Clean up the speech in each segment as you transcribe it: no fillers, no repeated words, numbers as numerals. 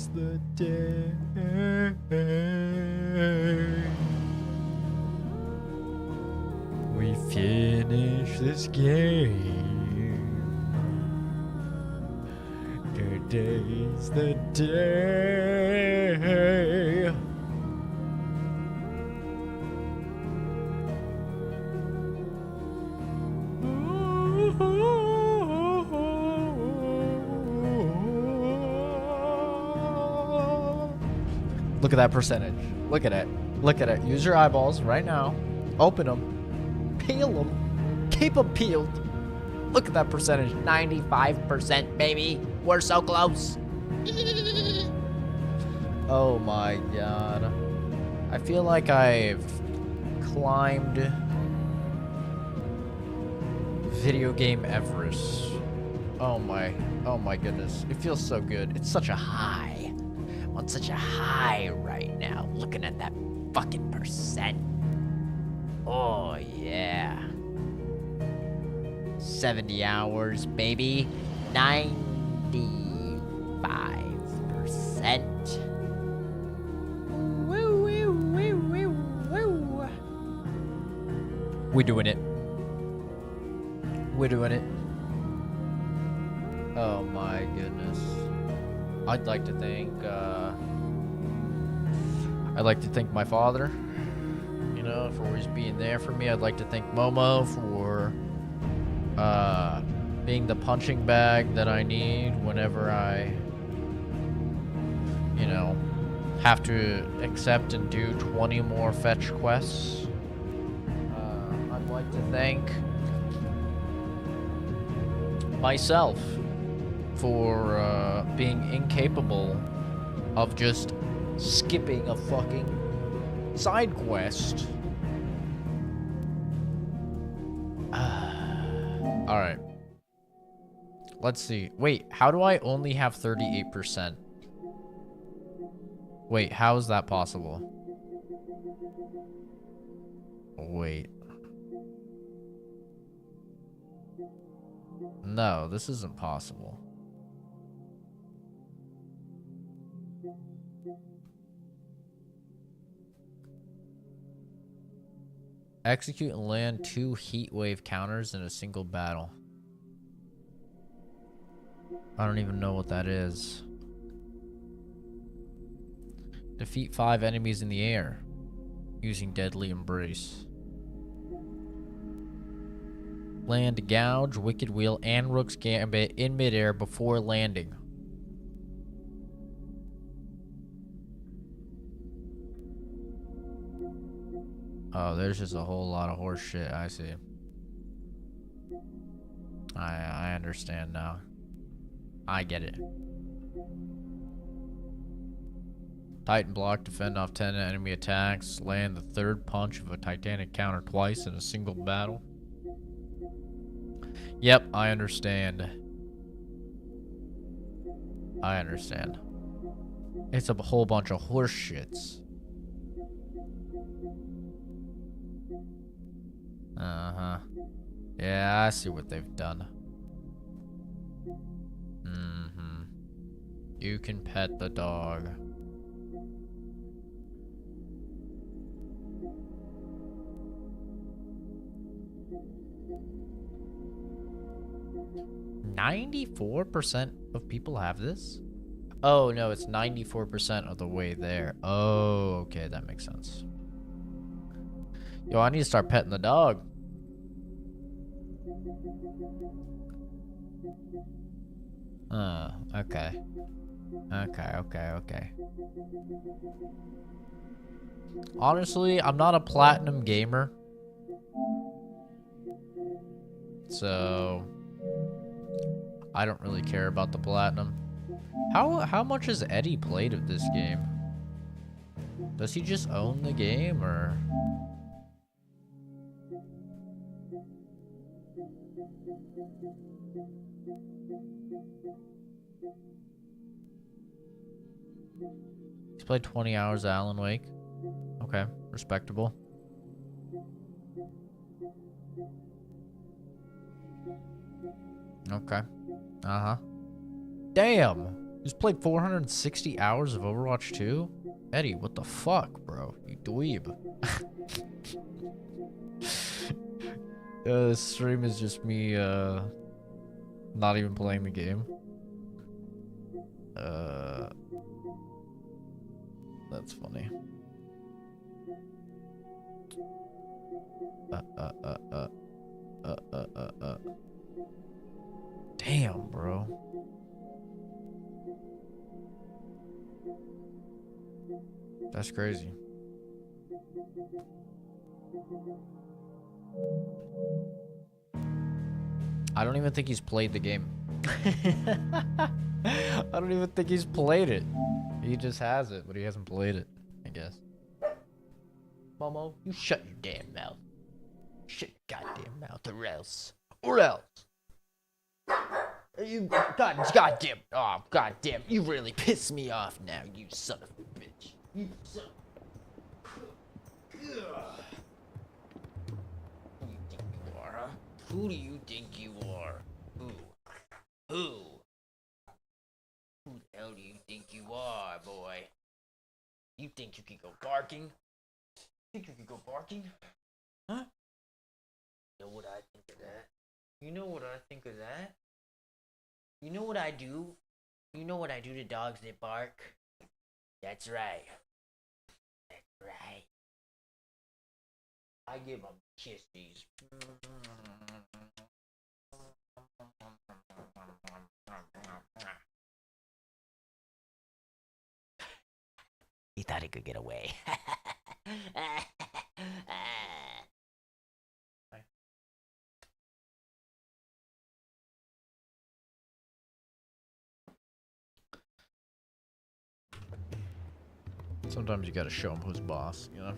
Today's the day. We finish this game. Today's the day. Look at that percentage. Look at it. Look at it. Use your eyeballs right now. Open them. Peel them. Keep them peeled. Look at that percentage. 95%, baby. We're so close. Oh my god. I feel like I've climbed video game Everest. Oh my goodness. It feels so good. It's such a high. I'm on such a high right now, looking at that fucking percent. Oh yeah. 70 hours, baby. 95%. Woo, woo, woo, woo, woo. We're doing it. We're doing it. Oh my goodness. I'd like to thank my father, you know, for always being there for me. I'd like to thank Momo for being the punching bag that I need whenever I, you know, have to accept and do 20 more fetch quests. I'd like to thank myself for being incapable of just skipping a fucking side quest. Alright. Let's see. Wait, how do I only have 38%? Wait, how is that possible? Wait. No, this isn't possible. Execute and land 2 heat wave counters in a single battle. I don't even know what that is. Defeat 5 enemies in the air using Deadly Embrace. Land Gouge, Wicked Wheel, and Rook's Gambit in midair before landing. Oh, there's just a whole lot of horse shit. I see. I understand now. I get it. Titan block, defend off 10 enemy attacks, land the 3rd punch of a Titanic counter twice in a single battle. Yep, I understand. I understand. It's a whole bunch of horse shits. Uh-huh. Yeah, I see what they've done. Mm-hmm. You can pet the dog. "94% of people have this?" Oh, no, it's 94% of the way there. Oh, okay, that makes sense. Yo, I need to start petting the dog. Okay. Okay. Honestly, I'm not a platinum gamer. So I don't really care about the platinum. How much has Eddie played of this game? Does he just own the game, or? He's played 20 hours of Alan Wake. Okay, respectable. Okay. Uh-huh. Damn! Just played 460 hours of Overwatch 2? Eddie, what the fuck, bro? You dweeb. This stream is just me, not even playing the game. That's funny. Damn, bro. That's crazy. I don't even think he's played the game. I don't even think he's played it. He just has it, but he hasn't played it, I guess. Momo, you shut your damn mouth. Shut your goddamn mouth, or else. Or else. You goddamn. Oh, goddamn. You really piss me off now, you son of a bitch. You son of... Who do you think you are, huh? Who do you think you are? Who? Who? Who the hell do you think you are, boy? You think you can go barking? Think you can go barking? Huh? You know what I think of that? You know what I think of that? You know what I do? You know what I do to dogs that bark? That's right. That's right. I give them kisses. He thought he could get away. Sometimes you gotta show him who's boss, you know?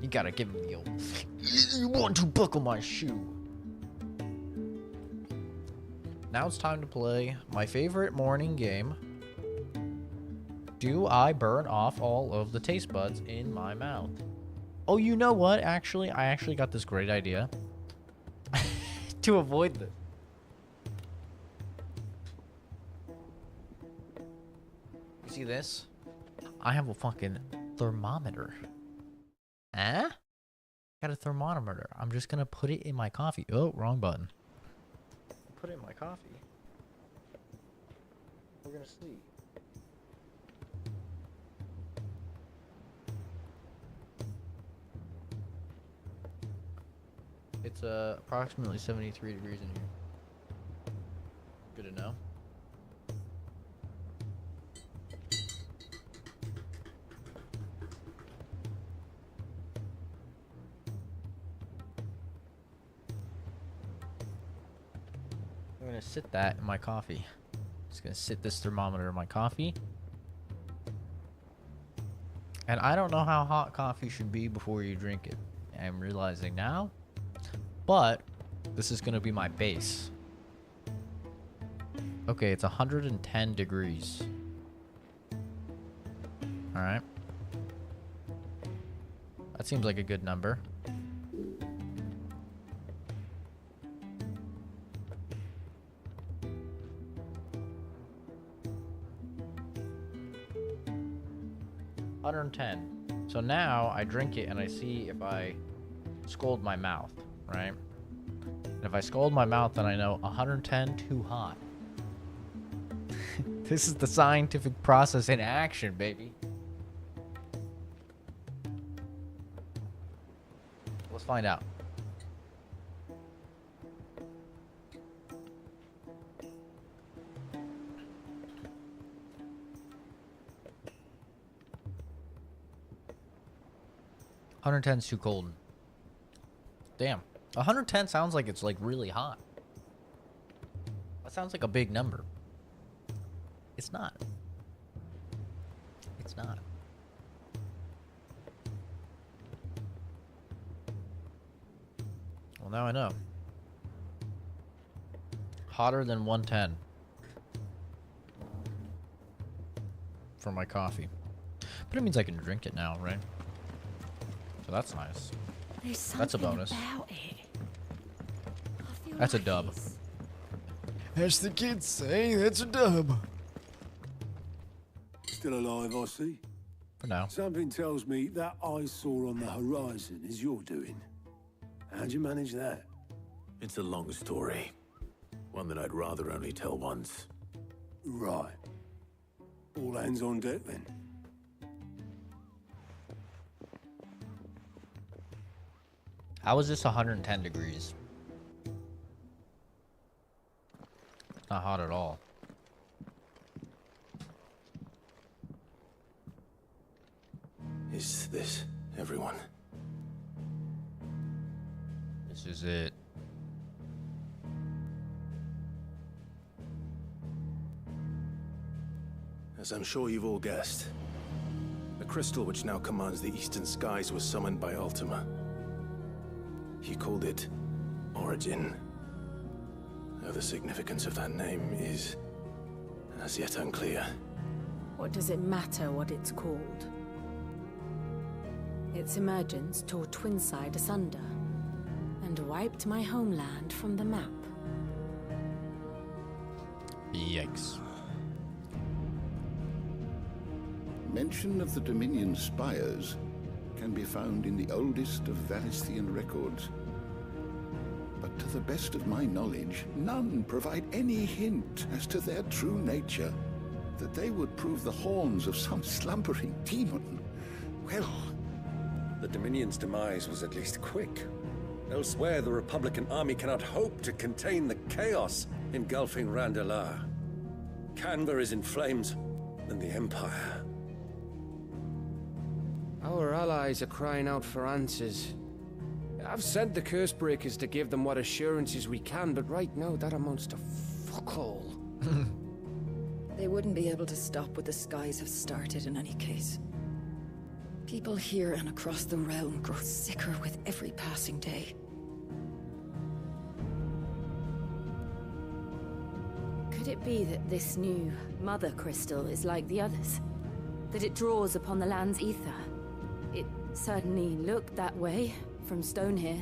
You gotta give him the old, you want to buckle my shoe. Now it's time to play my favorite morning game. Do I burn off all of the taste buds in my mouth? Oh, you know what? Actually, I actually got this great idea to avoid this. You see this? I have a fucking thermometer. Huh? Got a thermometer. I'm just gonna put it in my coffee. Oh, wrong button. Put it in my coffee. We're gonna see. It's approximately 73 degrees in here. Good to know. I'm gonna sit that in my coffee. Just gonna sit this thermometer in my coffee. And I don't know how hot coffee should be before you drink it. I'm realizing now. But this is gonna be my base. Okay, it's 110 degrees. Alright. That seems like a good number. So now I drink it and I see if I scald my mouth, right? And if I scald my mouth, then I know 110 too hot. This is the scientific process in action, baby. Let's find out. $110's too cold. Damn. 110 sounds like it's like really hot. That sounds like a big number. It's not. It's not. Well, now I know. Hotter than 110 for my coffee. But it means I can drink it now, right? So that's nice. That's a bonus. That's a dub. As the kids say, that's a dub. Still alive, I see. For now. Something tells me that eyesore on the horizon is your doing. How'd you manage that? It's a long story. One that I'd rather only tell once. Right. All hands on deck then. How is this 110 degrees? Not hot at all. Is this everyone? This is it. As I'm sure you've all guessed, the crystal which now commands the eastern skies was summoned by Ultima. He called it Origin. Though the significance of that name is as yet unclear. What does it matter what it's called? Its emergence tore Twinside asunder and wiped my homeland from the map. Yikes. Mention of the Dominion spires can be found in the oldest of Valisthian records. But to the best of my knowledge, none provide any hint as to their true nature. That they would prove the horns of some slumbering demon. Well, the Dominion's demise was at least quick. Elsewhere, the Republican army cannot hope to contain the chaos engulfing Randalar. Canva is in flames, and the Empire. Our allies are crying out for answers. I've sent the Cursebreakers to give them what assurances we can, but right now that amounts to fuck all. They wouldn't be able to stop what the skies have started in any case. People here and across the realm grow sicker with every passing day. Could it be that this new Mother Crystal is like the others? That it draws upon the land's ether? It certainly looked that way from stone here.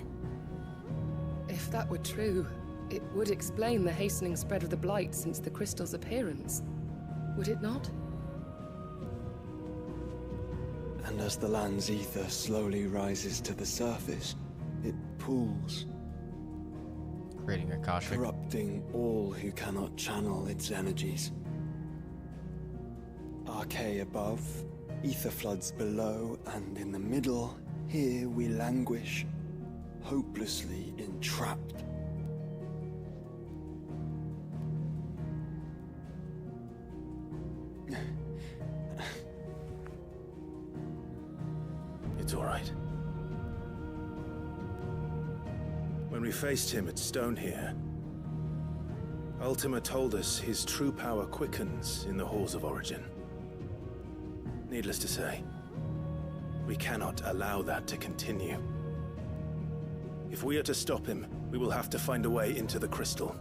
If that were true, it would explain the hastening spread of the Blight since the crystal's appearance. Would it not? And as the land's ether slowly rises to the surface, it pools, Creating Akashic. corrupting all who cannot channel its energies. Archay above, ether floods below, and in the middle, here we languish, hopelessly entrapped. It's all right. When we faced him at Stone here, Ultima told us his true power quickens in the halls of Origin. Needless to say, we cannot allow that to continue. If we are to stop him, we will have to find a way into the crystal.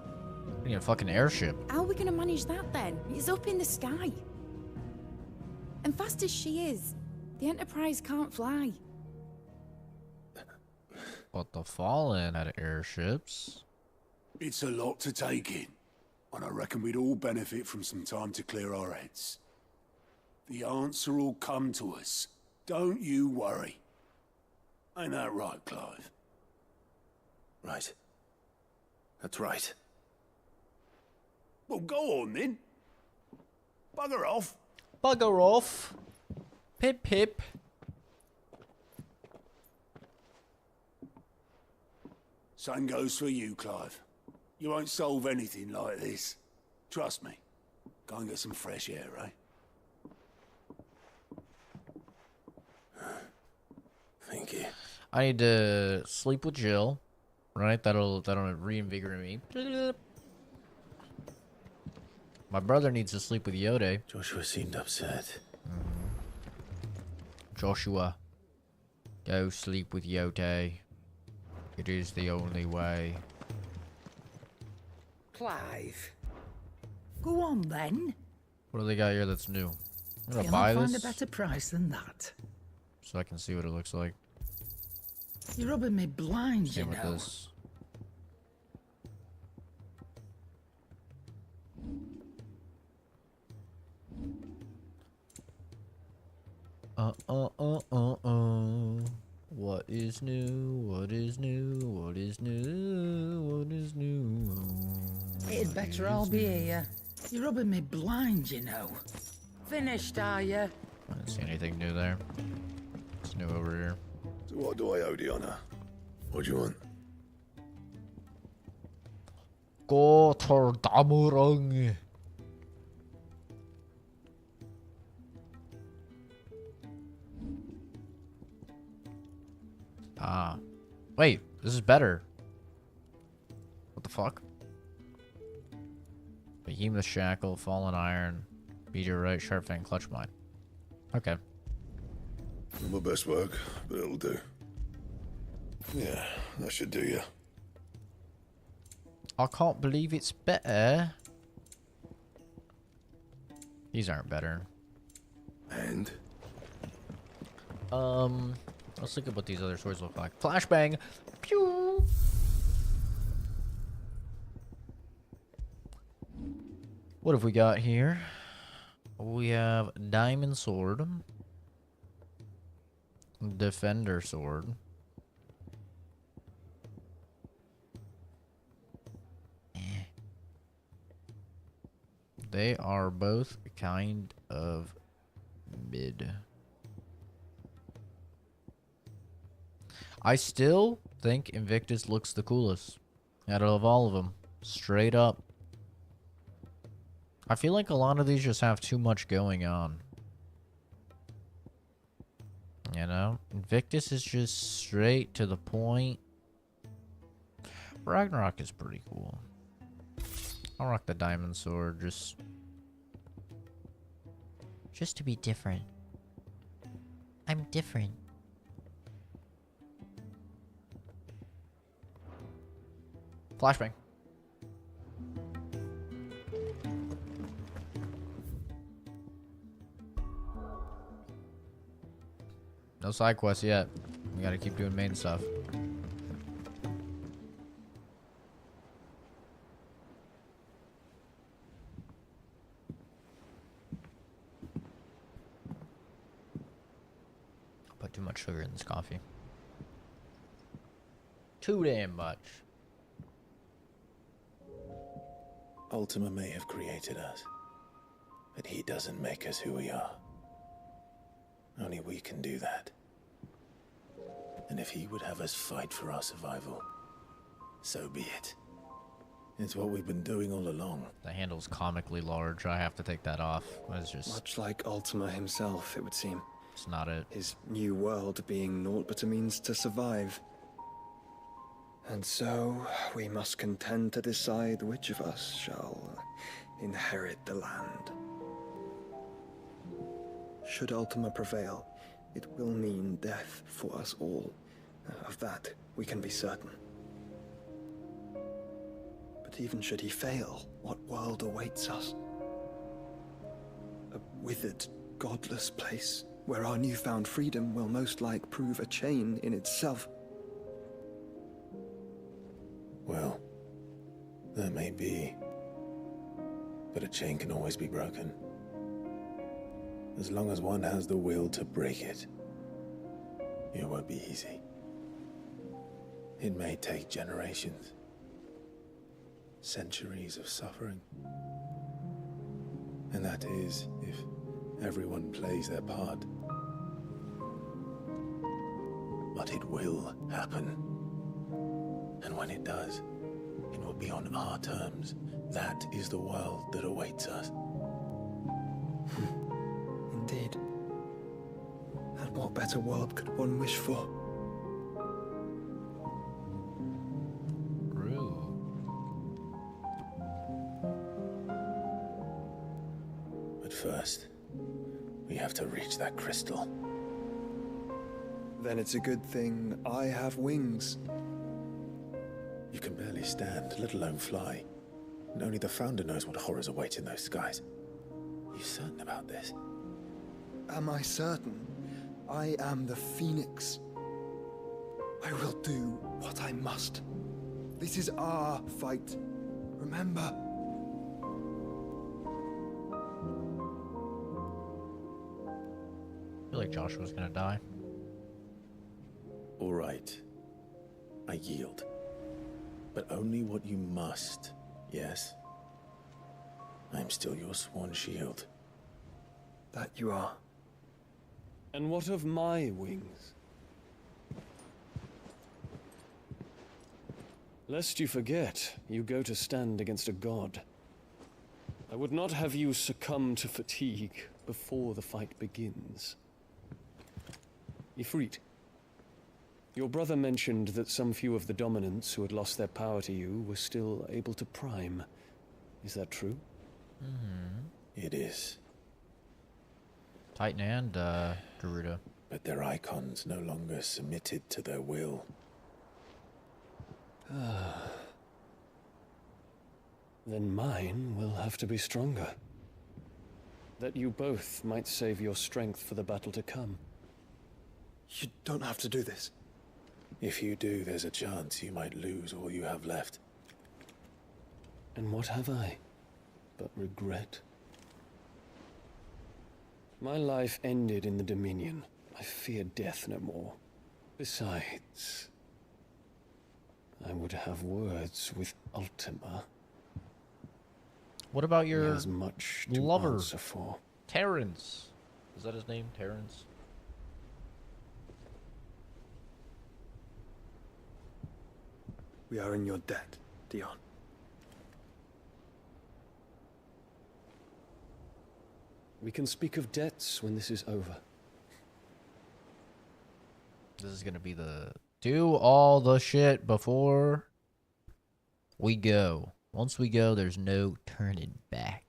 We need a fucking airship. How are we gonna manage that then? It's up in the sky. And fast as she is, the Enterprise can't fly. But the Fallen had airships. It's a lot to take in, and I reckon we'd all benefit from some time to clear our heads. The answer will come to us. Don't you worry. Ain't that right, Clive? Right. That's right. Well, go on then. Bugger off. Bugger off. Pip pip. Same goes for you, Clive. You won't solve anything like this. Trust me. Go and get some fresh air, eh? Thank you. I need to sleep with Jill. Right? That'll reinvigorate me. My brother needs to sleep with Yode. Joshua seemed upset. Joshua, go sleep with Yode. It is the only way. Clive. Go on then. What do they got here that's new? I'm gonna You'll buy not find this a better price than that. so I can see what it looks like. You're rubbing me blind, Same you with know. this. What is new? What is new? What is new? What is new? It'd better all be here. You're rubbing me blind, you know. Finished, are you? I didn't see anything new there. It's new over here. So what do I owe the honor? What do you want? Gotterdammerung. Ah. Wait, this is better. What the fuck? Behemoth Shackle, Fallen Iron, Meteorite, Sharp Fang, Clutch Mine. Okay. Not my best work, but it'll do. Yeah, that should do you. I can't believe it's better. These aren't better. And? Let's look at what these other swords look like. Flashbang! Pew! What have we got here? We have Diamond Sword. Defender Sword. They are both kind of mid. I still think Invictus looks the coolest out of all of them. Straight up. I feel like a lot of these just have too much going on. You know? Invictus is just straight to the point. Ragnarok is pretty cool. I'll rock the Diamond Sword just to be different. I'm different. Flashbang. No side quests yet. We gotta keep doing main stuff. I put too much sugar in this coffee. Too damn much. Ultima may have created us, but he doesn't make us who we are. Only we can do that. And if he would have us fight for our survival, so be it. It's what we've been doing all along. The handle's comically large. I have to take that off. It's just... Much like Ultima himself, it would seem. It's not it. His new world being naught but a means to survive. And so, we must contend to decide which of us shall inherit the land. Should Ultima prevail, it will mean death for us all. Of that, we can be certain. But even should he fail, what world awaits us? A withered, godless place, where our newfound freedom will most like prove a chain in itself. Well, that may be. But a chain can always be broken. As long as one has the will to break it. It won't be easy. It may take generations. Centuries of suffering. And that is if everyone plays their part. But it will happen. And when it does, it will be on our terms. That is the world that awaits us. Indeed. And what better world could one wish for? But first, we have to reach that crystal. Then it's a good thing I have wings. You can barely stand, let alone fly. And only the Founder knows what horrors await in those skies. Are you certain about this? Am I certain? I am the Phoenix. I will do what I must. This is our fight. Remember? I feel like Joshua's gonna die. All right. I yield. But only what you must, yes? I am still your sworn shield. That you are. And what of my wings? Lest you forget, you go to stand against a god. I would not have you succumb to fatigue before the fight begins. Ifrit, your brother mentioned that some few of the dominants who had lost their power to you were still able to prime. Is that true? It is. Titan and Garuda. But their icons no longer submitted to their will. Then mine will have to be stronger. That you both might save your strength for the battle to come. You don't have to do this. If you do, there's a chance you might lose all you have left. And what have I but regret? My life ended in the Dominion. I fear death no more. Besides, I would have words with Ultima. What about He your has much to lover, answer for. Terrence? Is that his name, Terrence? We are in your debt, Dion. We can speak of debts when this is over. This is gonna be the do all the shit before we go. Once we go, there's no turning back.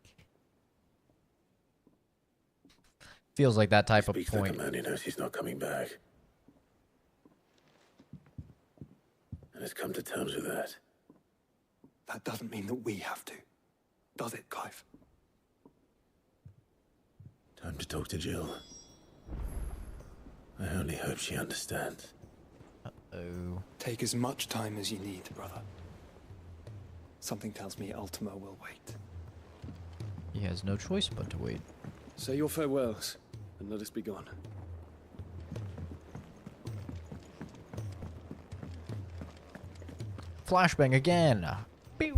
Feels like that type of Speaks point. like a man who knows he's not coming back. And has come to terms with that. That doesn't mean that we have to. Does it, Clive? Time to talk to Jill. I only hope she understands. Uh-oh. Take as much time as you need, brother. Something tells me Ultima will wait. He has no choice but to wait. Say your farewells, and let us be gone. Flashbang again. Pew.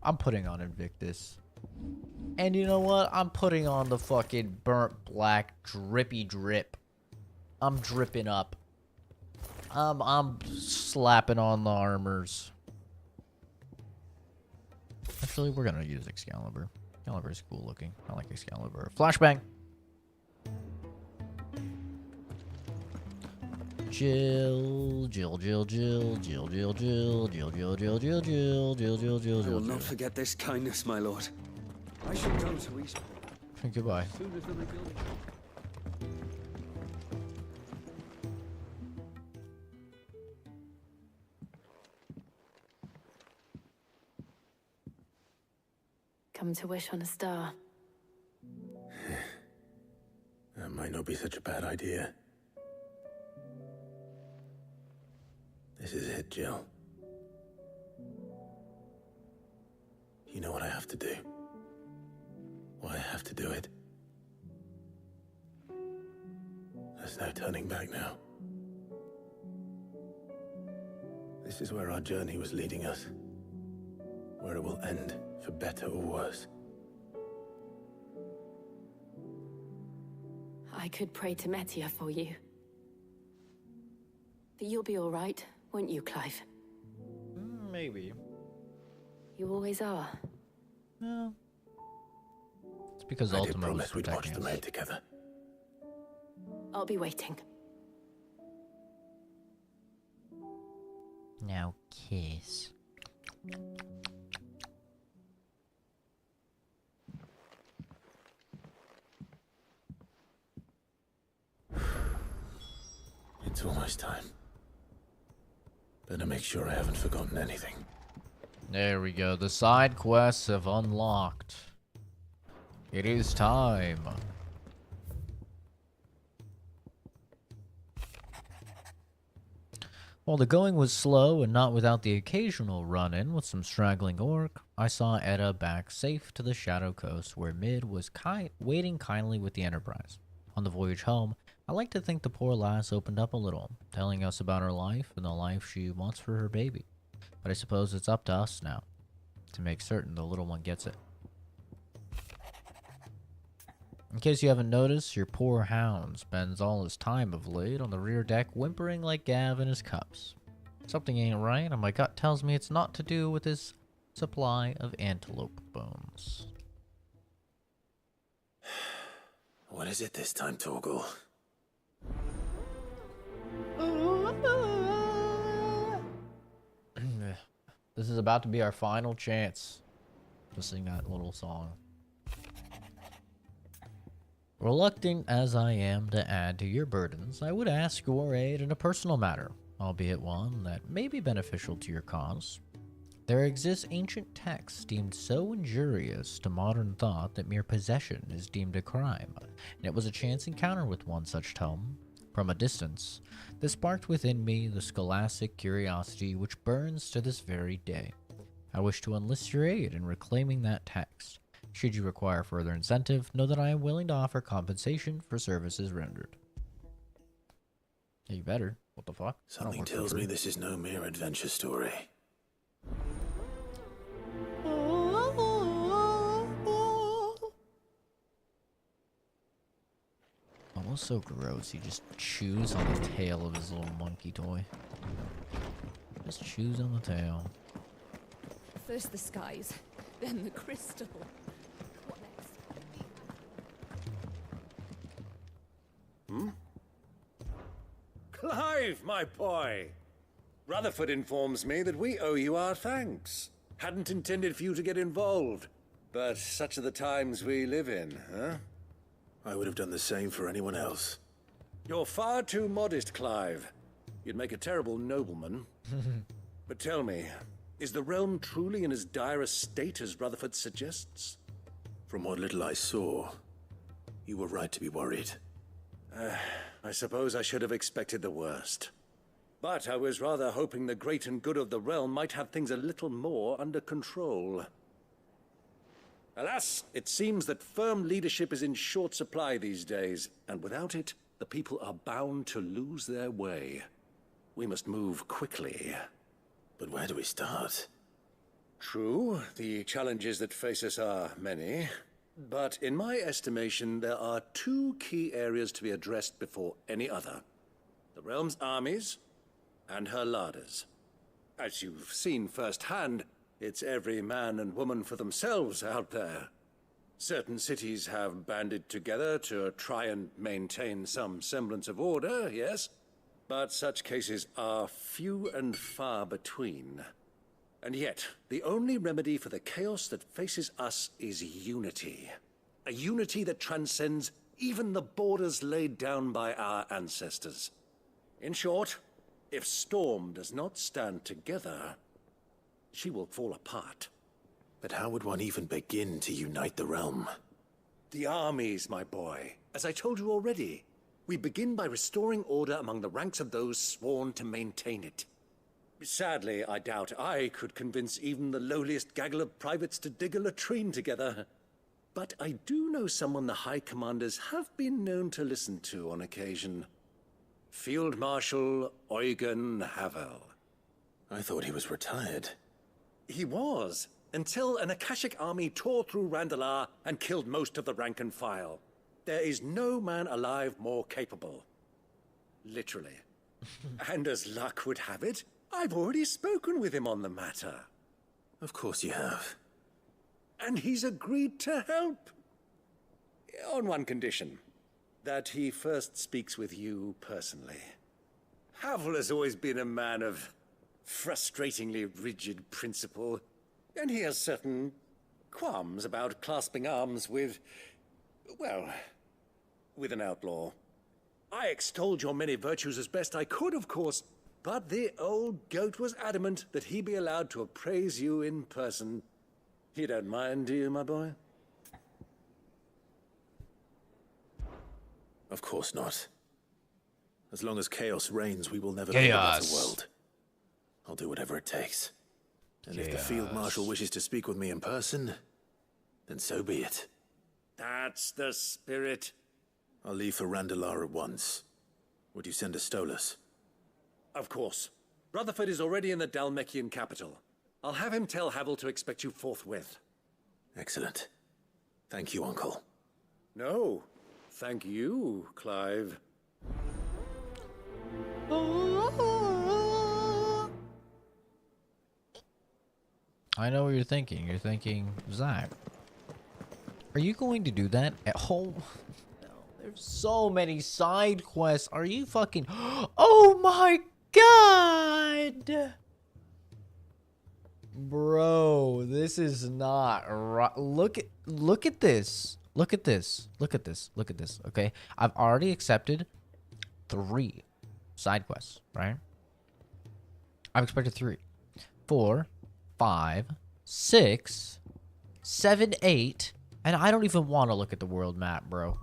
I'm putting on Invictus. And you know what? I'm putting on the fucking burnt black drippy drip. I'm dripping up. I'm slapping on the armors. Actually, we're gonna use Excalibur. Excalibur is cool looking. I like Excalibur. Flashbang. Jill, Jill, Jill, Jill, Jill, Jill, Jill, Jill, Jill, Jill, Jill, Jill, Jill, Jill, Jill, I will Jill. not forget this kindness, my lord. I shall go to Eastport. Goodbye. As soon as the rebuilding. Come to wish on a star. That might not be such a bad idea. This is it, Jill. You know what I have to do. Why I have to do it. There's no turning back now. This is where our journey was leading us. Where it will end, for better or worse. I could pray to Metia for you. But you'll be all right, won't you, Clive? Maybe. You always are. No. It's because I did Ultima was promise we'd watch protecting the us. maid together. I'll be waiting. Now kiss. It's almost time. Better make sure I haven't forgotten anything. There we go. The side quests have unlocked. It is time. While the going was slow and not without the occasional run-in with some straggling orc, I saw Edda back safe to the Shadow Coast where Mid was waiting kindly with the Enterprise. On the voyage home, I like to think the poor lass opened up a little, telling us about her life and the life she wants for her baby. But I suppose it's up to us now, to make certain the little one gets it. In case you haven't noticed, your poor hound spends all his time of late on the rear deck whimpering like Gav in his cups. Something ain't right, and my gut tells me it's not to do with his supply of antelope bones. What is it this time, Torgal? This is about to be our final chance to sing that little song. Reluctant as I am to add to your burdens, I would ask your aid in a personal matter, albeit one that may be beneficial to your cause. There exists ancient texts deemed so injurious to modern thought that mere possession is deemed a crime, and it was a chance encounter with one such tome, from a distance, that sparked within me the scholastic curiosity which burns to this very day. I wish to enlist your aid in reclaiming that text. Should you require further incentive, know that I am willing to offer compensation for services rendered. Yeah, you better. What the fuck? Something tells me this is no mere adventure story. Almost so gross. He just chews on the tail of his little monkey toy. Just chews on the tail. First the skies, then the crystal. What next? Clive, my boy! Rutherford informs me that we owe you our thanks. Hadn't intended for you to get involved, but such are the times we live in, huh? I would have done the same for anyone else. You're far too modest, Clive. You'd make a terrible nobleman. But tell me, is the realm truly in as dire a state as Rutherford suggests? From what little I saw, you were right to be worried. I suppose I should have expected the worst. But I was rather hoping the great and good of the realm might have things a little more under control. Alas, it seems that firm leadership is in short supply these days, and without it, the people are bound to lose their way. We must move quickly. But where do we start? True, the challenges that face us are many. But in my estimation, there are two key areas to be addressed before any other. The realm's armies and her larders. As you've seen firsthand, it's every man and woman for themselves out there. Certain cities have banded together to try and maintain some semblance of order, yes? But such cases are few and far between. And yet, the only remedy for the chaos that faces us is unity. A unity that transcends even the borders laid down by our ancestors. In short, if Storm does not stand together, she will fall apart. But how would one even begin to unite the realm? The armies, my boy. As I told you already, we begin by restoring order among the ranks of those sworn to maintain it. Sadly, I doubt I could convince even the lowliest gaggle of privates to dig a latrine together. But I do know someone the High Commanders have been known to listen to on occasion. Field Marshal Eugen Havel. I thought he was retired. He was, until an Akashic army tore through Randalar and killed most of the rank and file. There is no man alive more capable. Literally. And as luck would have it, I've already spoken with him on the matter. Of course you have. And he's agreed to help. On one condition. That he first speaks with you personally. Havel has always been a man of frustratingly rigid principle, and he has certain qualms about clasping arms with, well, with an outlaw. I extolled your many virtues as best I could, of course, but the old goat was adamant that he be allowed to appraise you in person. You don't mind, do you, my boy? Of course not. As long as chaos reigns, we will never Chaos. be the world. I'll do whatever it takes. And if the Field Marshal wishes to speak with me in person, then so be it. That's the spirit. I'll leave for Randalar at once. Would you send a Stolas? Of course. Rutherford is already in the Dalmekian capital. I'll have him tell Havel to expect you forthwith. Excellent. Thank you, Uncle. No, thank you, Clive. I know what you're thinking. You're thinking, Zach, are you going to do that at home? No, there's so many side quests. Are you fucking... Oh my god! Bro, this is not right. Look at this. Look at this. Look at this. Look at this. Okay, I've already accepted 3 side quests, right? I've expected 3, 4, 5, 6, 7, 8, and I don't even want to look at the world map, bro.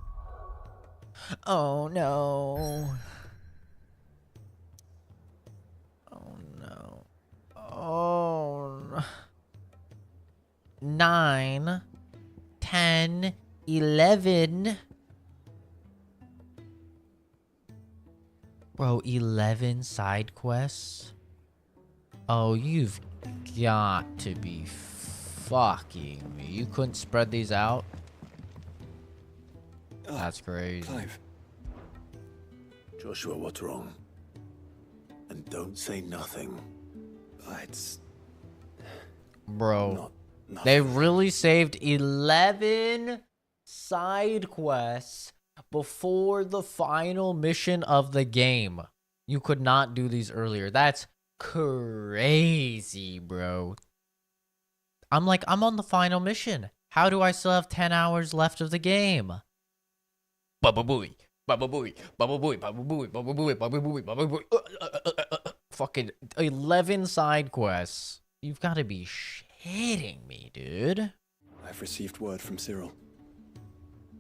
Oh no. Oh no. Oh no. 9, 10, 11. Bro, 11 side quests? Oh, you've got to be fucking me. You couldn't spread these out? That's crazy. Clive. Joshua, what's wrong? And don't say nothing. It's... Bro, they really saved 11 side quests before the final mission of the game. You could not do these earlier. That's crazy, bro. I'm on the final mission. How do I still have 10 hours left of the game? Baba booey, baba booey, baba booey, baba booey, baba booey, baba booey, baba booey. Fucking 11 side quests. You've got to be shitting me, dude. I've received word from Cyril.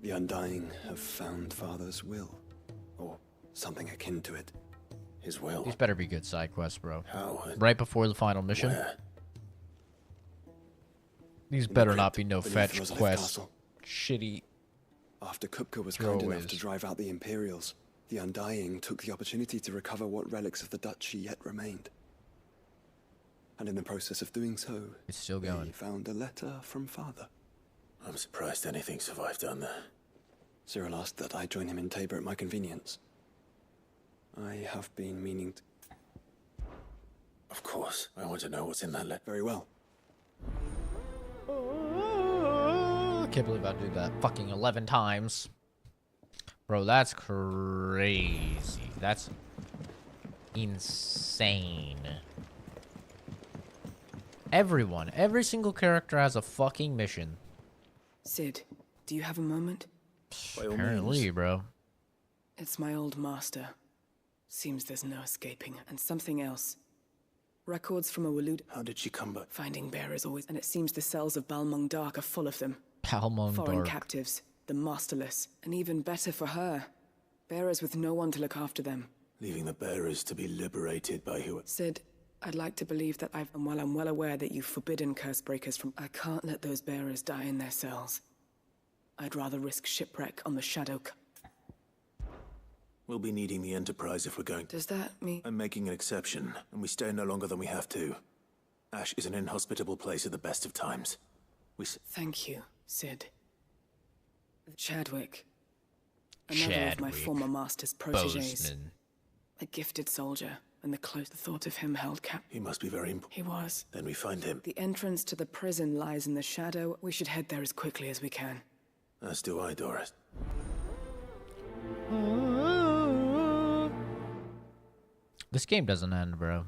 The Undying have found Father's will, or something akin to it. His will? These better be good side quests, bro. How? Right before the final mission. Where? These better not be no fetch quests. Shitty. After Kupka was kind enough throwaways. to drive out the Imperials, the Undying took the opportunity to recover what relics of the Duchy yet remained. And in the process of doing so, It's still going. they found a letter from Father. I'm surprised anything survived down there. Cyril asked that I join him in Tabor at my convenience. I have been meaning to... Of course. I want to know what's in that letter. Very well. I can't believe I did that fucking 11 times. Bro, that's crazy. That's insane. Everyone, every single character has a fucking mission. Sid, do you have a moment? Apparently, bro. It's my old master. Seems there's no escaping. And something else. Records from a Walud. How did she come back? Finding bearers always. And it seems the cells of Balmung Dark are full of them. Balmung Foreign Dark. captives, the masterless. And even better for her. Bearers with no one to look after them. Leaving the bearers to be liberated by who? Sid, I'd like to believe that and while I'm well aware that you've forbidden curse breakers from... I can't let those bearers die in their cells. I'd rather risk shipwreck on the Shadow... We'll be needing the Enterprise if we're going. Does that mean... I'm making an exception, and we stay no longer than we have to. Ash is an inhospitable place at the best of times. Thank you, Sid. Chadwick. Another of my former master's protégés. Bozeman. A gifted soldier, and the thought of him held cap... He must be very important. He was. Then we find him. The entrance to the prison lies in the shadow. We should head there as quickly as we can. As do I, Doris. This game doesn't end, bro.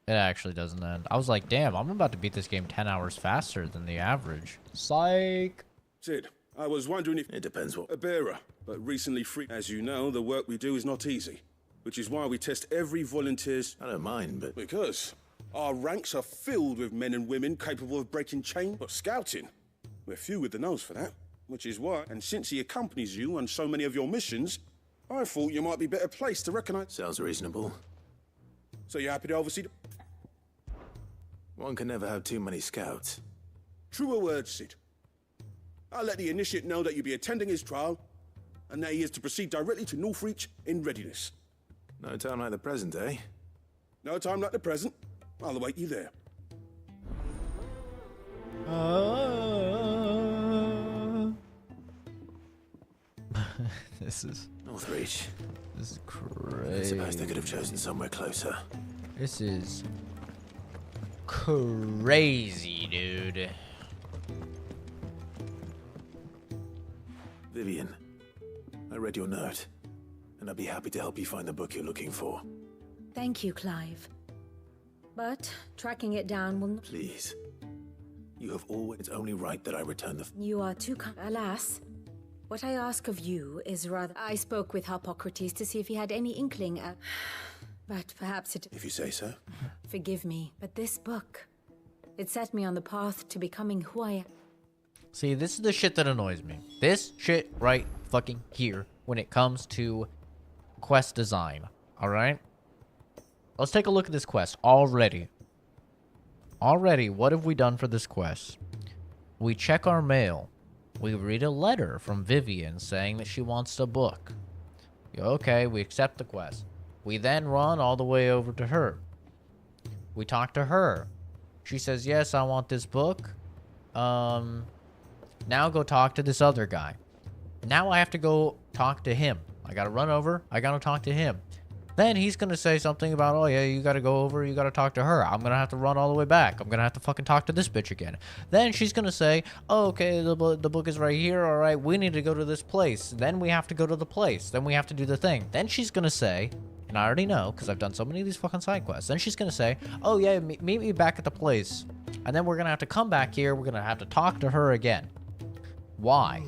It actually doesn't end. I was like, damn, I'm about to beat this game 10 hours faster than the average. Psych. Sid, I was wondering if... It depends what... A bearer, but recently free. As you know, the work we do is not easy. Which is why we test every volunteer's... I don't mind, but... Because our ranks are filled with men and women capable of breaking chain. But scouting, we're few with the nose for that. Which is why, and since he accompanies you on so many of your missions, I thought you might be better placed to recognize... Sounds reasonable. So you're happy to oversee the... One can never have too many scouts. Truer words, Sid. I'll let the initiate know that you'll be attending his trial, and that he is to proceed directly to Northreach in readiness. No time like the present, eh? No time like the present. I'll await you there. This is Northreach. This is I crazy. suppose they could have chosen somewhere closer. This is crazy, dude. Vivian, I read your note, and I'd be happy to help you find the book you're looking for. Thank you, Clive. But tracking it down will... Please. You have always... It's only right that I return the... You are too kind. Alas, what I ask of you is rather... I spoke with Hippocrates to see if he had any inkling at... But perhaps it... If you say so. Forgive me, but this book... It set me on the path to becoming who I am. See, this is the shit that annoys me. This shit right fucking here when it comes to quest design. Alright? Let's take a look at this quest already. Already, what have we done for this quest? We check our mail. We read a letter from Vivian saying that she wants the book. Okay, we accept the quest. We then run all the way over to her. We talk to her. She says, yes, I want this book. Now go talk to this other guy. Now I have to go talk to him. I gotta run over. I gotta talk to him. Then he's gonna say something about, oh yeah, you gotta go over, you gotta talk to her. I'm gonna have to run all the way back. I'm gonna have to fucking talk to this bitch again. Then she's gonna say, oh, okay, the book is right here. All right, we need to go to this place. Then we have to go to the place. Then we have to do the thing. Then she's gonna say, and I already know because I've done so many of these fucking side quests. Then she's gonna say, oh yeah, meet me back at the place. And then we're gonna have to come back here. We're gonna have to talk to her again. Why?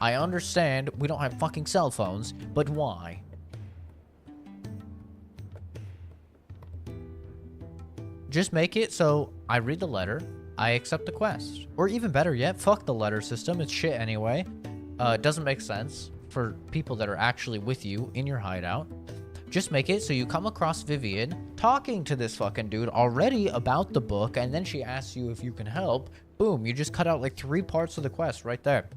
I understand we don't have fucking cell phones, but why? Just make it so I read the letter, I accept the quest. Or even better yet, fuck the letter system, it's shit anyway. It doesn't make sense for people that are actually with you in your hideout. Just make it so you come across Vivian talking to this fucking dude already about the book, and then she asks you if you can help. Boom, you just cut out like 3 parts of the quest right there.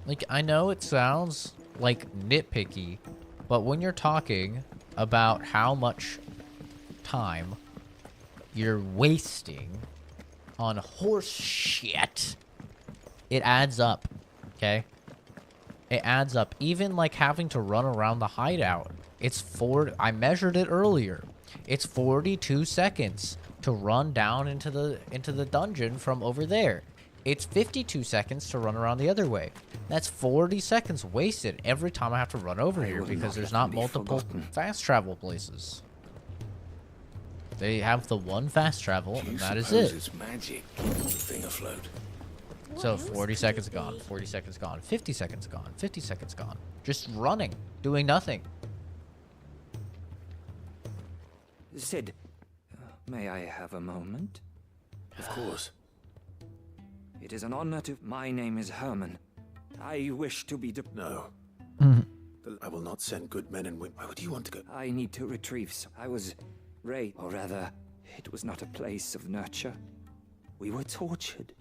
Like, I know it sounds like nitpicky, but when you're talking about how much time you're wasting on horse shit, it adds up, okay? It adds up. Even like having to run around the hideout. It's I measured it earlier. It's 42 seconds to run down into the dungeon from over there. It's 52 seconds to run around the other way. That's 40 seconds wasted every time I have to run over here because there's not multiple fast travel places. They have the one fast travel, and that is it. It's magic. Keep the thing afloat. So 40 seconds gone, 40 seconds gone, 50 seconds gone, 50 seconds gone. Just running, doing nothing. Sid, may I have a moment? Of course. It is an honor to... My name is Herman. I wish to be... No. I will not send good men and women. Why would you want to go? I need to retrieve some... I was raised, or rather, it was not a place of nurture. We were tortured.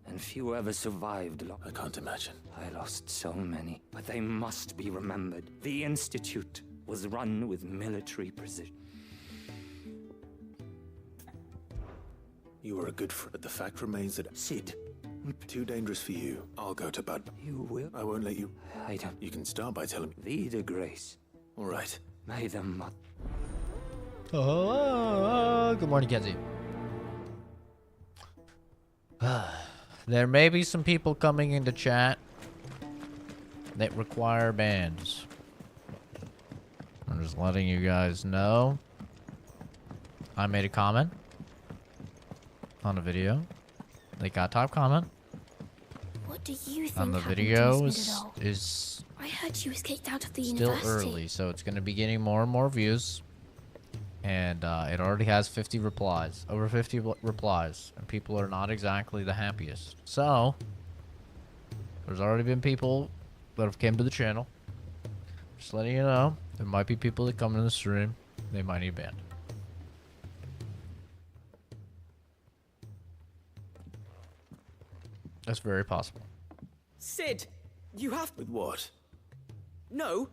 And few ever survived. I can't imagine. I lost so many, but they must be remembered. The Institute was run with military precision. You were a good friend, but the fact remains that... Sid. Too dangerous for you. I'll go to Bud. You will? I won't let you... I don't... You can start by telling me. Vie de grace. All right. May the mother... Oh, good morning, Kenzie. There may be some people coming into chat that require bans. I'm just letting you guys know. I made a comment on a video. They got top comment. What do you think on the happened video to Ismidor? is I heard you was kicked out of the still university. early, so it's going to be getting more and more views. And it already has 50 replies, over 50 replies, and people are not exactly the happiest. So, there's already been people that have came to the channel. Just letting you know, there might be people that come in the stream. They might need banned. That's very possible. Sid, you have... With what? No.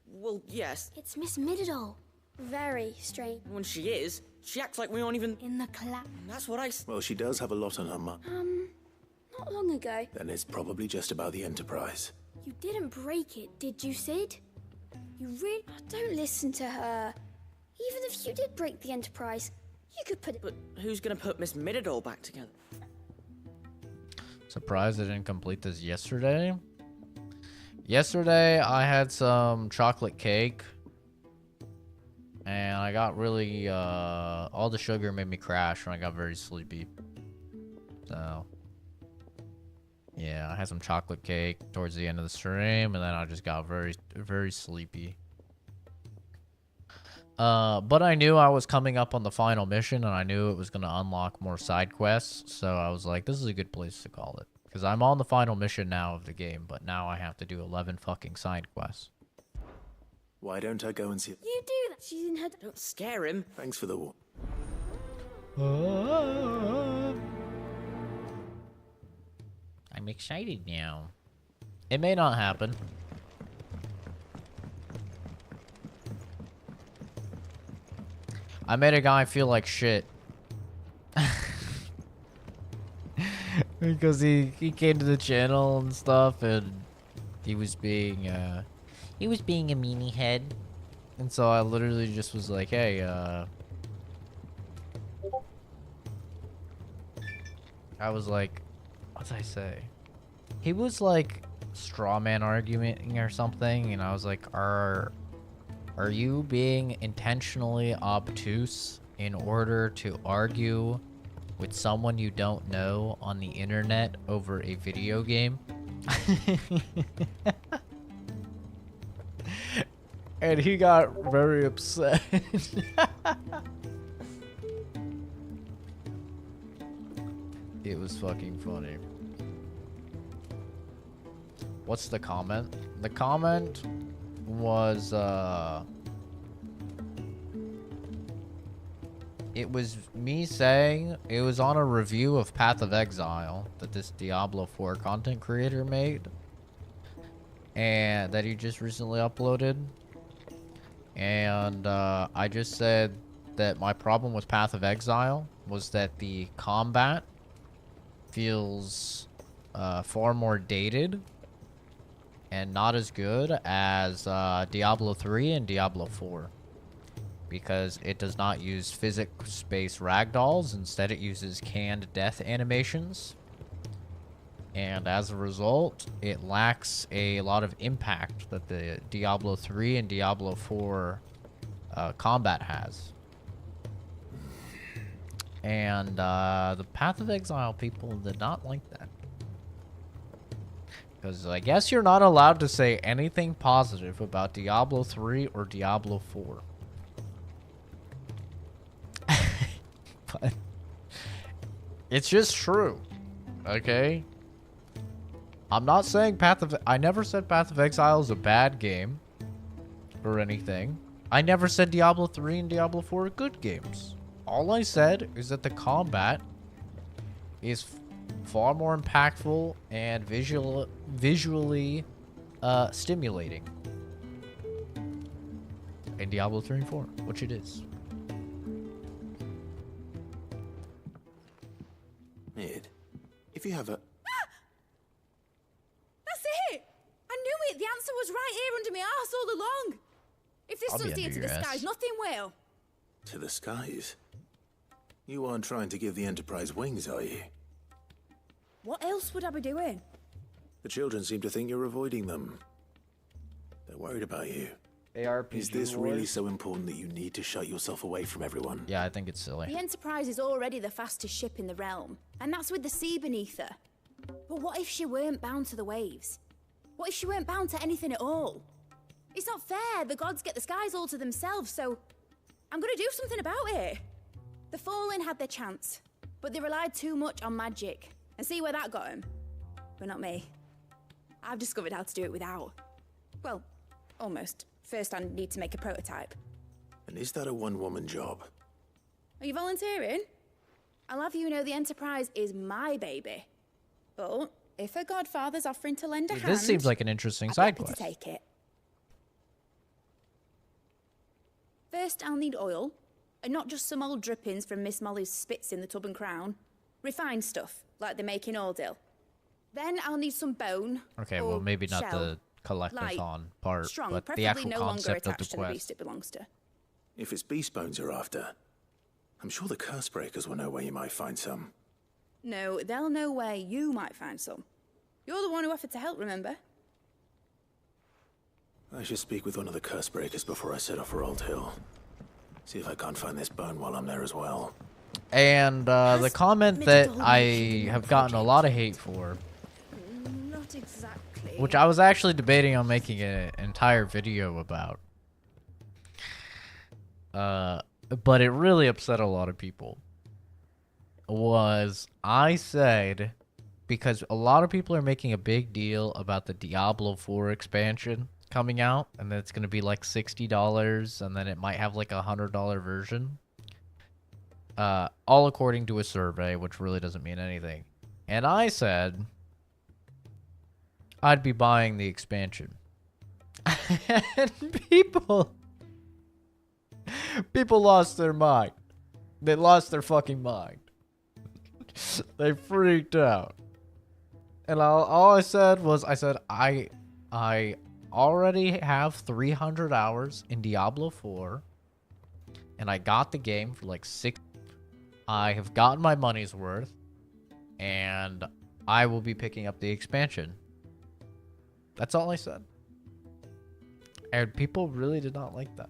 Well, yes. It's Miss Middledore. Very strange. When she is, she acts like we aren't even... In the class. That's what I... Well, she does have a lot on her mind. Not long ago. Then it's probably just about the Enterprise. You didn't break it, did you, Sid? You really... Don't listen to her. Even if you did break the Enterprise, you could put it... But who's gonna put Miss Middledore back together? Surprised I didn't complete this yesterday. Yesterday, I had some chocolate cake. And I got really, all the sugar made me crash and I got very sleepy. So, yeah, I had some chocolate cake towards the end of the stream, and then I just got very, very sleepy. But I knew I was coming up on the final mission, and I knew it was going to unlock more side quests, so I was like, this is a good place to call it. Because I'm on the final mission now of the game, but now I have to do 11 fucking side quests. Why don't I go and see... You do that. She's in her... Don't scare him. Thanks for the warn. I'm excited now. It may not happen. I made a guy feel like shit. Because he came to the channel and stuff, and he was being a meanie head. And so I literally just was like, hey, I was like, what did I say? He was like straw man arguing or something, and I was like, are you being intentionally obtuse in order to argue with someone you don't know on the internet over a video game? And he got very upset. It was fucking funny. What's the comment? The comment was, it was me saying, it was on a review of Path of Exile that this Diablo 4 content creator made. And that he just recently uploaded. And I just said that my problem with Path of Exile was that the combat feels far more dated and not as good as Diablo 3 and Diablo 4. Because it does not use physics-based ragdolls. Instead, it uses canned death animations. And as a result, it lacks a lot of impact that the Diablo 3 and Diablo 4 combat has. And the Path of Exile people did not like that. Because I guess you're not allowed to say anything positive about Diablo 3 or Diablo 4. But it's just true. Okay? I'm not saying I never said Path of Exile is a bad game or anything. I never said Diablo 3 and Diablo 4 are good games. All I said is that the combat is far more impactful and visually stimulating in Diablo 3 and 4, which it is. Mid, if you have a... That's it! I knew it! The answer was right here under my arse all along! If this doesn't steer to the skies, nothing will. To the skies? You aren't trying to give the Enterprise wings, are you? What else would I be doing? The children seem to think you're avoiding them. They're worried about you. Is this really so important that you need to shut yourself away from everyone? Yeah, I think it's silly. The Enterprise is already the fastest ship in the realm, and that's with the sea beneath her. But what if she weren't bound to the waves? What if she weren't bound to anything at all? It's not fair. The gods get the skies all to themselves, so I'm gonna do something about it. The Fallen had their chance, but they relied too much on magic. And see where that got them? But not me. I've discovered how to do it without. Well, almost. First I need to make a prototype. And is that a one-woman job? Are you volunteering? I'll have you know the Enterprise is my baby. But if her godfather's offering to lend a hand, This seems like an interesting I'd be side happy quest. to take it. First, I'll need oil, and not just some old drippings from Miss Molly's spits in the Tub and Crown. Refined stuff, like they make in Ordil. Then I'll need some bone. Okay, or well, maybe not shell. the collectathon part, Strong, but the preferably actual no longer concept of the attached to the beast quest. it belongs to. If it's beast bones you're after, I'm sure the curse breakers will know where you might find some. No, they'll know where you might find some. You're the one who offered to help, remember? I should speak with one of the curse breakers before I set off for Old Hill. See if I can't find this bone while I'm there as well. And the comment that I have gotten a lot of hate for, Not exactly. which I was actually debating on making an entire video about, but it really upset a lot of people, was I said, because a lot of people are making a big deal about the Diablo 4 expansion coming out, and then it's going to be like $60, and then it might have like a $100 version. All according to a survey, which really doesn't mean anything. And I said I'd be buying the expansion. And people lost their mind. They lost their fucking mind. They freaked out. And all I said was, I already have 300 hours in Diablo 4, and I got the game for like I have gotten my money's worth, and I will be picking up the expansion. That's all I said. And people really did not like that.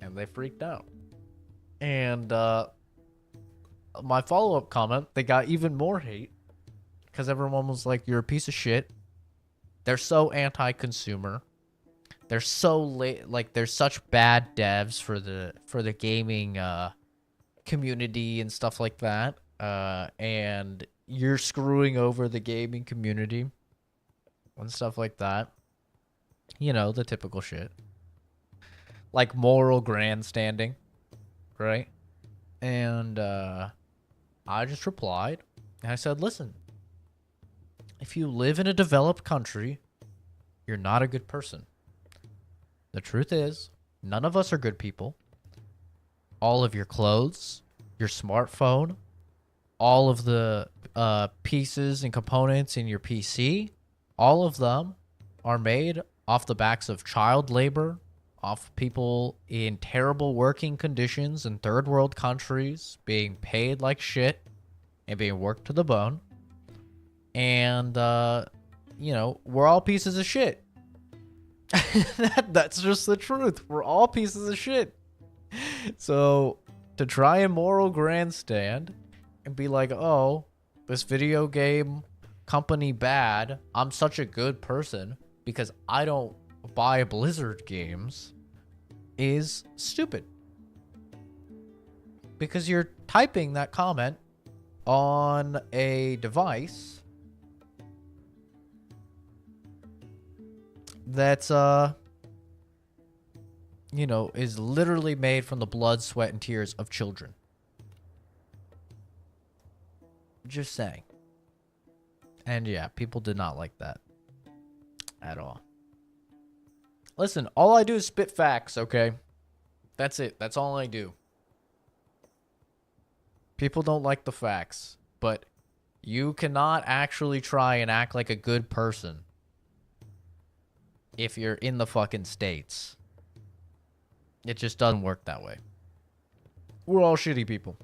And they freaked out. And my follow-up comment, they got even more hate, because everyone was like, you're a piece of shit. They're so anti-consumer. They're so like they're such bad devs for the gaming community and stuff like that. And you're screwing over the gaming community and stuff like that. You know, the typical shit. Like moral grandstanding, right? And I just replied, and I said, listen, if you live in a developed country, you're not a good person. The truth is, none of us are good people. All of your clothes, your smartphone, all of the pieces and components in your PC, all of them are made off the backs of child labor, off people in terrible working conditions in third world countries, being paid like shit and being worked to the bone. And, you know, we're all pieces of shit. That's just the truth. We're all pieces of shit. So, to try and moral grandstand and be like, oh, this video game company bad, I'm such a good person because I don't buy Blizzard games, is stupid. Because you're typing that comment on a device that's, you know, is literally made from the blood, sweat, and tears of children. Just saying. And yeah, people did not like that at all. Listen, all I do is spit facts, okay? That's it. That's all I do. People don't like the facts, but you cannot actually try and act like a good person if you're in the fucking States. It just doesn't work that way. We're all shitty people.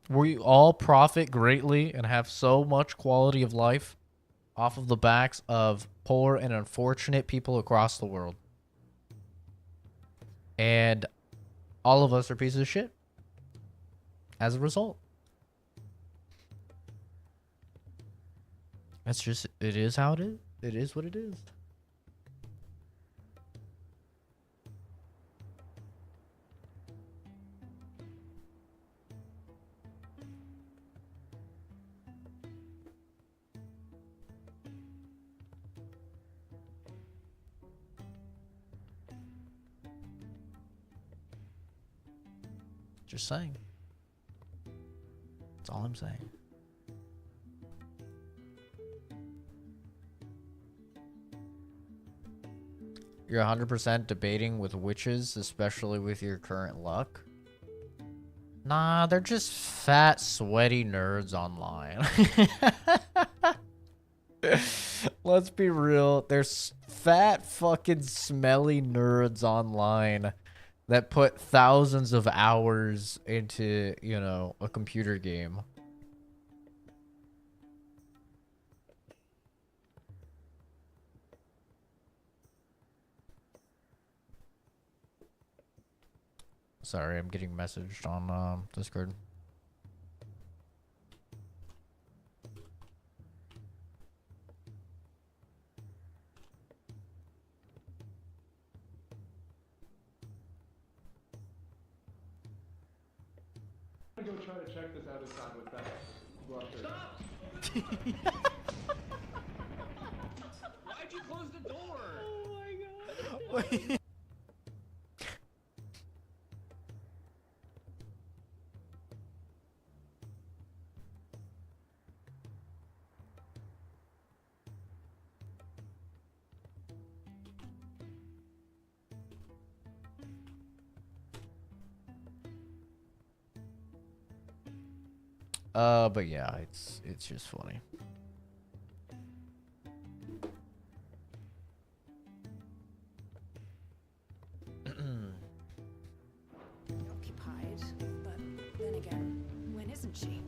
We all profit greatly and have so much quality of life off of the backs of poor and unfortunate people across the world. And all of us are pieces of shit as a result. That's just, it is how it is. It is what it is. Just saying. That's all I'm saying. You're 100% debating with witches, especially with your current luck? Nah, they're just fat, sweaty nerds online. Let's be real. There's fat, fucking smelly nerds online that put thousands of hours into, you know, a computer game. Sorry, I'm getting messaged on Discord. I'm gonna go try to check this other side with that. Stop! Why'd you close the door? Oh my god. But yeah, it's just funny. Occupied, but then again, when isn't she?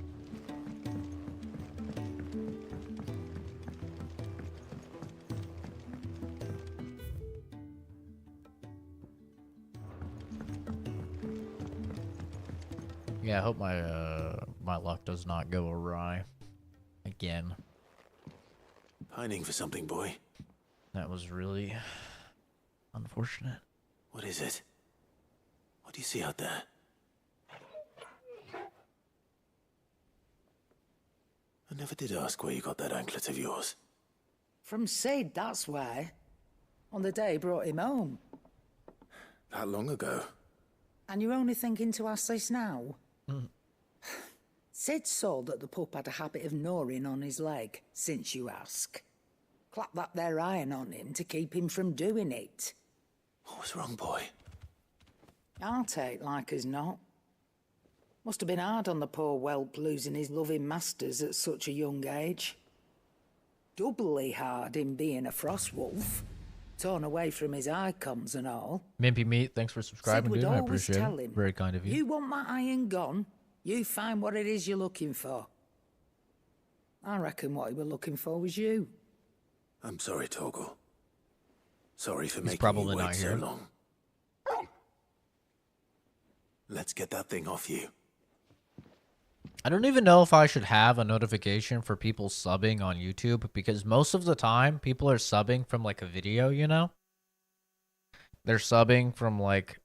Yeah, I hope my luck does not go awry again. Pining for something, boy. That was really unfortunate. What is it? What do you see out there? I never did ask where you got that anklet of yours. From Sid, that's why. On the day he brought him home. That long ago? And you're only thinking to ask this now? Sid saw that the pup had a habit of gnawing on his leg, since you ask. Clap that there iron on him to keep him from doing it. What was wrong, boy? I'll take like as not. Must have been hard on the poor whelp losing his loving masters at such a young age. Doubly hard in being a frost wolf, torn away from his icons and all. Mimpy Meat, thanks for subscribing, Sid dude. would I always appreciate tell it. him, Very kind of you. You want my iron gone? You find what it is you're looking for. I reckon what he was looking for was you. I'm sorry, Torgal. Sorry for He's making probably you wait not so here. long. Let's get that thing off you. I don't even know if I should have a notification for people subbing on YouTube, because most of the time people are subbing from like a video, you know? They're subbing from like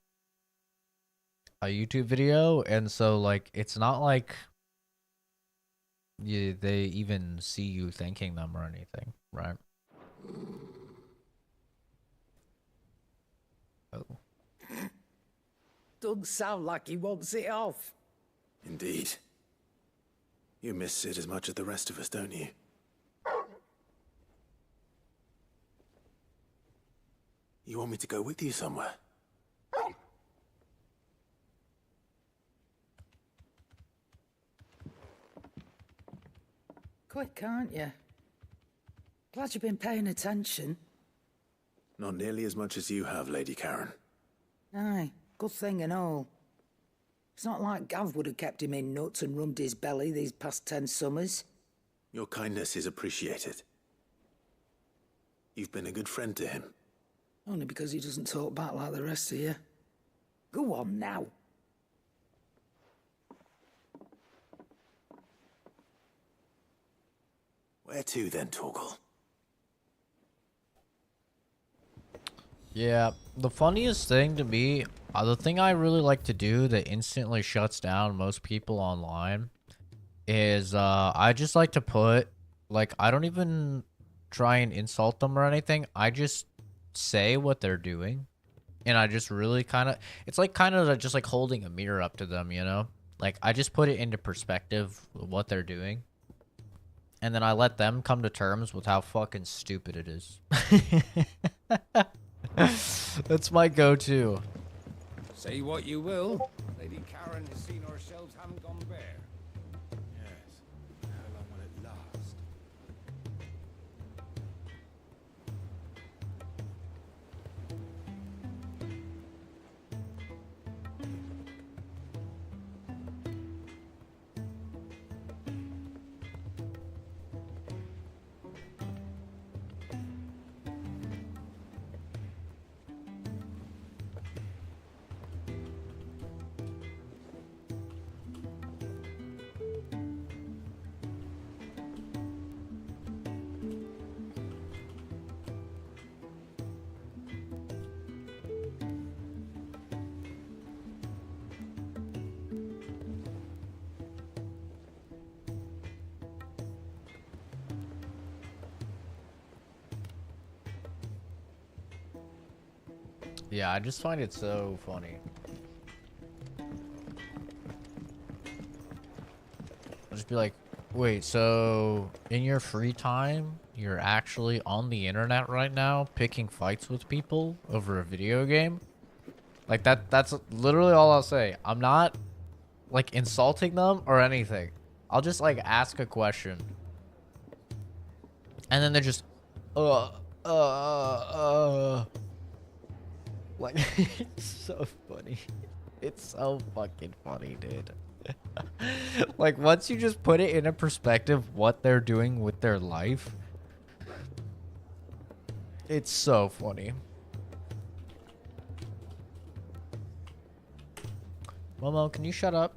a YouTube video, and so like it's not like they even see you thanking them or anything, right? Oh. Doesn't sound like he wants it off. Indeed. You miss Sid as much as the rest of us, don't you? You want me to go with you somewhere? Quick, aren't you? Glad you've been paying attention. Not nearly as much as you have, Lady Karen. Aye, good thing and all. It's not like Gav would have kept him in nuts and rubbed his belly these past 10 summers. Your kindness is appreciated. You've been a good friend to him. Only because he doesn't talk back like the rest of you. Go on now. Where to then, Torgal? Yeah, the funniest thing to me, the thing I really like to do that instantly shuts down most people online is I just like to put, like, I don't even try and insult them or anything. I just say what they're doing. and I just really kind of, it's like kind of just like holding a mirror up to them, you know? Like, I just put it into perspective of what they're doing, and then I let them come to terms with how fucking stupid it is. That's my go-to. Say what you will, Lady Karen has seen our shelves haven't gone bare. Yes. How long will it last? Yeah, I just find it so funny. I'll just be like, wait, so in your free time, you're actually on the internet right now picking fights with people over a video game? Like, that's literally all I'll say. I'm not, like, insulting them or anything. I'll just, like, ask a question. And then they're just, Like, it's so funny. It's so fucking funny, dude. Like, once you just put it in a perspective what they're doing with their life, it's so funny. Momo, can you shut up?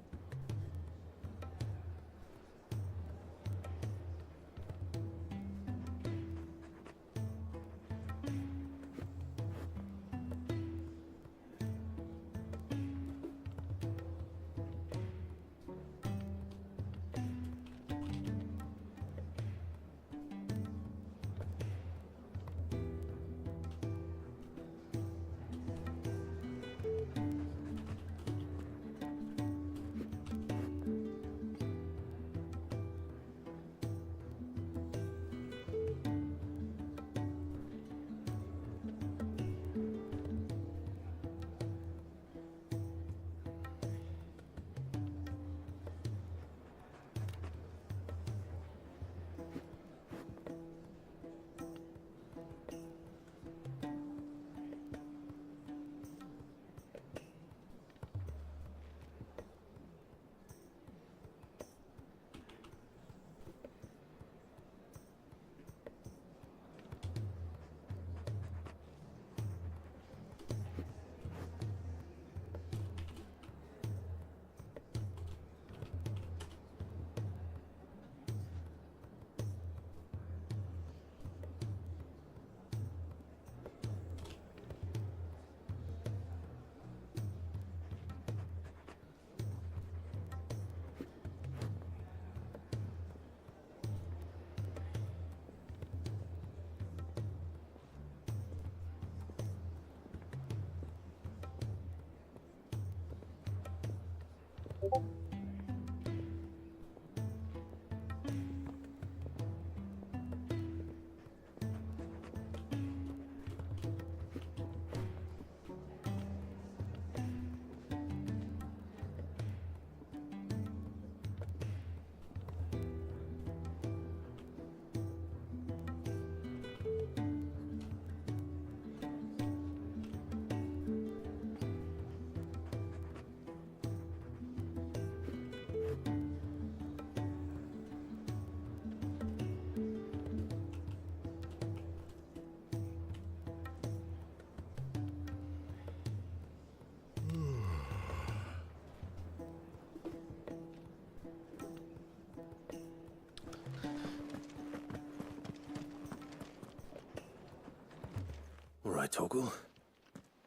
All right, Torgal.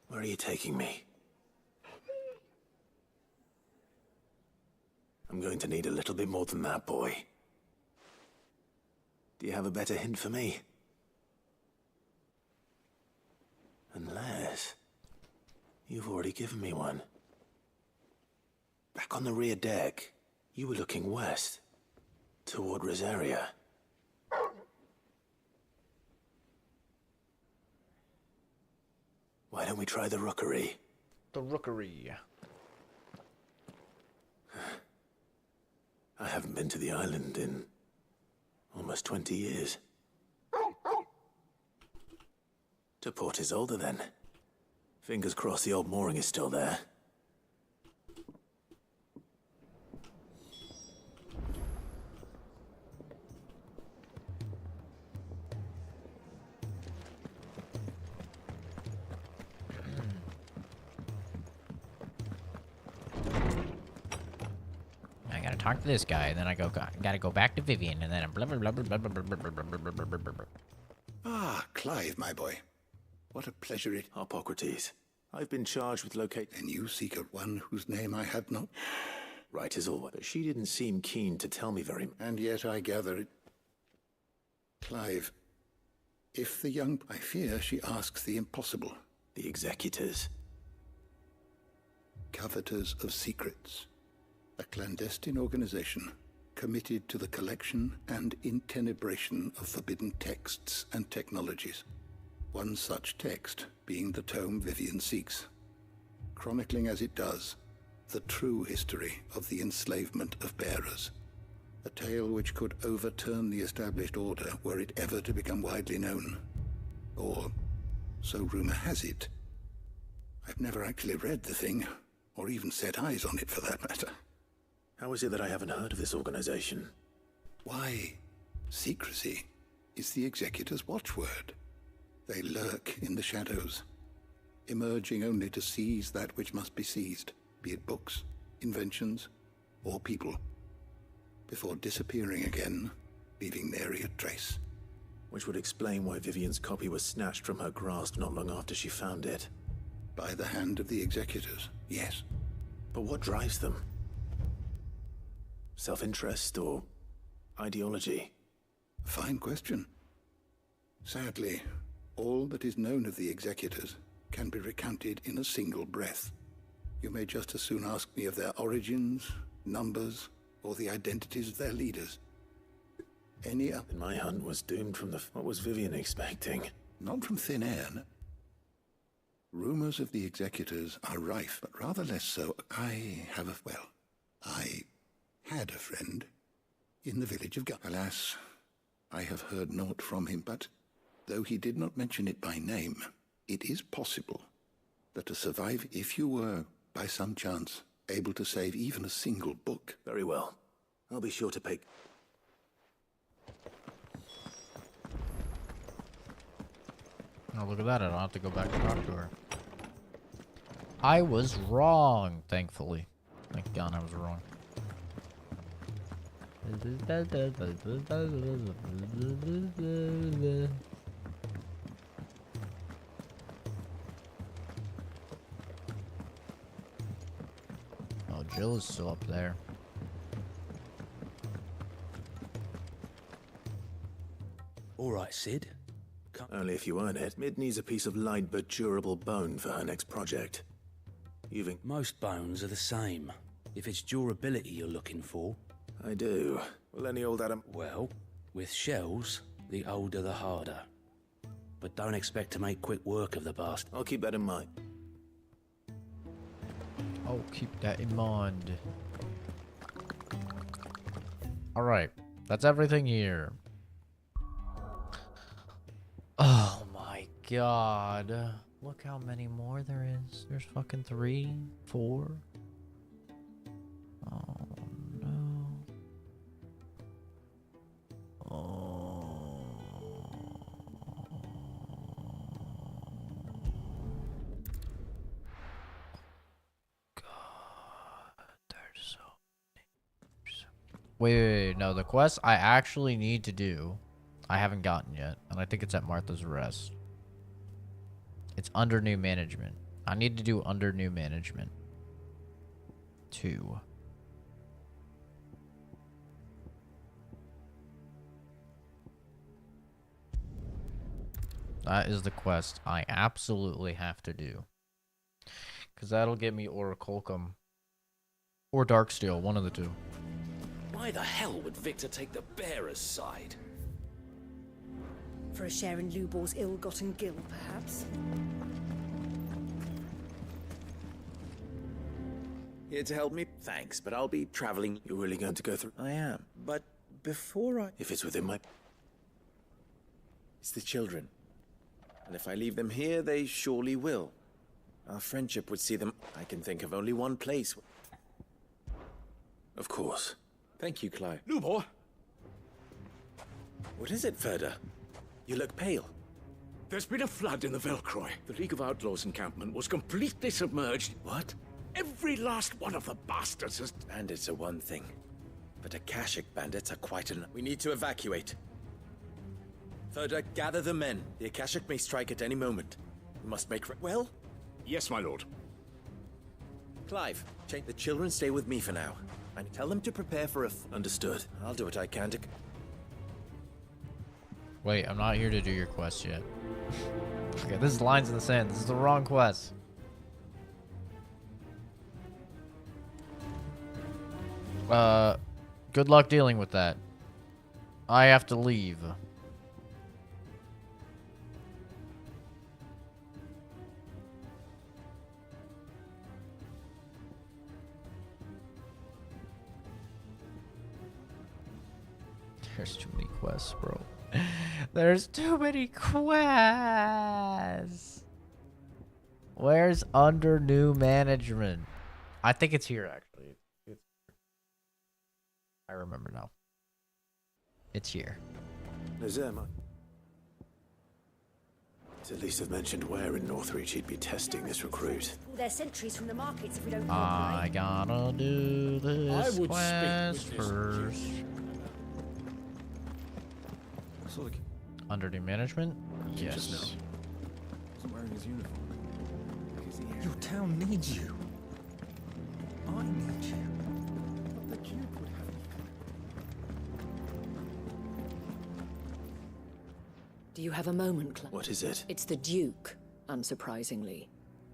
Where are you taking me? I'm going to need a little bit more than that, boy. Do you have a better hint for me? Unless... You've already given me one. Back on the rear deck, you were looking west, toward Rosaria. Why don't we try the rookery? The rookery. I haven't been to the island in almost 20 years. To Port Isolde, then. Fingers crossed the old mooring is still there. I gotta talk to this guy, and then I gotta go back to Vivian, and then I'm blah blah blah blah blah blah blah blah blah blah blah blah. Ah, Clive, my boy. What a pleasure it... Hippocrates. I've been charged with locating... And you seek out one whose name I have not... Right as always. But she didn't seem keen to tell me very... And yet I gather it... Clive, if the young... I fear she asks the impossible. The executors. Coveters of secrets. A clandestine organization committed to the collection and intenebration of forbidden texts and technologies. One such text being the tome Vivian seeks, chronicling as it does the true history of the enslavement of bearers. A tale which could overturn the established order were it ever to become widely known. Or, so rumor has it. I've never actually read the thing, or even set eyes on it for that matter. How is it that I haven't heard of this organization? Why, secrecy is the executor's watchword. They lurk in the shadows, emerging only to seize that which must be seized, be it books, inventions, or people, before disappearing again, leaving nary a trace. Which would explain why Vivian's copy was snatched from her grasp not long after she found it. By the hand of the executors, yes. But what drives them? Self-interest or ideology? A fine question. Sadly, all that is known of the executors can be recounted in a single breath. You may just as soon ask me of their origins, numbers, or the identities of their leaders. Any other... And my hunt was doomed from the... What was Vivian expecting? Not from thin air, no. Rumors of the executors are rife, but rather less so. I had a friend in the village of Alas, I have heard naught from him, but though he did not mention it by name, it is possible that to survive, if you were, by some chance, able to save even a single book. Very well. I'll be sure to pay... Oh, look at that. I don't have to go back and talk to her. I was wrong, thankfully. Thank God I was wrong. Oh, Jill is still up there. All right, Sid. Only if you earn it. Mid needs a piece of light but durable bone for her next project. Most bones are the same. If it's durability you're looking for. I do. Well, any old Adam... Well, with shells, the older the harder. But don't expect to make quick work of the bastard. I'll keep that in mind. Oh, keep that in mind. Alright, that's everything here. Oh my God. Look how many more there is. There's fucking 3, 4. Oh no. Oh. God. There's so many. Wait, no, the quest I actually need to do, I haven't gotten yet, and I think it's at Martha's Rest. It's under new management. I need to do under new management 2. That is the quest I absolutely have to do. because that'll get me Orichalcum. Or Darksteel, one of the two. Why the hell would Victor take the bearer's side? For a share in Lubor's ill-gotten gil, perhaps? Here to help me? Thanks, but I'll be traveling. You're really going to go through? I am, but before I... If it's within my... It's the children. And if I leave them here, they surely will. Our friendship would see them... I can think of only one place. Of course. Thank you, Clive. Lubor! What is it, Ferda? You look pale. There's been a flood in the Velcroy. The League of Outlaws encampment was completely submerged. What? Every last one of the bastards has... Bandits are one thing, but Akashic bandits are quite an... We need to evacuate. Ferda, gather the men. The Akashic may strike at any moment. We must make... Well? Yes, my lord. Clive, the children stay with me for now. And tell them to prepare for a... Understood. I'll do what I can to... Wait, I'm not here to do your quest yet. Okay, this is Lines in the Sand. This is the wrong quest. Good luck dealing with that. I have to leave. There's too many quests, bro. There's too many quests. Where's under new management? I think it's here, actually. I remember now. It's here. Nazema. To at least have mentioned where in Northreach he'd be testing this recruit. Their sentries from the markets if we don't I gotta do this quest first. Under new management? Yes. Wasn't wearing his uniform. Your town needs you. I need you. But the Duke would have me. Do you have a moment, Clive? What is it? It's the Duke, unsurprisingly.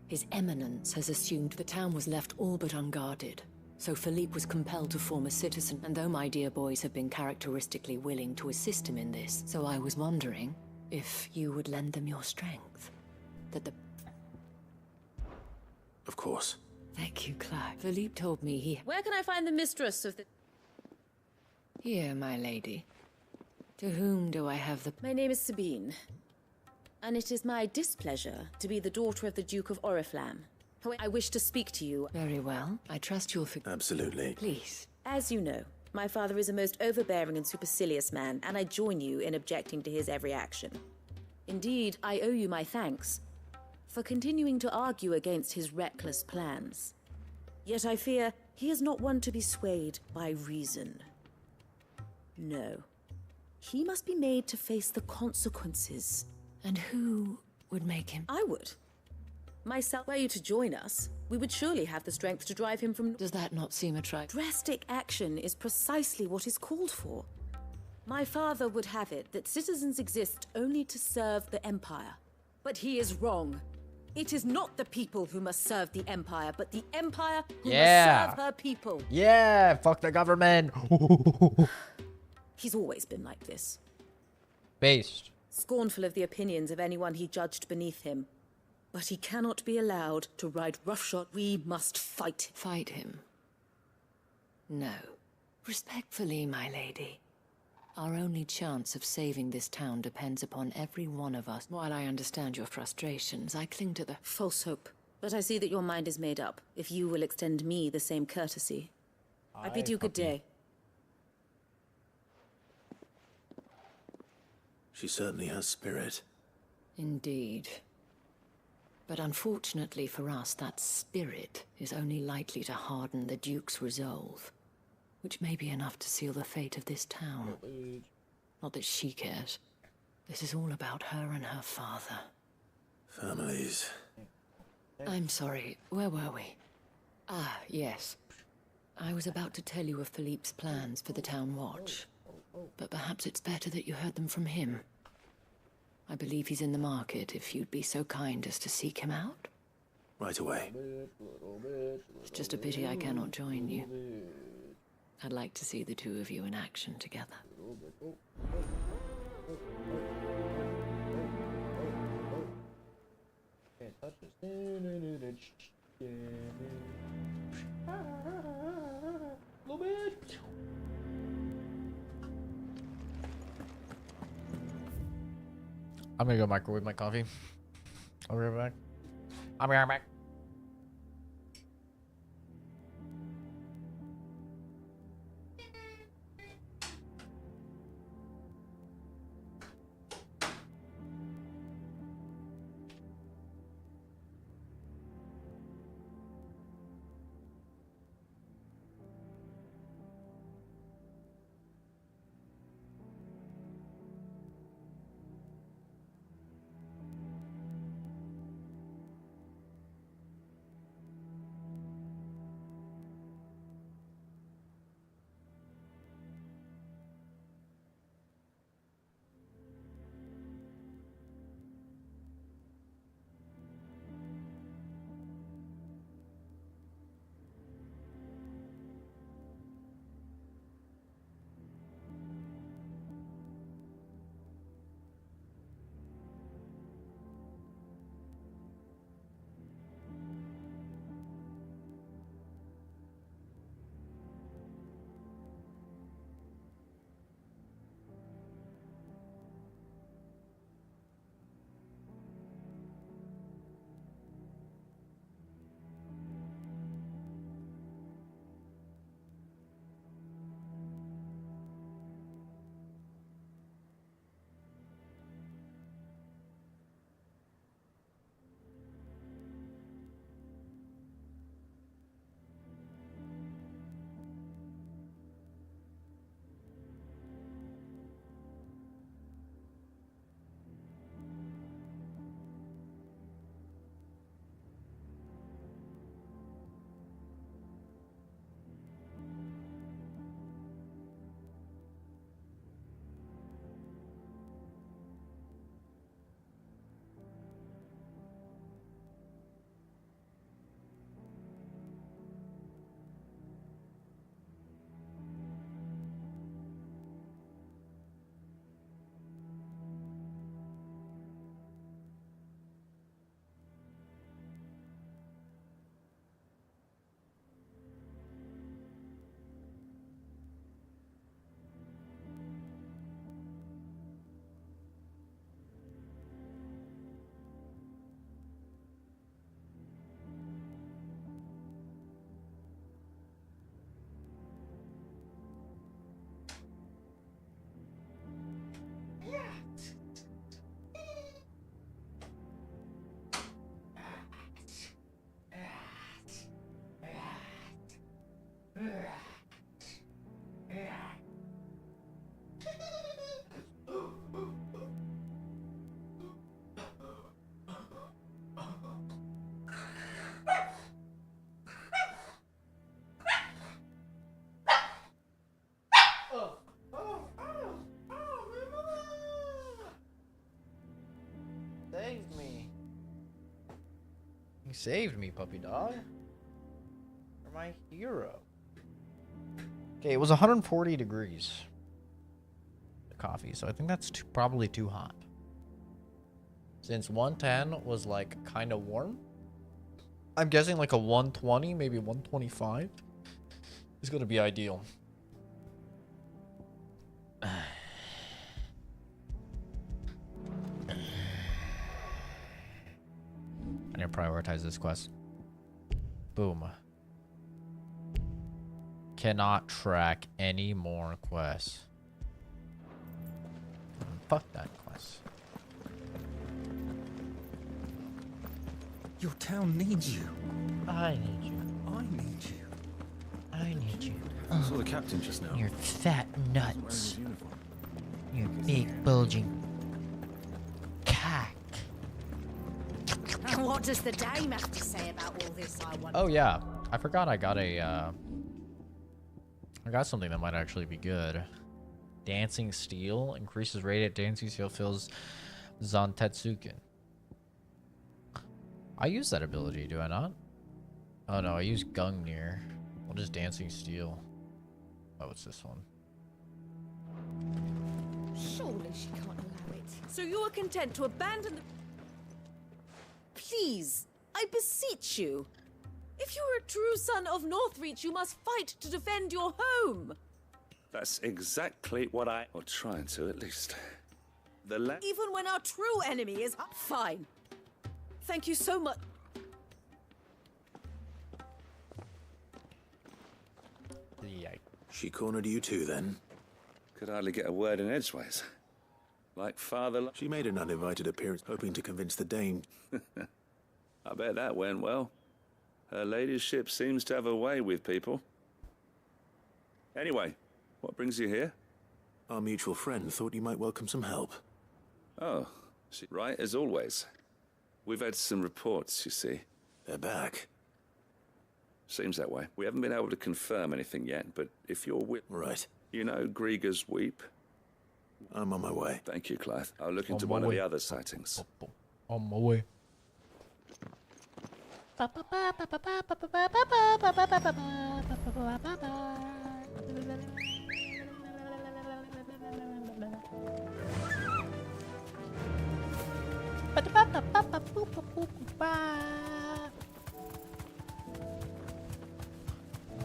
His Eminence has assumed the town was left all but unguarded. So Philippe was compelled to form a citizen, and though my dear boys have been characteristically willing to assist him in this, so I was wondering if you would lend them your strength. That the... Of course. Thank you, Clive. Philippe told me he... Where can I find the mistress of the... Here, my lady. To whom do I have the... My name is Sabine, and it is my displeasure to be the daughter of the Duke of Oriflamme. I wish to speak to you. Very well. I trust you'll forgive. Absolutely. Please. As you know, my father is a most overbearing and supercilious man, and I join you in objecting to his every action. Indeed, I owe you my thanks for continuing to argue against his reckless plans. Yet I fear he is not one to be swayed by reason. No. He must be made to face the consequences. And who would make him? I would. Myself, were you to join us, we would surely have the strength to drive him from... Does that not seem attractive? Drastic action is precisely what is called for. My father would have it that citizens exist only to serve the Empire. But he is wrong. It is not the people who must serve the Empire, but the Empire who must serve her people. Yeah, fuck the government. He's always been like this. Based. Scornful of the opinions of anyone he judged beneath him. But he cannot be allowed to ride roughshod. We must fight. Fight him? No. Respectfully, my lady. Our only chance of saving this town depends upon every one of us. While I understand your frustrations, I cling to the... False hope. But I see that your mind is made up. If you will extend me the same courtesy. I bid you good day. She certainly has spirit. Indeed. But unfortunately for us, that spirit is only likely to harden the Duke's resolve, which may be enough to seal the fate of this town. Not that she cares. This is all about her and her father. Families. I'm sorry, where were we? Ah, yes. I was about to tell you of Philippe's plans for the town watch, but perhaps it's better that you heard them from him. I believe he's in the market, if you'd be so kind as to seek him out. Right away. It's just a pity I cannot join you. I'd like to see the two of you in action together. Can't touch this. Little bit. I'm gonna go microwave my coffee. I'll be right back. I'll be right back. Saved me. You saved me, puppy dog. You're my hero. Okay, it was 140 degrees. The coffee, so I think that's probably too hot. Since 110 was like kind of warm, I'm guessing like a 120, maybe 125 is gonna be ideal. I need to prioritize this quest. Boom. Cannot track any more quests. Fuck that quest. Your town needs you. I need you. I need you. I need you. I saw the captain just now. Your fat nuts. Your big bulging cock. And what does the dame have to say about all this, I wonder? Oh yeah, I forgot I got a I got something that might actually be good. Dancing Steel increases radiant dancing steel fills Zantetsuken. I use that ability, do I not? Oh no, I use Gungnir. What is Dancing Steel? Oh, it's this one. Surely she can't allow it. So you are content to abandon the... Please, I beseech you. If you are a true son of Northreach, you must fight to defend your home. That's exactly what or trying to, at least. Even when our true enemy is... Fine. Thank you so much. She cornered you too, then? Could hardly get a word in edgeways. Like father... She made an uninvited appearance, hoping to convince the Dane. I bet that went well. Her ladyship seems to have a way with people. Anyway, what brings you here? Our mutual friend thought you might welcome some help. Oh, right as always. We've had some reports, you see. They're back. Seems that way. We haven't been able to confirm anything yet, but if you're Right. You know Grieger's Weep? I'm on my way. Thank you, Clive. I'll look into one of the other sightings. On my way.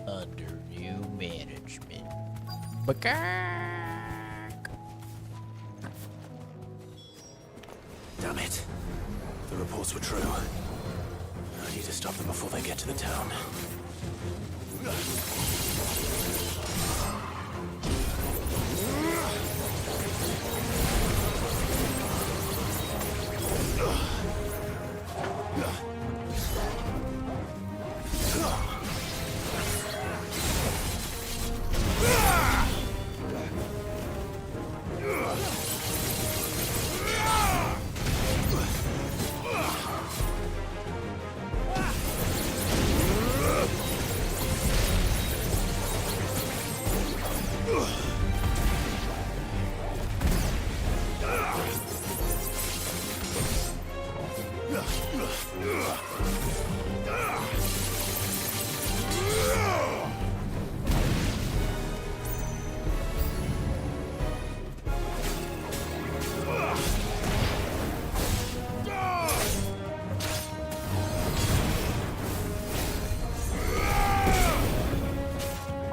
Under new management. Damn it. The reports were true. I need to stop them before they get to the town.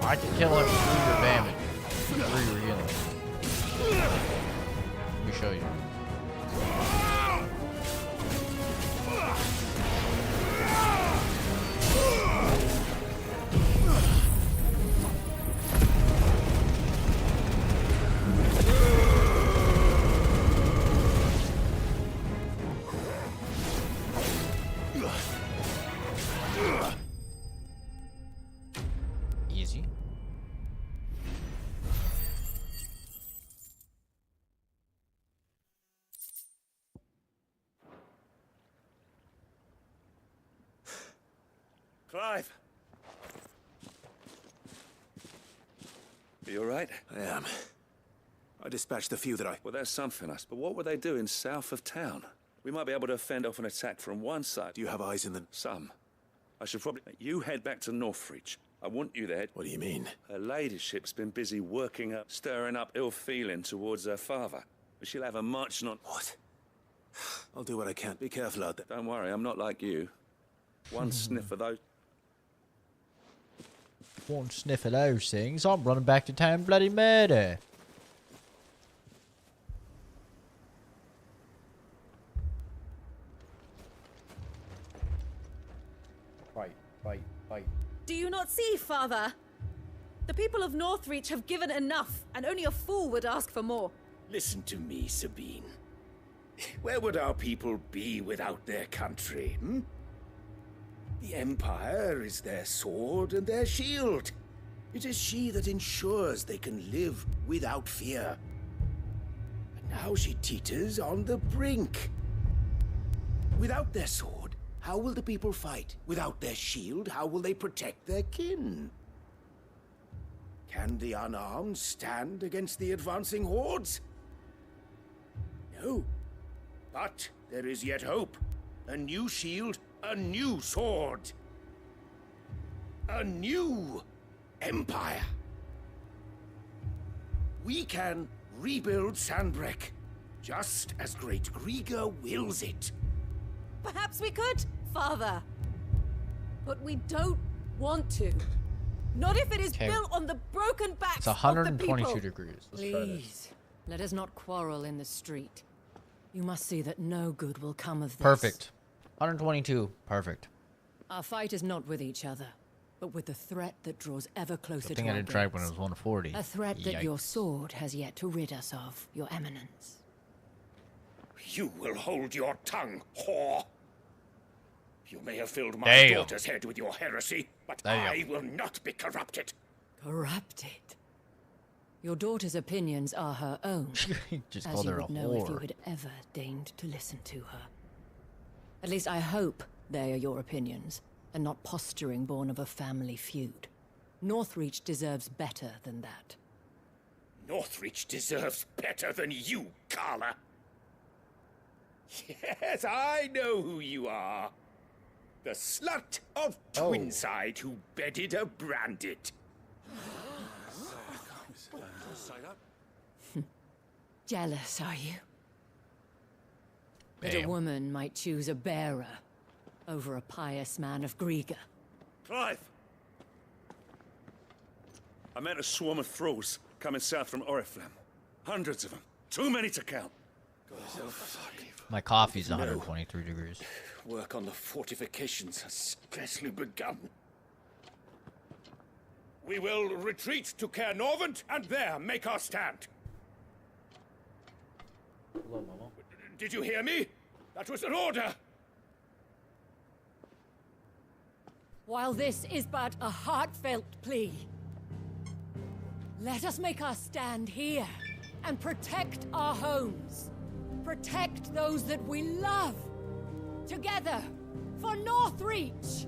I can kill him through your damage. Through your healing. Let me show you. Easy. Clive! Are you alright? I am. I dispatched the few that I... Well, that's something, us. But what were they doing south of town? We might be able to fend off an attack from one side. Do you have eyes in the... Some. I should probably... You head back to Northreach. I want you there. What do you mean? Her ladyship's been busy working up, stirring up ill feeling towards her father. But she'll have a march not... What? I'll do what I can. Be careful out there. Don't worry, I'm not like you. One sniff of those... One sniff of those things, I'm running back to town bloody murder. Fight. Do you not see, Father? The people of Northreach have given enough, and only a fool would ask for more. Listen to me, Sabine. Where would our people be without their country, hmm? The Empire is their sword and their shield. It is she that ensures they can live without fear. And now she teeters on the brink. Without their sword, how will the people fight? Without their shield, how will they protect their kin? Can the unarmed stand against the advancing hordes? No. But there is yet hope. A new shield a new sword. A new empire. We can rebuild Sandbreck, just as Great Grieger wills it. Perhaps we could, Father. But we don't want to. Not if it is built on the broken backs It's of the 122 people. degrees. Let's try this. Please, let us not quarrel in the street. You must see that no good will come of this. Perfect. 122. Perfect. Our fight is not with each other, but with the threat that draws ever closer Good to thing I our didn't try it when it gates. was 140. A threat that your Yikes. sword has yet to rid us of, Your Eminence. You will hold your tongue, whore. You may have filled my Damn. daughter's head with your heresy, but Damn. I will not be corrupted. Corrupted? Your daughter's opinions are her own, Just as called you her a would know if you whore. had ever deigned to listen to her. At least I hope they are your opinions, and not posturing born of a family feud. Northreach deserves better than that. Northreach deserves better than you, Carla. Yes, I know who you are. The slut of Twinside who bedded a Brandit. Jealous, are you? That a Bam. woman might choose a bearer over a pious man of Grieger. Clive! I met a swarm of thralls coming south from Oriflamme. Hundreds of them. Too many to count. My coffee's 123 degrees. Work on the fortifications has scarcely begun. We will retreat to Caer Norvent and there make our stand. Hello, Mama. Did you hear me? That was an order. While this is but a heartfelt plea, let us make our stand here and protect our homes. Protect those that we love. Together, for Northreach!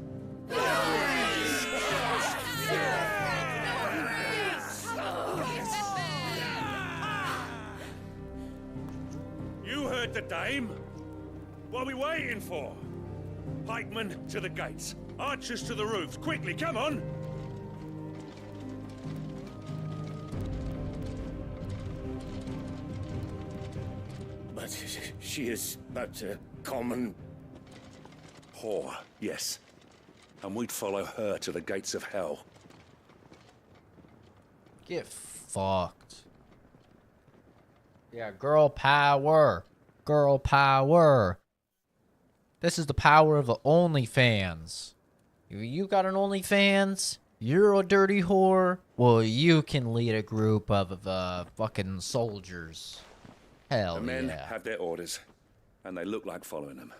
You heard the dame. What are we waiting for? Pikemen to the gates. Archers to the roofs. Quickly, come on! But she is but a common... Whore, yes. And we'd follow her to the gates of hell. Get fucked. Yeah, girl power. Girl power. This is the power of the OnlyFans. If you got an OnlyFans, you're a dirty whore, well, you can lead a group of fucking soldiers. Hell The men yeah. have their orders, and they look like following them.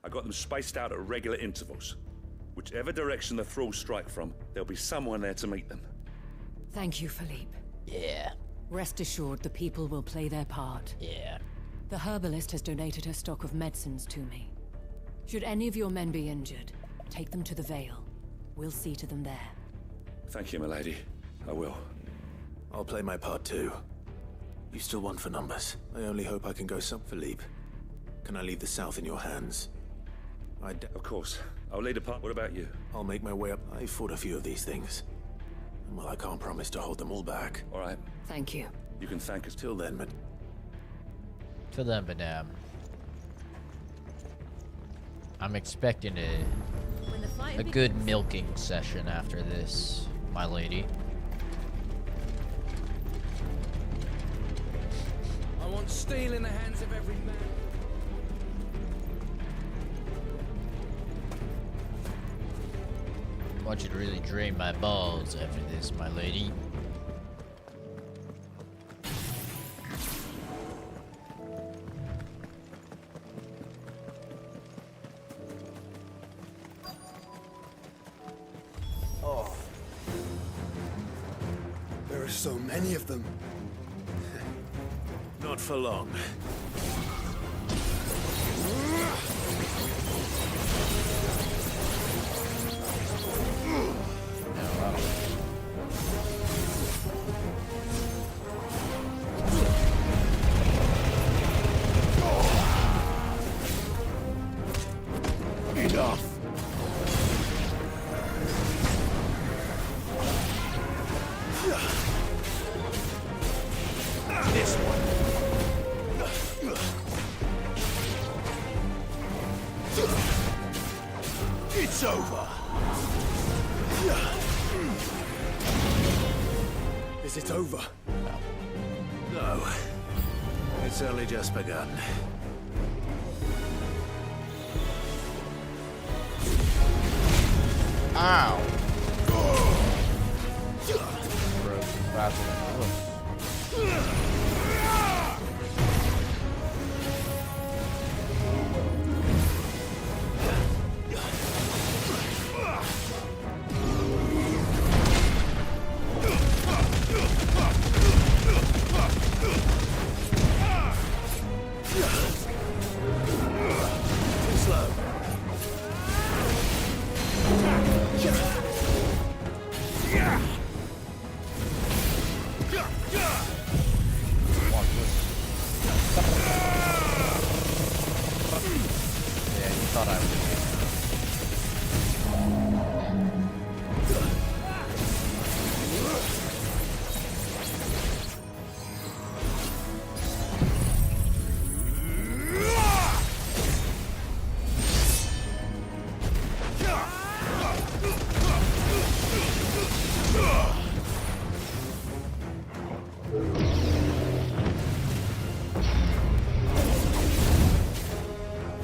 I got them spaced out at regular intervals. Whichever direction the thralls strike from, there'll be someone there to meet them. Thank you, Philippe. Yeah. Rest assured the people will play their part. Yeah. The herbalist has donated her stock of medicines to me. Should any of your men be injured, take them to the Vale. We'll see to them there. Thank you, milady. I will. I'll play my part too. You still want for numbers. I only hope I can go some... Philippe, can I leave the south in your hands? Of course. I'll lead a part. What about you? I'll make my way up. I fought a few of these things. And well, I can't promise to hold them all back. All right. Thank you. You can thank us. Till then, but... To them, madame. I'm expecting a good milking session after this, my lady. I want steel in the hands of every man. I want you to really drain my balls after this, my lady. Oh. There are so many of them. Not for long. It It's over. Is it over? No. It's only just begun. Ow! Gross, faster than Too slow. Yeah, you thought I would.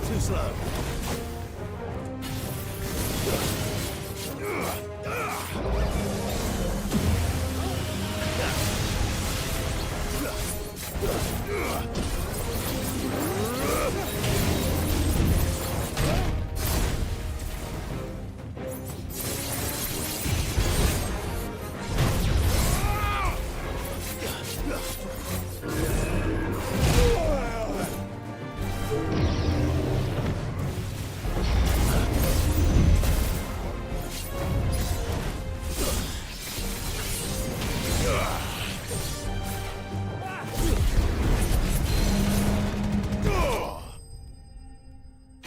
Too slow.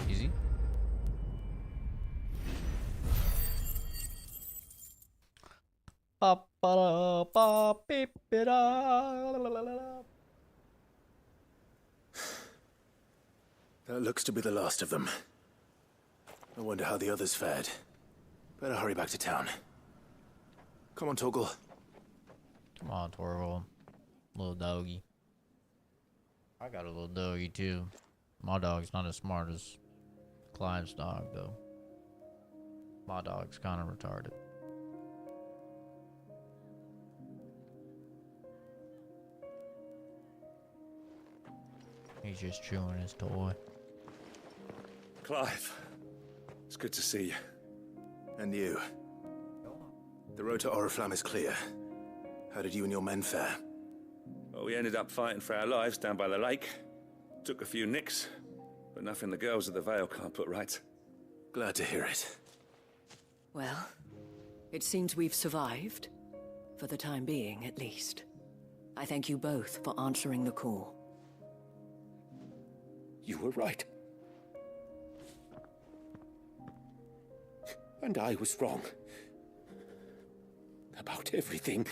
Easy. That looks to be the last of them. I wonder how the others fared. Better hurry back to town. Come on, Torgal. Come on, Torval. Little doggy. I got a little doggy too. My dog's not as smart as Clive's dog, though. My dog's kind of retarded. He's just chewing his toy. Clive, it's good to see you. And you. The road to Oriflamme is clear. How did you and your men fare? Well, we ended up fighting for our lives down by the lake. Took a few nicks, but nothing the girls of the Vale can't put right. Glad to hear it. Well, it seems we've survived. For the time being, at least. I thank you both for answering the call. You were right. And I was wrong. About everything.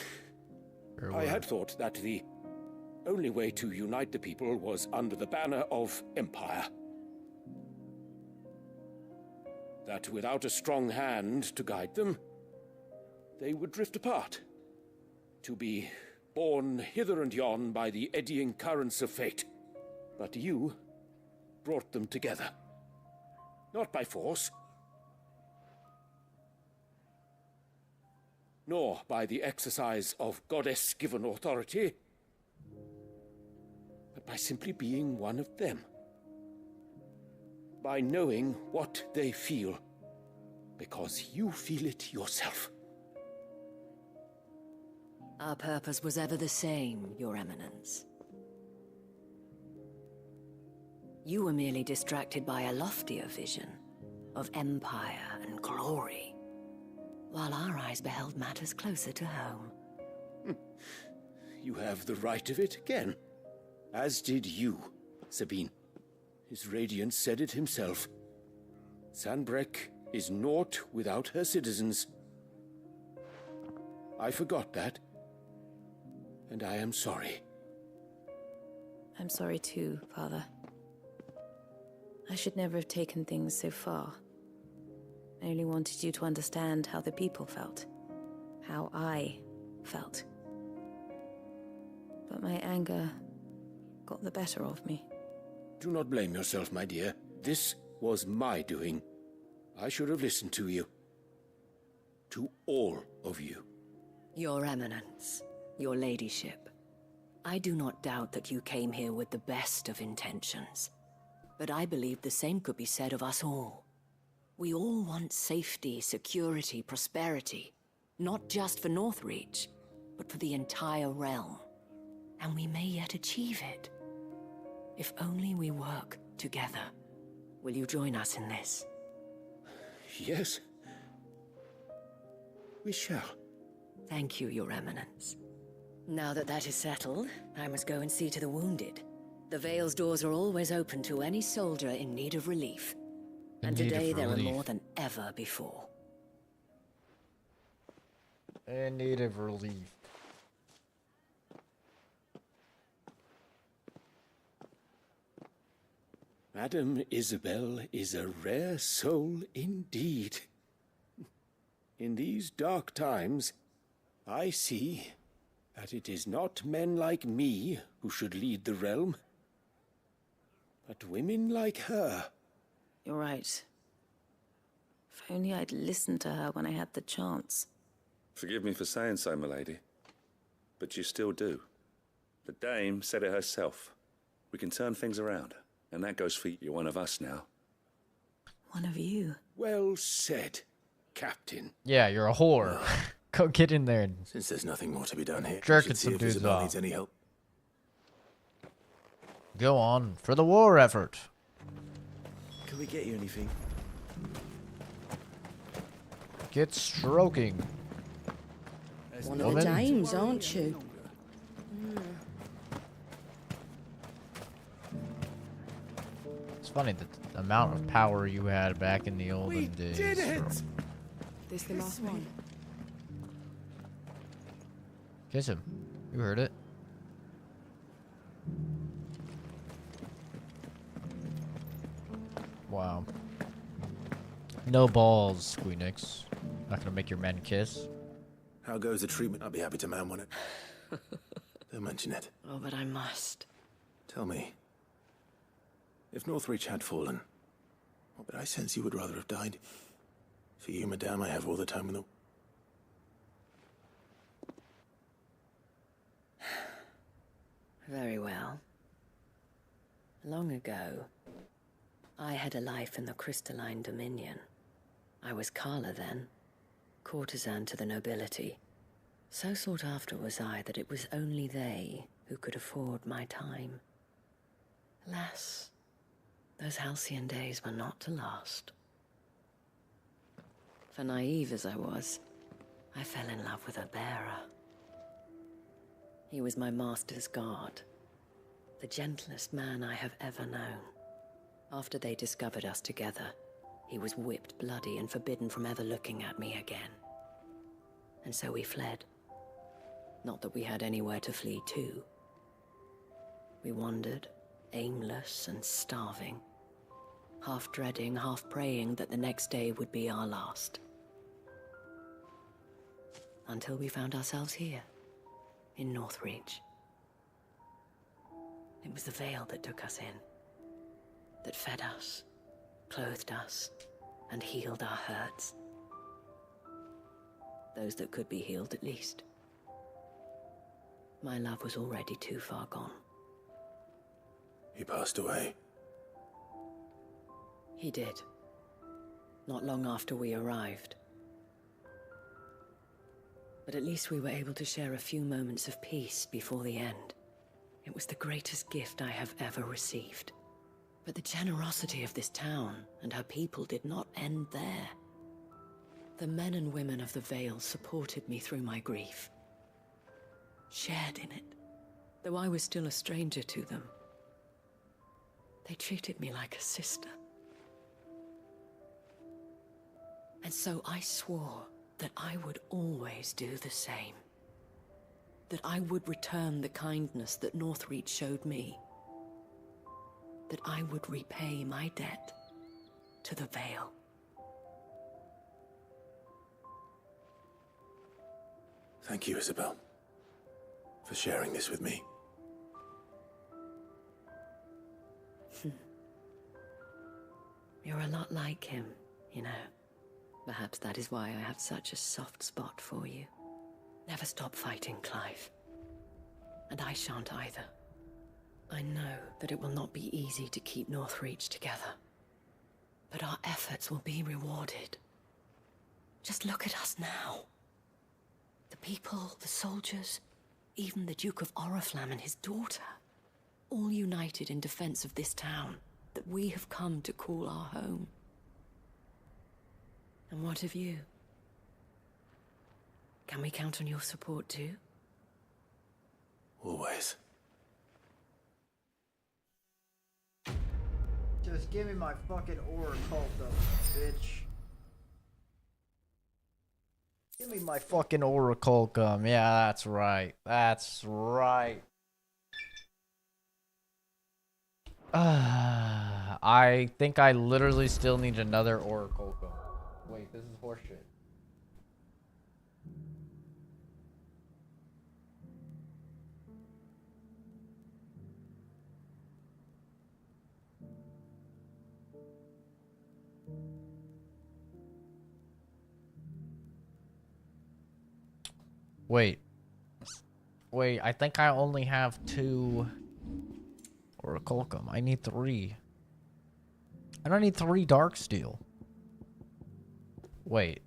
I had thought that the only way to unite the people was under the banner of Empire. That without a strong hand to guide them, they would drift apart. To be borne hither and yon by the eddying currents of fate. But you brought them together. Not by force, nor by the exercise of goddess-given authority, but by simply being one of them. By knowing what they feel, because you feel it yourself. Our purpose was ever the same, Your Eminence. You were merely distracted by a loftier vision of empire and glory, while our eyes beheld matters closer to home. You have the right of it again, as did you, Sabine. His radiance said it himself. Sanbreque is naught without her citizens. I forgot that, and I am sorry. I'm sorry too, Father. I should never have taken things so far. I only wanted you to understand how the people felt. How I felt. But my anger got the better of me. Do not blame yourself, my dear. This was my doing. I should have listened to you. To all of you. Your Eminence, your ladyship, I do not doubt that you came here with the best of intentions. But I believe the same could be said of us all. We all want safety, security, prosperity. Not just for Northreach, but for the entire realm. And we may yet achieve it. If only we work together. Will you join us in this? Yes. We shall. Thank you, Your Eminence. Now that that is settled, I must go and see to the wounded. The Vale's doors are always open to any soldier in need of relief. And today there are more than ever before. In need of relief. Madame Isabel is a rare soul indeed. In these dark times, I see that it is not men like me who should lead the realm, but women like her. You're right. If only I'd listened to her when I had the chance. Forgive me for saying so, milady, but you still do. The dame said it herself. We can turn things around, and that goes for you. You're one of us now. One of you. Well said, Captain. Yeah, you're a whore. Go get in there and Since there's nothing more to be done here, jerking see some if dudes Isabel off. needs any help. Go on for the war effort. Can we get you anything? Get stroking. One of the dames, aren't you? It's funny the amount of power you had back in the olden days. Did it! This the last one? Kiss him. You heard it. Wow. No balls, Squeenix. Not gonna make your men kiss. How goes the treatment? I'll be happy to man one it. Don't mention it. Oh, but I must. Tell me, if Northreach had fallen, but I sense you would rather have died. For you, madame, I have all the time in the... Very well. Long ago, I had a life in the Crystalline Dominion. I was Carla then, courtesan to the nobility. So sought after was I that it was only they who could afford my time. Alas, those halcyon days were not to last. For naive as I was, I fell in love with a bearer. He was my master's guard, the gentlest man I have ever known. After they discovered us together, he was whipped bloody and forbidden from ever looking at me again. And so we fled. Not that we had anywhere to flee to. We wandered, aimless and starving, half dreading, half praying that the next day would be our last. Until we found ourselves here, in Northreach. It was the Vale that took us in, that fed us, clothed us, and healed our hurts. Those that could be healed, at least. My love was already too far gone. He passed away. He did. Not long after we arrived. But at least we were able to share a few moments of peace before the end. It was the greatest gift I have ever received. But the generosity of this town and her people did not end there. The men and women of the Vale supported me through my grief. Shared in it, though I was still a stranger to them. They treated me like a sister. And so I swore that I would always do the same. That I would return the kindness that Northreach showed me. That I would repay my debt to the Vale. Thank you, Isabel, for sharing this with me. You're a lot like him, you know. Perhaps that is why I have such a soft spot for you. Never stop fighting, Clive. And I shan't either. I know that it will not be easy to keep Northreach together. But our efforts will be rewarded. Just look at us now. The people, the soldiers, even the Duke of Oriflamme and his daughter, all united in defense of this town that we have come to call our home. And what of you? Can we count on your support too? Always. Just give me my fucking Oracultum, bitch. Give me my fucking Oracultum. Yeah, that's right. That's right. I think I literally still need another Oracultum. Wait, this is horseshit. Wait. Wait, I think I only have 2 Oracultum. I need 3. I don't need 3 Darksteel. Wait.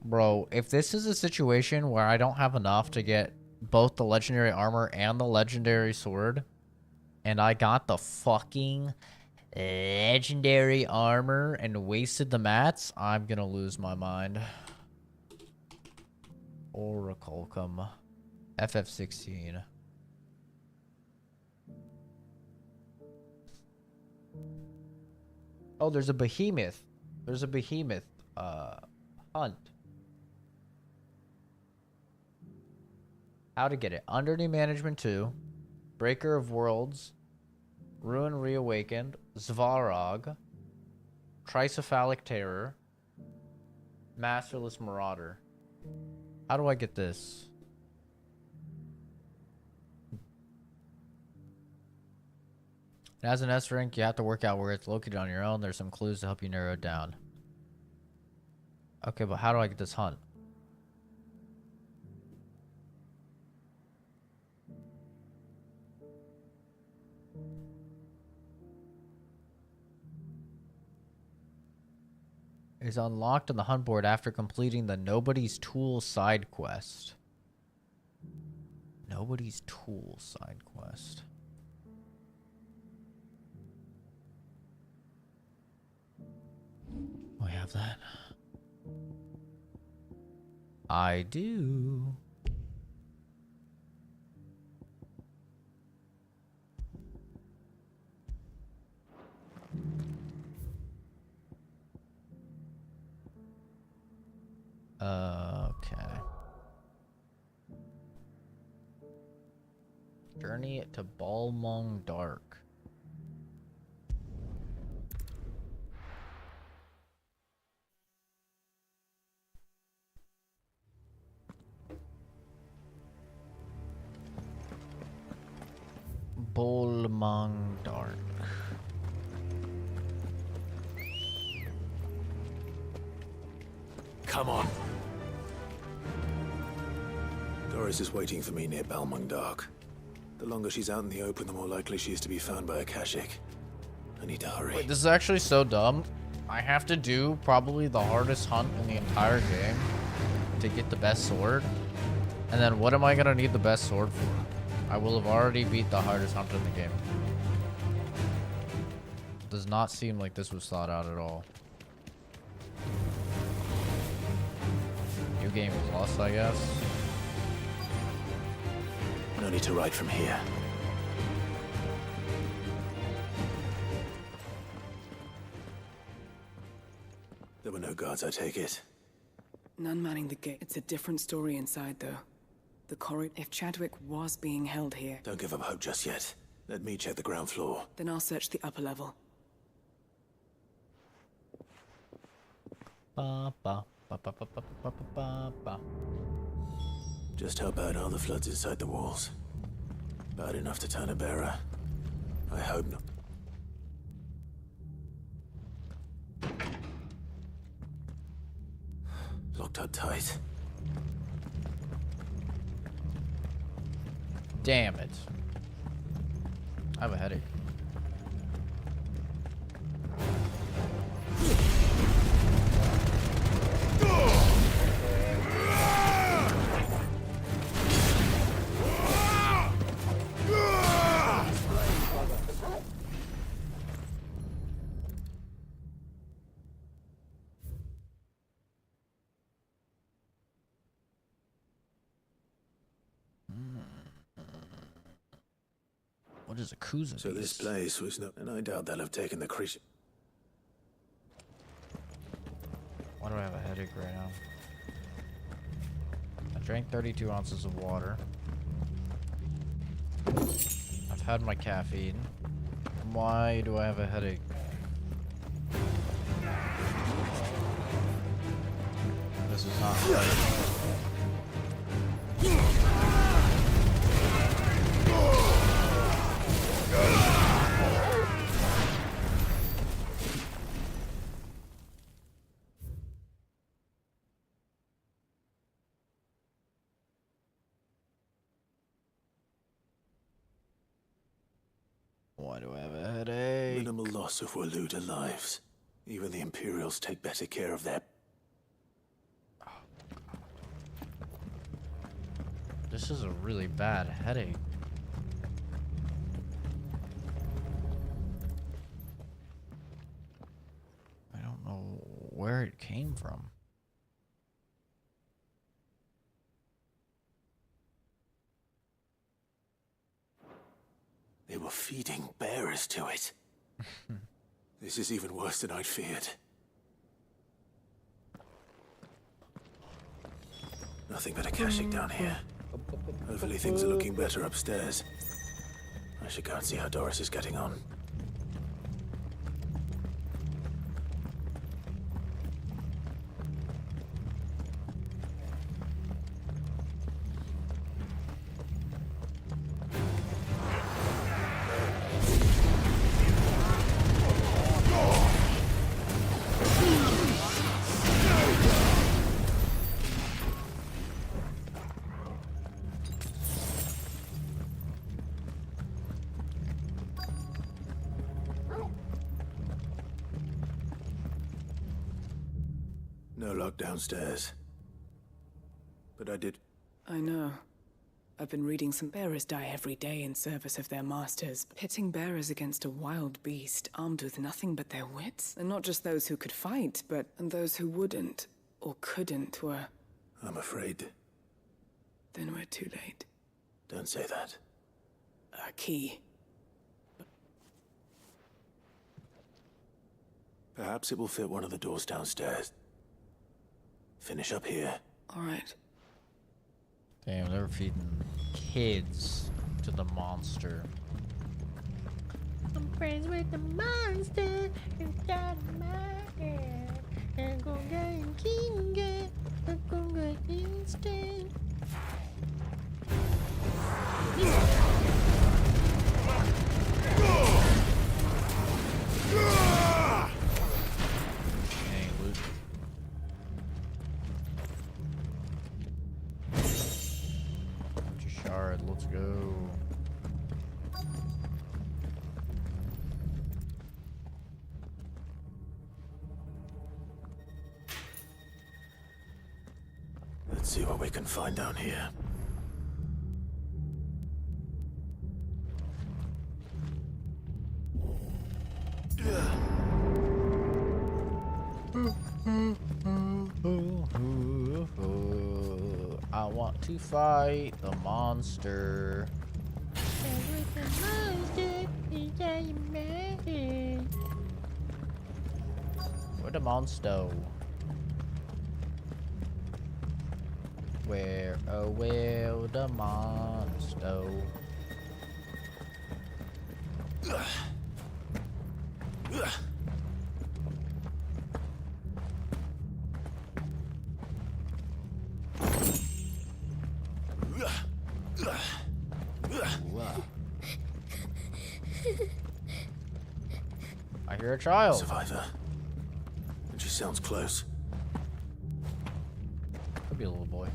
Bro, if this is a situation where I don't have enough to get both the legendary armor and the legendary sword, and I got the fucking legendary armor and wasted the mats, I'm gonna lose my mind. Oracultum. FF16. Oh, there's a behemoth. There's a behemoth hunt. How to get it. Underneath Management 2. Breaker of Worlds. Ruin Reawakened. Svarog. Tricephalic Terror. Masterless Marauder. How do I get this? As an S rank, you have to work out where it's located on your own. There's some clues to help you narrow it down. Okay, but how do I get this hunt? Is unlocked on the hunt board after completing the Nobody's Tool side quest. Nobody's Tool side quest. We have that. I do. Okay. Journey to Balmung Dark. Balmung Dark. Come on. Doris is waiting for me near Balmung Dark. The longer she's out in the open, the more likely she is to be found by a Kashik. I need to hurry. Wait, this is actually so dumb. I have to do probably the hardest hunt in the entire game to get the best sword. And then what am I going to need the best sword for? I will have already beat the hardest hunt in the game. Does not seem like this was thought out at all. New game plus, I guess. No need to ride from here. There were no guards, I take it. None manning the gate. It's a different story inside, though. The corridor. If Chadwick was being held here... Don't give up hope just yet. Let me check the ground floor. Then I'll search the upper level. Ba, ba, ba, ba, ba, ba, ba, ba, ba. Just how bad are the floods inside the walls? Bad enough to turn a bearer? I hope not. Locked up tight. Damn it. I have a headache. What is a Kuza? So this place was not, and I doubt they'll have taken the creature. Why do I have a headache right now? I drank 32 ounces of water. I've had my caffeine. Why do I have a headache? This is not right. Why do I have a headache? Minimal loss of Waluda lives. Even the Imperials take better care of their... This is a really bad headache. I don't know where it came from. They were feeding bearers to it. This is even worse than I'd feared. Nothing but a caching down here. Hopefully things are looking better upstairs. I should go and see how Doris is getting on. No lock downstairs. But I did... I know. I've been reading some bearers die every day in service of their masters. Pitting bearers against a wild beast armed with nothing but their wits. And not just those who could fight, but those who wouldn't or couldn't were... I'm afraid. Then we're too late. Don't say that. A key. Perhaps it will fit one of the doors downstairs. Finish up here. All right. Damn, they're feeding kids to the monster. I'm friends with the monster. It's got my head. And go get king. And go get instant. Hey, Luke. Shard, let's go. Let's see what we can find down here. I want to fight the monster. Where the monster? Where, oh, where the monster? I hear a child. Survivor. And she sounds close. Could be a little boy.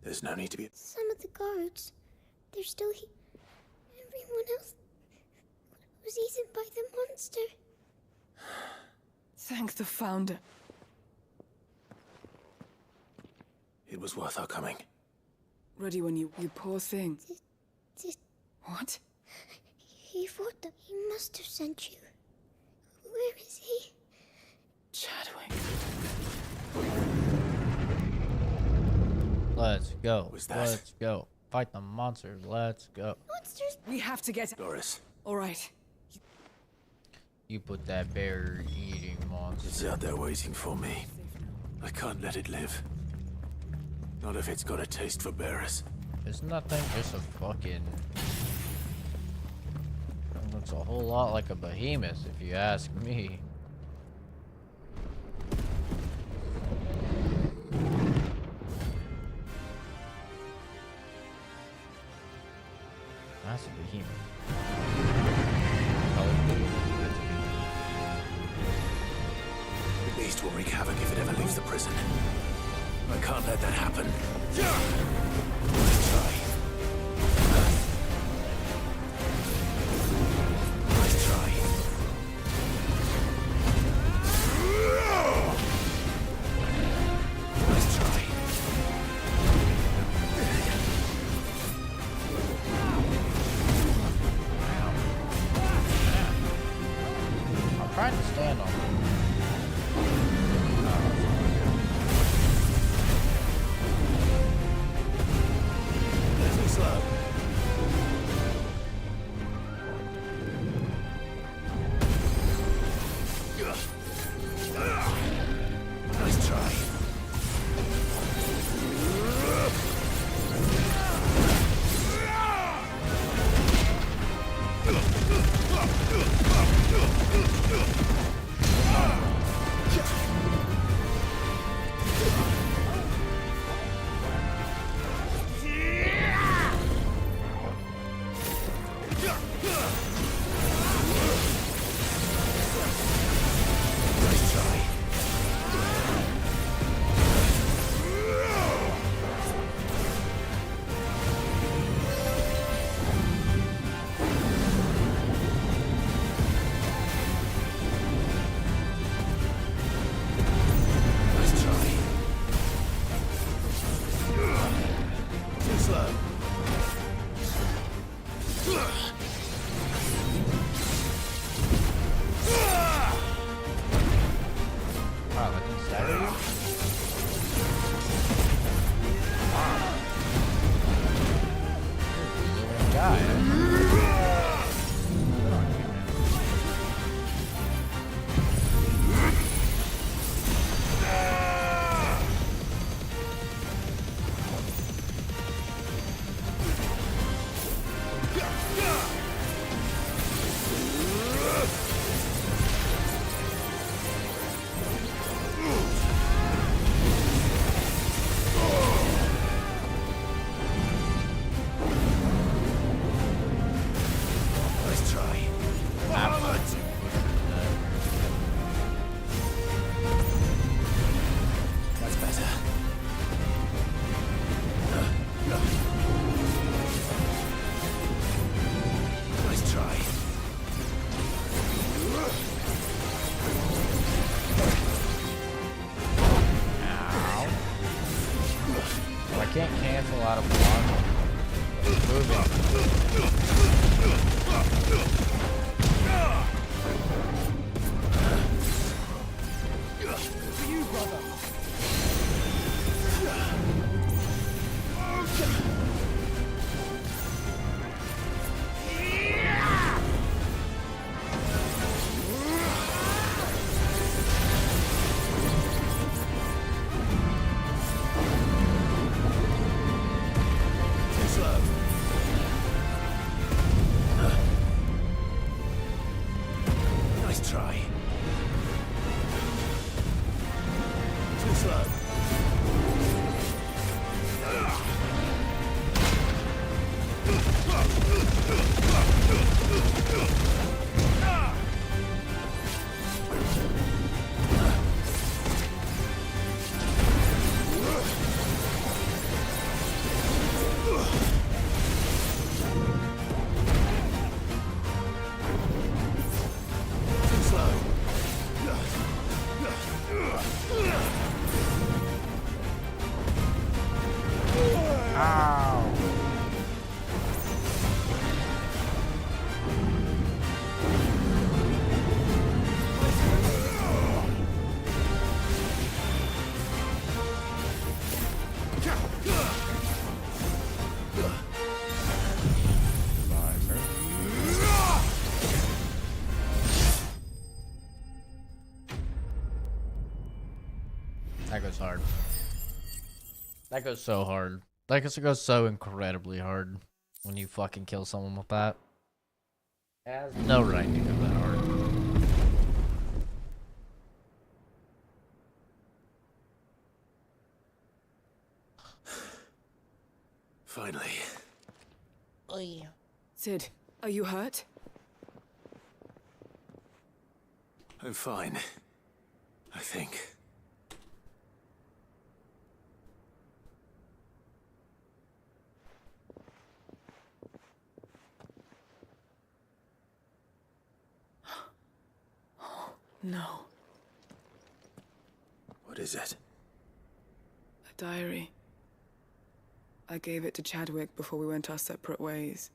There's no need to be. Some of the guards, they're still here. Everyone else was eaten by the monster. Thank the Founder. It was worth our coming. Ready when you poor thing. What? He fought them. He must have sent you. Where is he? Chadwick. Let's go. Who's that? Let's go. Fight the monsters. Let's go. Monsters. We have to get... Doris. All right. You put that bear eating monster. It's out there waiting for me. I can't let it live. Not if it's got a taste for bearers. It's nothing, just a fucking... It looks a whole lot like a behemoth, if you ask me. That's a behemoth. The beast will wreak havoc if it ever leaves the prison. I can't let that happen. Let's try. Let's try. Let's try. I'm trying to stand on it. Slow. Nice try. Nice try. Nice try. Too slow. Wow, that didn't stagger you? Wow. Guy. Nice try. That's better. Nice try. Ow. Well, I can't cancel out of one. It's moving. For you, brother. Too slow. Nice try. Too slow. That goes hard. That goes so hard. That goes so incredibly hard when you fucking kill someone with that. It has no right to go that hard. Finally. Oy. Sid, are you hurt? I'm fine. I think. No. What is it? A diary. I gave it to Chadwick before we went our separate ways.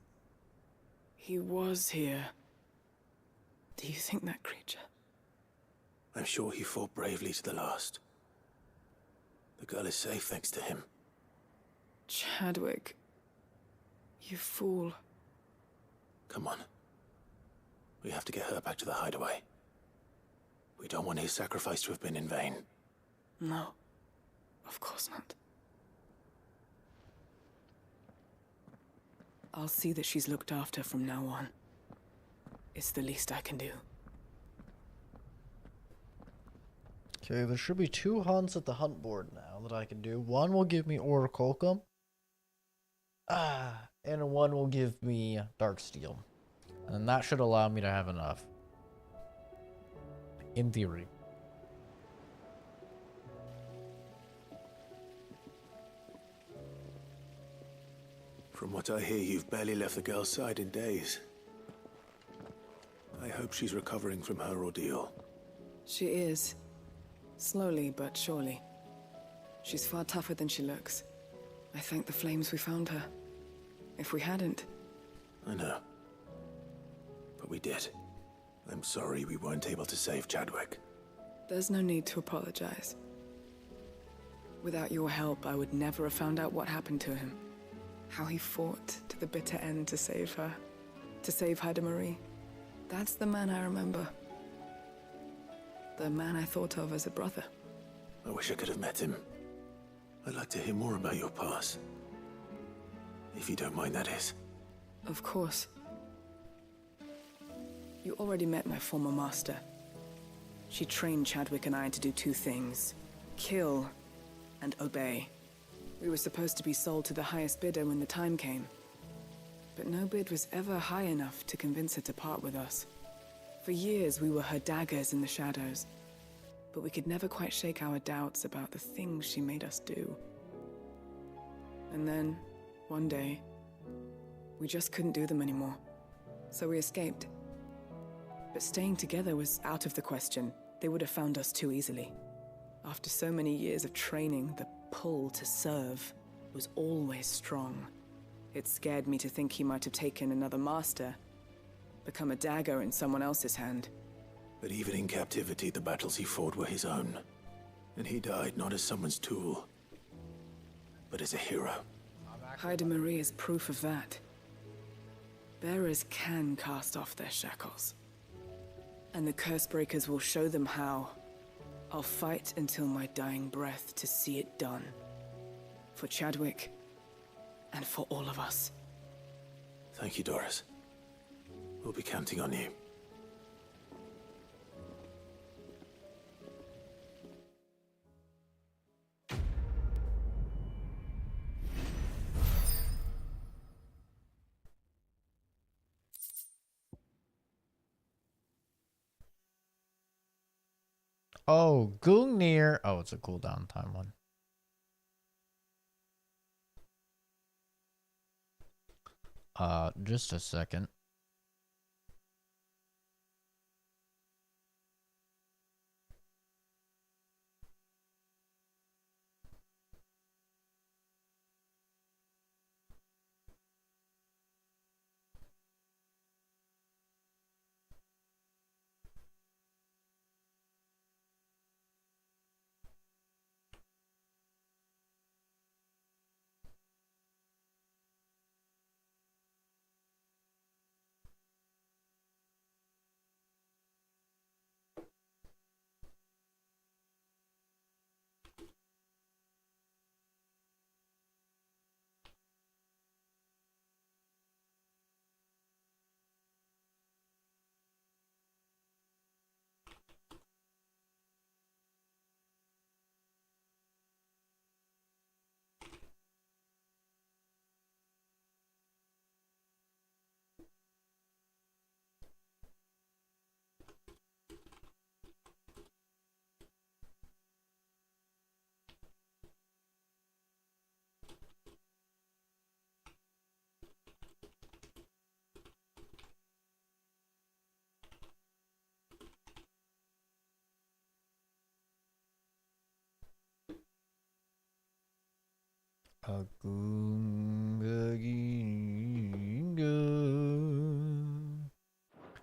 He was here. Do you think that creature? I'm sure he fought bravely to the last. The girl is safe thanks to him. Chadwick. You fool. Come on. We have to get her back to the hideaway. We don't want his sacrifice to have been in vain. No. Of course not. I'll see that she's looked after from now on. It's the least I can do. Okay, there should be 2 hunts at the hunt board now that I can do. One will give me Orichalcum. And one will give me Darksteel. And that should allow me to have enough. In theory. From what I hear, you've barely left the girl's side in days. I hope she's recovering from her ordeal. She is. Slowly but surely. She's far tougher than she looks. I thank the flames we found her. If we hadn't... I know. But we did. I'm sorry we weren't able to save Chadwick. There's no need to apologize. Without your help, I would never have found out what happened to him. How he fought to the bitter end to save her. To save Haida Marie. That's the man I remember. The man I thought of as a brother. I wish I could have met him. I'd like to hear more about your past. If you don't mind, that is. Of course. You already met my former master. She trained Chadwick and I to do 2 things. Kill and obey. We were supposed to be sold to the highest bidder when the time came. But no bid was ever high enough to convince her to part with us. For years we were her daggers in the shadows. But we could never quite shake our doubts about the things she made us do. And then, one day, we just couldn't do them anymore. So we escaped. But staying together was out of the question. They would have found us too easily. After so many years of training, the pull to serve was always strong. It scared me to think he might have taken another master, become a dagger in someone else's hand. But even in captivity, the battles he fought were his own. And he died not as someone's tool, but as a hero. Haida Marie is proof of that. Bearers can cast off their shackles. And the Cursebreakers will show them how. I'll fight until my dying breath to see it done. For Chadwick, and for all of us. Thank you, Doris. We'll be counting on you. Oh, Gungnir. Oh, it's a cooldown time one. Just a second.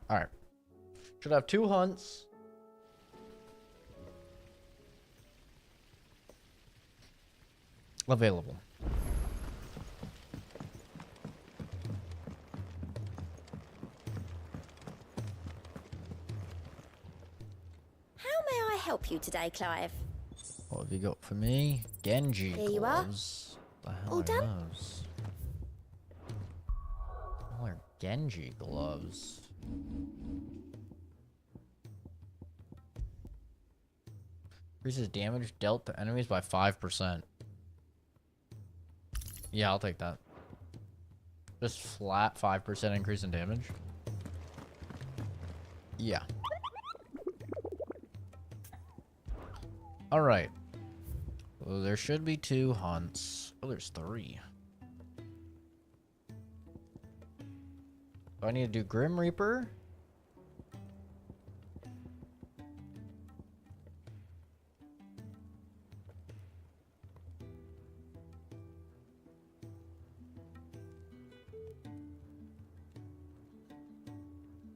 Alright. Should have 2 hunts. Available. How may I help you today, Clive? What have you got for me? Genji Here you gloves. The hell All are done? those? What are Genji gloves? Increases damage dealt to enemies by 5%. Yeah, I'll take that. Just flat 5% increase in damage? Yeah. Alright. Well, there should be 2 hunts. Oh, there's 3. Do I need to do Grim Reaper?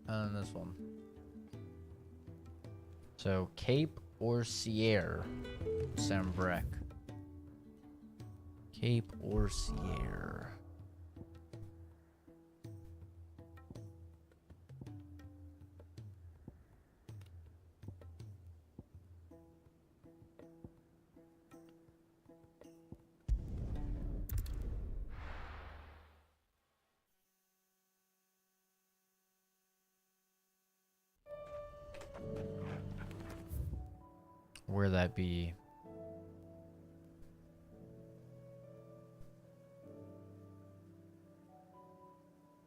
And this one. So, Cape or Sierra? Sambrek. Cape or Sierra? Where that be?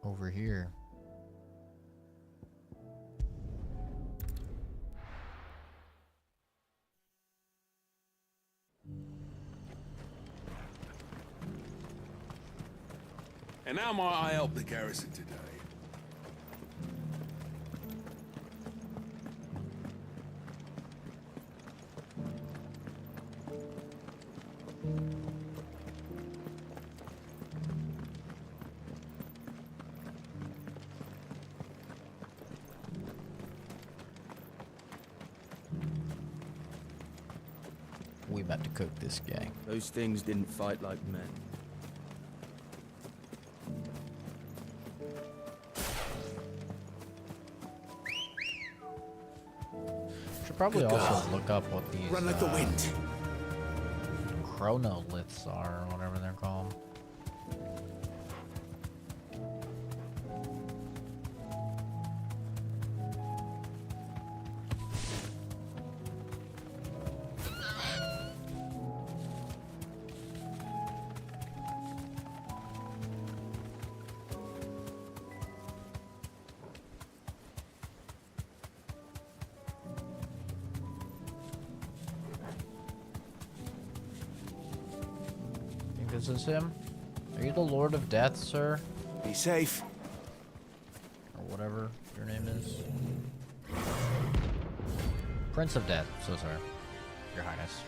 Over here. And how might I help the garrison today? We about to cook this guy. Those things didn't fight like men. Should probably Good also girl. look up what these Run like the wind. chronoliths are, or whatever they're called. Is this him? Are you the Lord of Death, sir? Be safe. Or whatever your name is. Prince of Death. So sorry, Your Highness.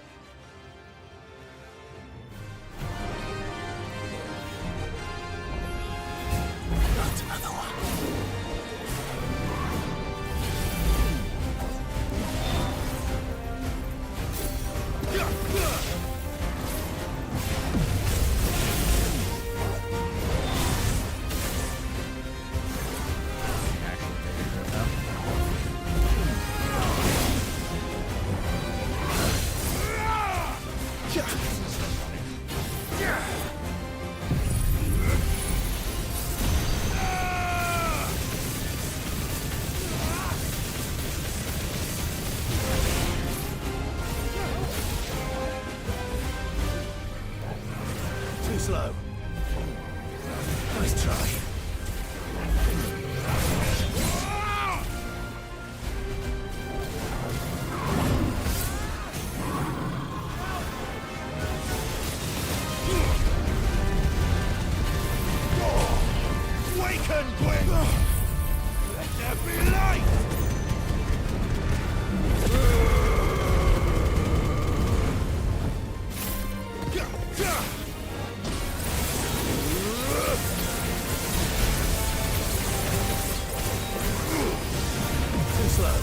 Not another one. Too slow. Nice try. Waken, Gwen! Let there be light! Too slow.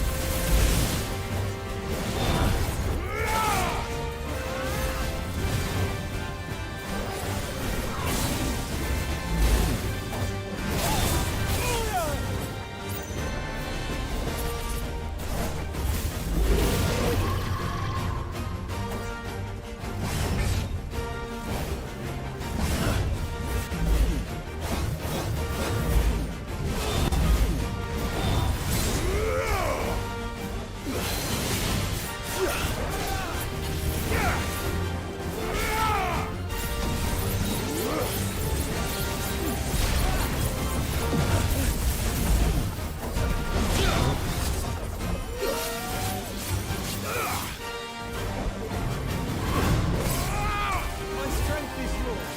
My strength is yours.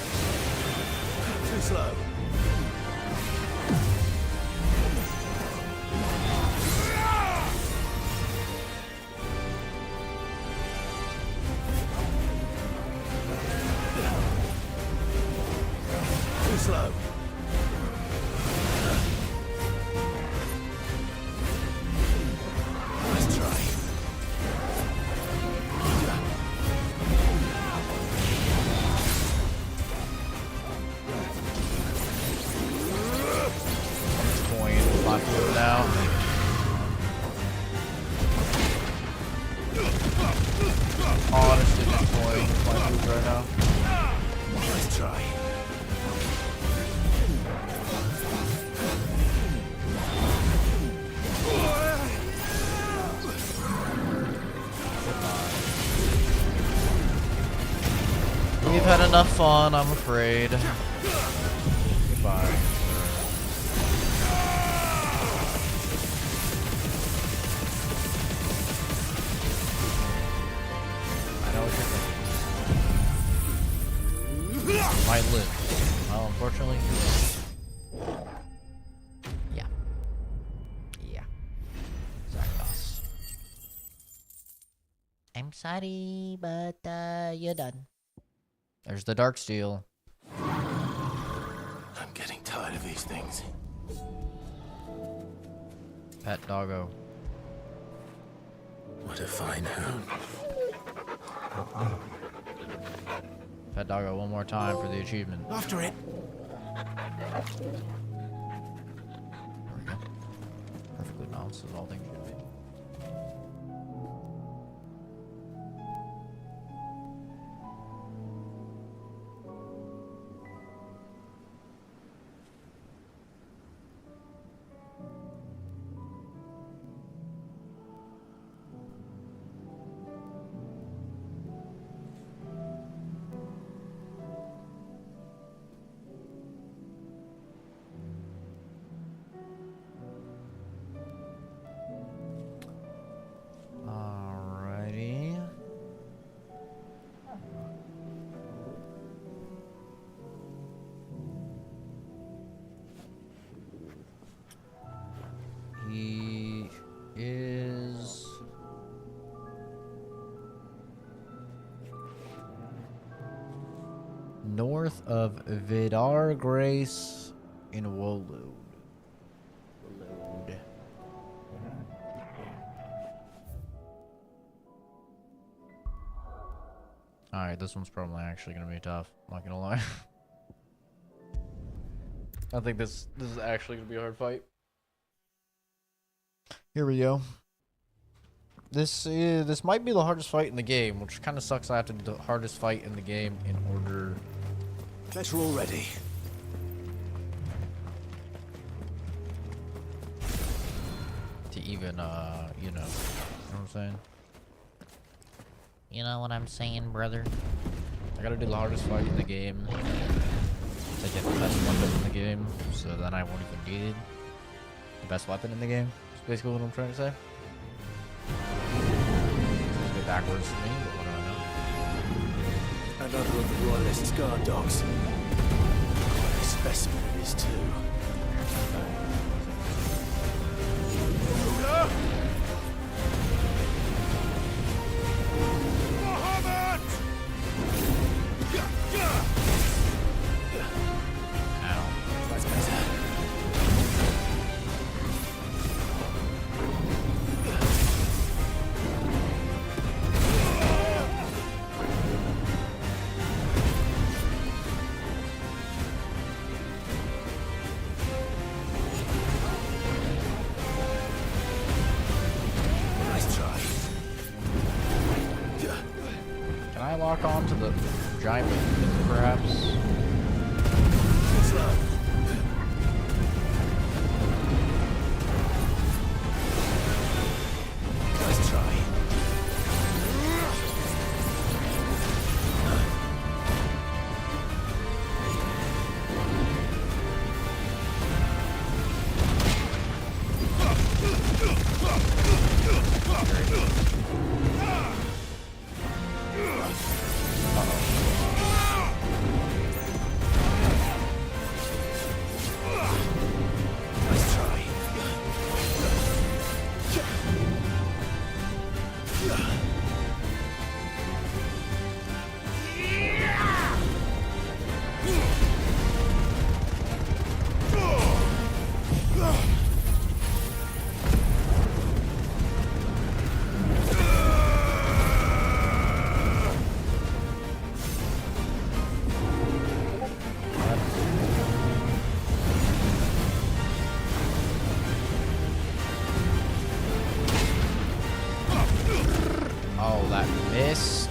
Too slow. Too slow. Nice try. Coin lock move now. Honestly, just coin my move right now. Nice try. We've had enough fun, I'm afraid. Goodbye. I know what you're thinking. You might live. Well, unfortunately, you will. Yeah. Yeah. Zardos. I'm sorry, but you're done. There's the dark steel. I'm getting tired of these things. Pet doggo. What a fine hound. Pet doggo one more time for the achievement. After it. There we go. Perfectly balanced as all things should be. Vidar Grace in Wolode. Alright, this one's probably actually gonna be tough. I'm not gonna lie. I think this is actually gonna be a hard fight. Here we go. This might be the hardest fight in the game, which kind of sucks. I have to do the hardest fight in the game in order. Better already. To even you know what I'm saying? You know what I'm saying, brother? I gotta do the hardest fight in the game to get the best weapon in the game, so then I won't even need the best weapon in the game. That's basically what I'm trying to say. It's a bit backwards for me, but what do I know? Another of the Royalist guard dogs. What a specimen it is, too. Lock on to the giant perhaps. Nice try. Oh, that missed.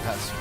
That's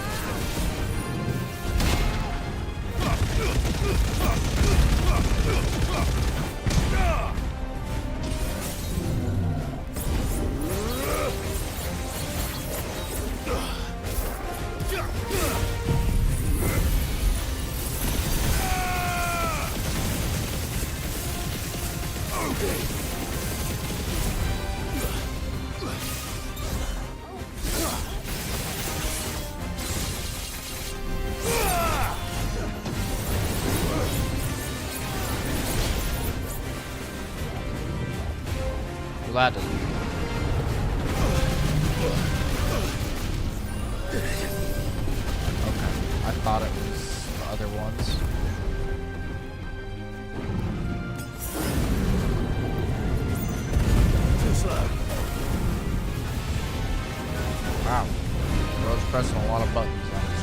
glad to. Okay, I thought it was the other ones. Too slow. Wow, bro's pressing a lot of buttons on this.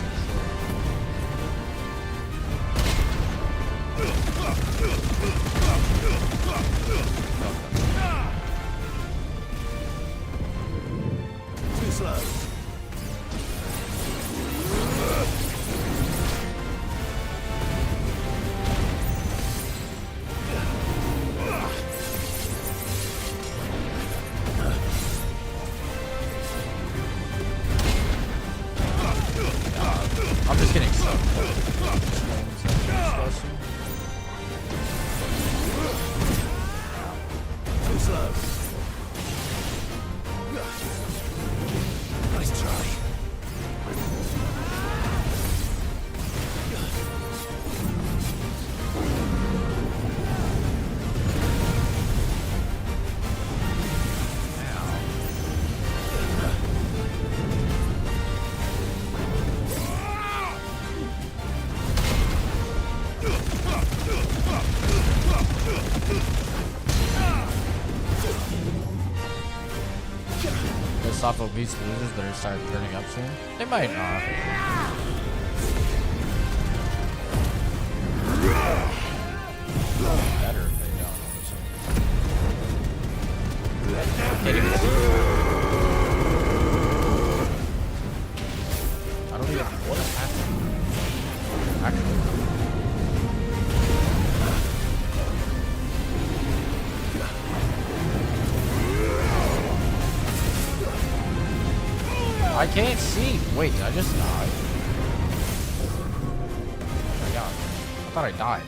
Too slow. I'm just getting so Too slow. Nice try. The Sopho beats losers better start turning up soon. They might not. Better if they don't, honestly. Can't even see. I don't even. What is happening? Actually. I can't see. Wait, did I just die? Oh my god. I thought I died.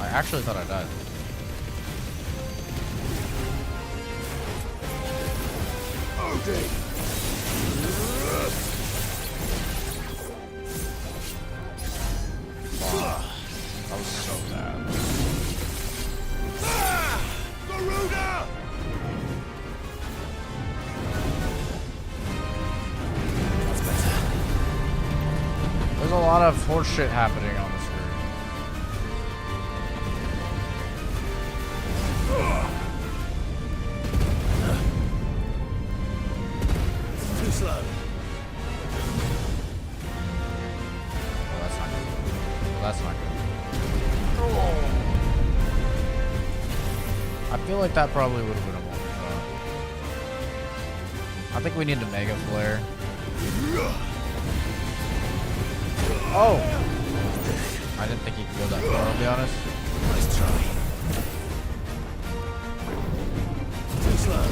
I actually thought I died. Wow. That was so bad. There's a lot of horse shit happening on the screen. Too slow. Oh, that's not good. Well, that's not good. I feel like that probably would have been a one shot. I think we need to Mega Flare. Oh! I didn't think he could go that far, I'll be honest. Nice try. Too slow.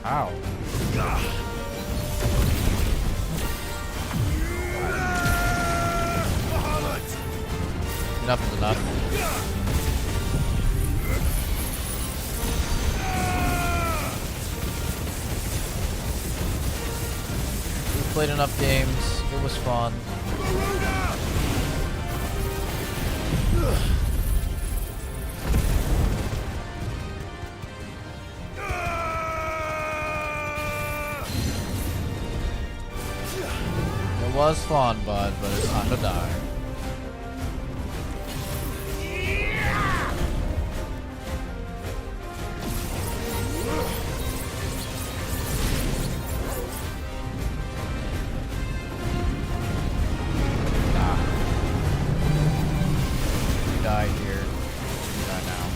Ow. Enough is enough. We played enough games. It was fun. It was fun, bud, but it's time to die. Die here. Die now.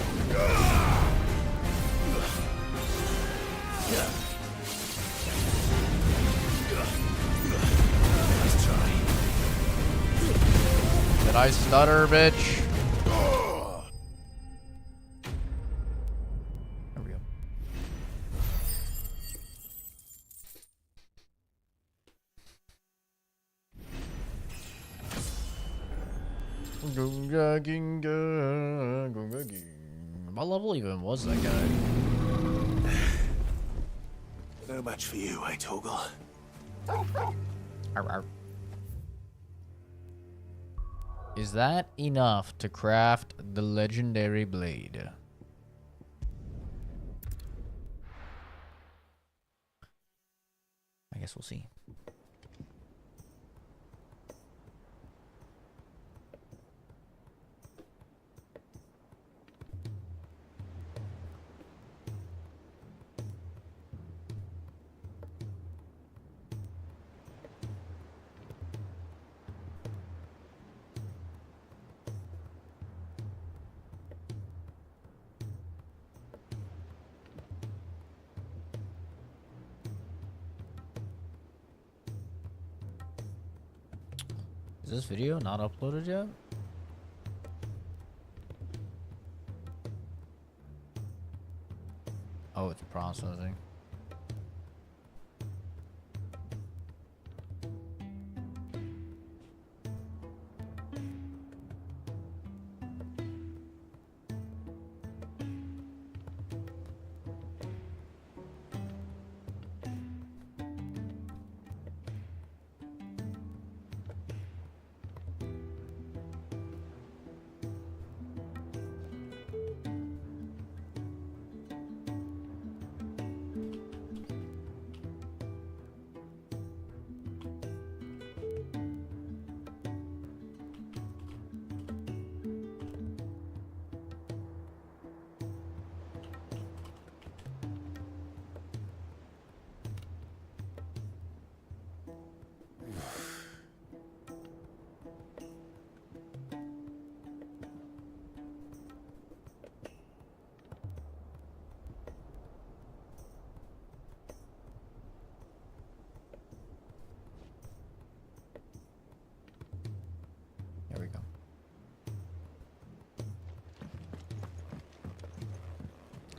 Nice try. Did I stutter, bitch? There we go. What level even was that guy? No match for you, eh, Toggle? Arr, arr. Is that enough to craft the legendary blade? I guess we'll see. Is this video not uploaded yet? Oh, it's processing.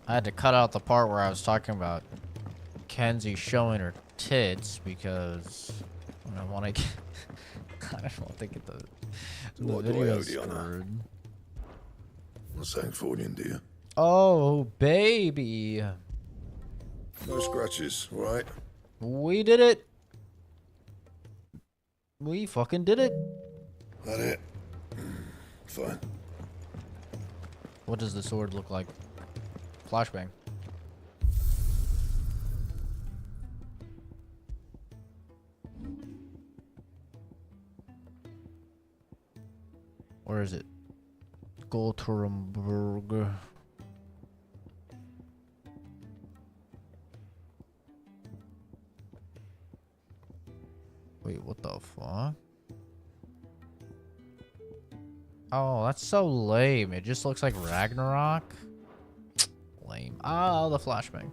I had to cut out the part where I was talking about Kenzie showing her tits because I want to get. I don't want to get the video screwed. Not saying for you, dear. Oh, baby. No scratches, right? We did it. We fucking did it. That it? Fine. What does the sword look like? Flashbang. Where is it? Gothenburg. Wait, what the fuck? Oh, that's so lame. It just looks like Ragnarok. Lame. Oh, the flashbang.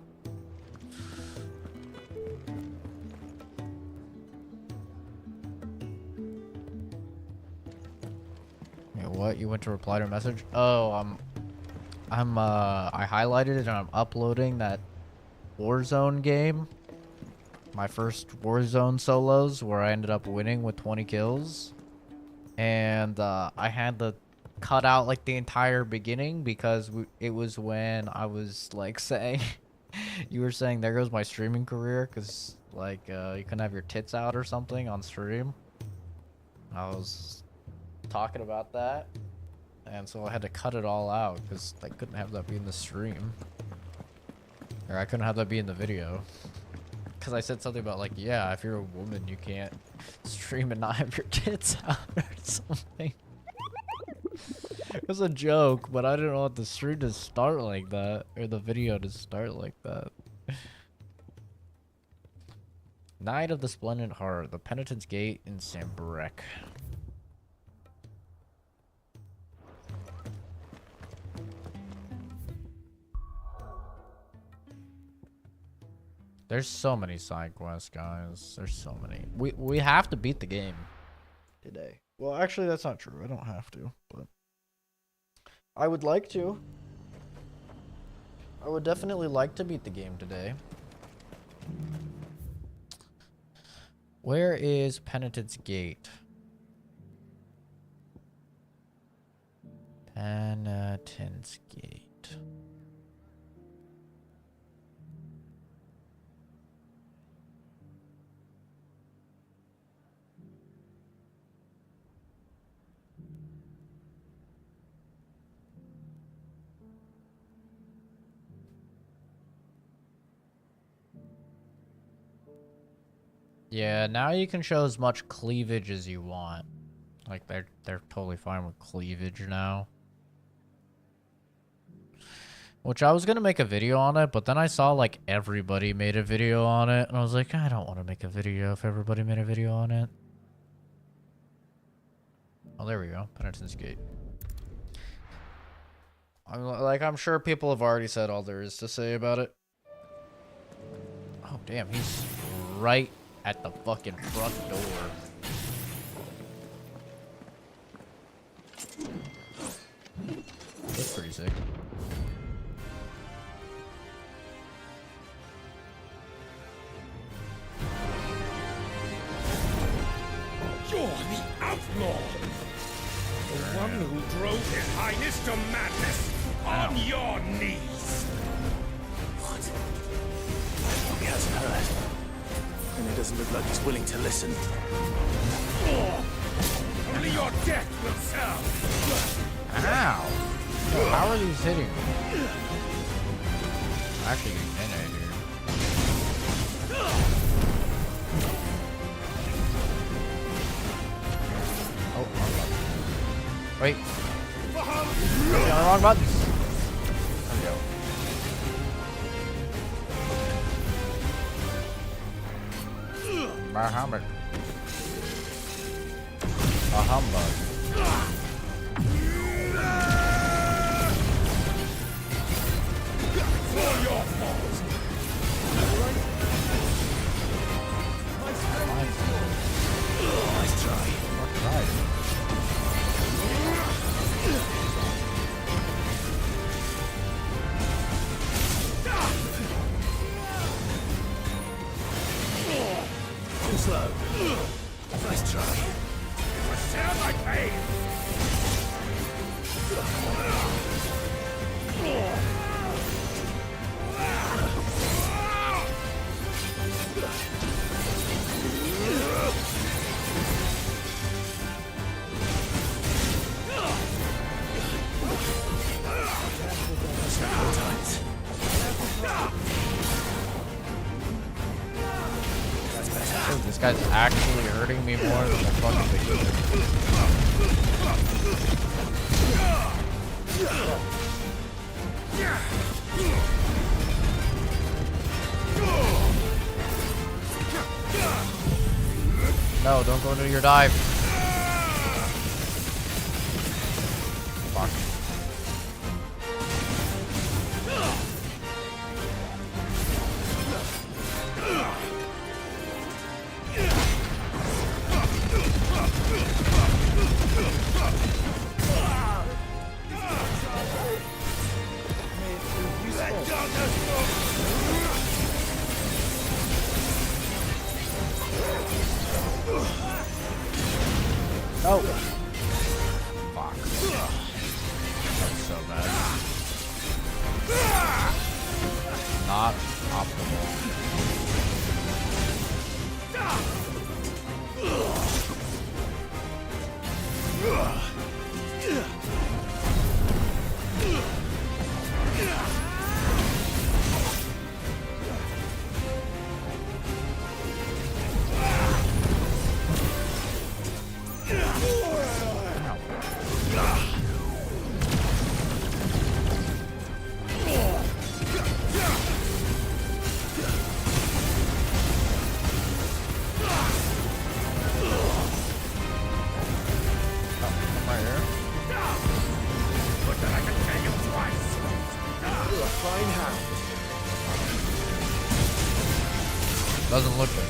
Wait, what? You went to reply to a message? Oh, I highlighted it and I'm uploading that Warzone game. My first Warzone solos where I ended up winning with 20 kills. And I had to cut out like the entire beginning because it was when I was like saying, you were saying there goes my streaming career because like you couldn't have your tits out or something on stream. I was talking about that. And so I had to cut it all out because I couldn't have that be in the stream. Or I couldn't have that be in the video. Because I said something about like, yeah, if you're a woman, you can't stream and not have your tits out or something. It was a joke, but I didn't want the stream to start like that. Or the video to start like that. Knight of the Splendid Heart, the Penitent's Gate in Sambrek. There's so many side quests, guys. There's so many. We have to beat the game today. Well, actually, that's not true. I don't have to, but I would like to. I would definitely like to beat the game today. Where is Penitent's Gate? Penitent's Gate. Yeah, now you can show as much cleavage as you want. Like they're totally fine with cleavage now. Which I was gonna make a video on it, but then I saw like everybody made a video on it, and I was like, I don't want to make a video if everybody made a video on it. Oh, there we go. Penitent's Gate. I'm sure people have already said all there is to say about it. Oh, damn, he's right at the fucking front door. That's pretty sick. You're the outlaw! The one who drove His Highness to madness on your knees! What? He hasn't heard. And it doesn't look like he's willing to listen. Only your death will serve! Ow! How are these hitting me? Actually, in it here. Oh, wrong button. Wait. Pressing on the wrong buttons. There we go. Bahamut. A humbug. For your fault! Nice try. Dude, this guy's actually hurting me more than the fucking big. No, don't go into your dive. Fuck. Oh. Fuck. That's so bad. Not optimal. Doesn't look good.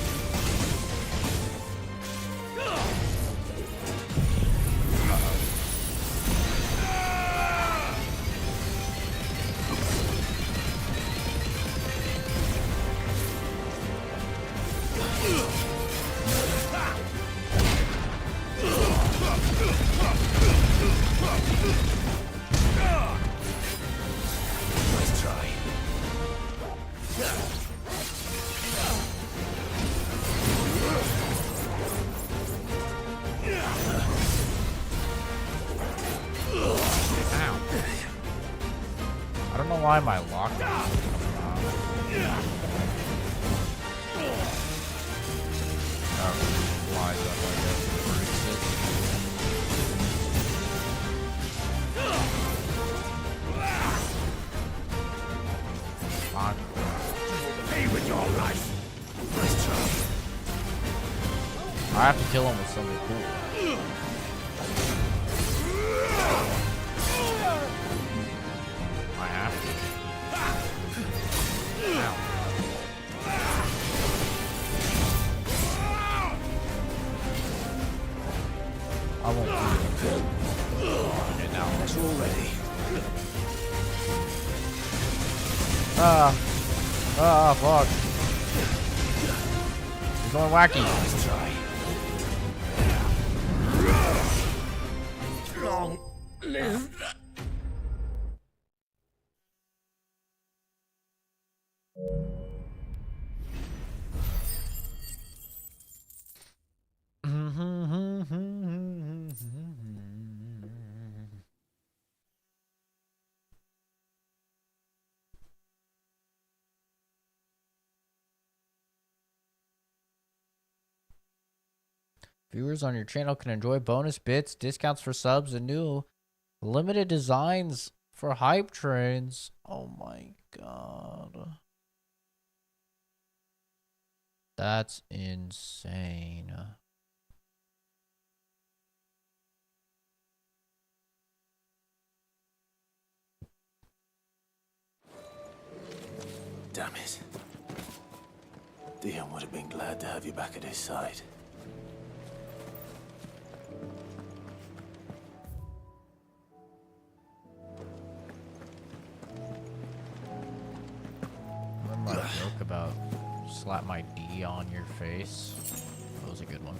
Nice try. I don't know why my lock. Flies up, I guess, and breaks it. Fuck. Pay with your life. Nice try. I have to kill him with something cool. I have to. Ow. I won't do it. Okay, now it's all ready. Fuck. He's going wacky. Nice try. Long live. Viewers on your channel can enjoy bonus bits, discounts for subs, and new limited designs for hype trains. Oh my god. That's insane. Damn it. Dion would have been glad to have you back at his side. Remember my joke about slap my D on your face? That was a good one.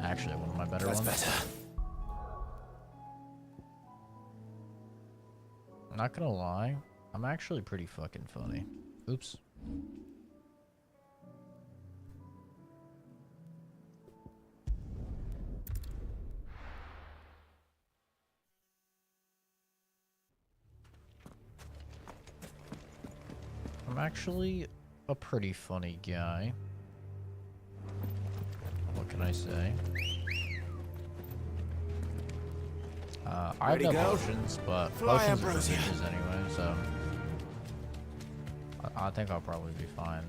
Actually, one of my better ones. That's better. I'm not gonna lie, I'm actually pretty fucking funny. Oops. actually a pretty funny guy. What can I say? I have no potions, but potions are just uses anyway, so I think I'll probably be fine.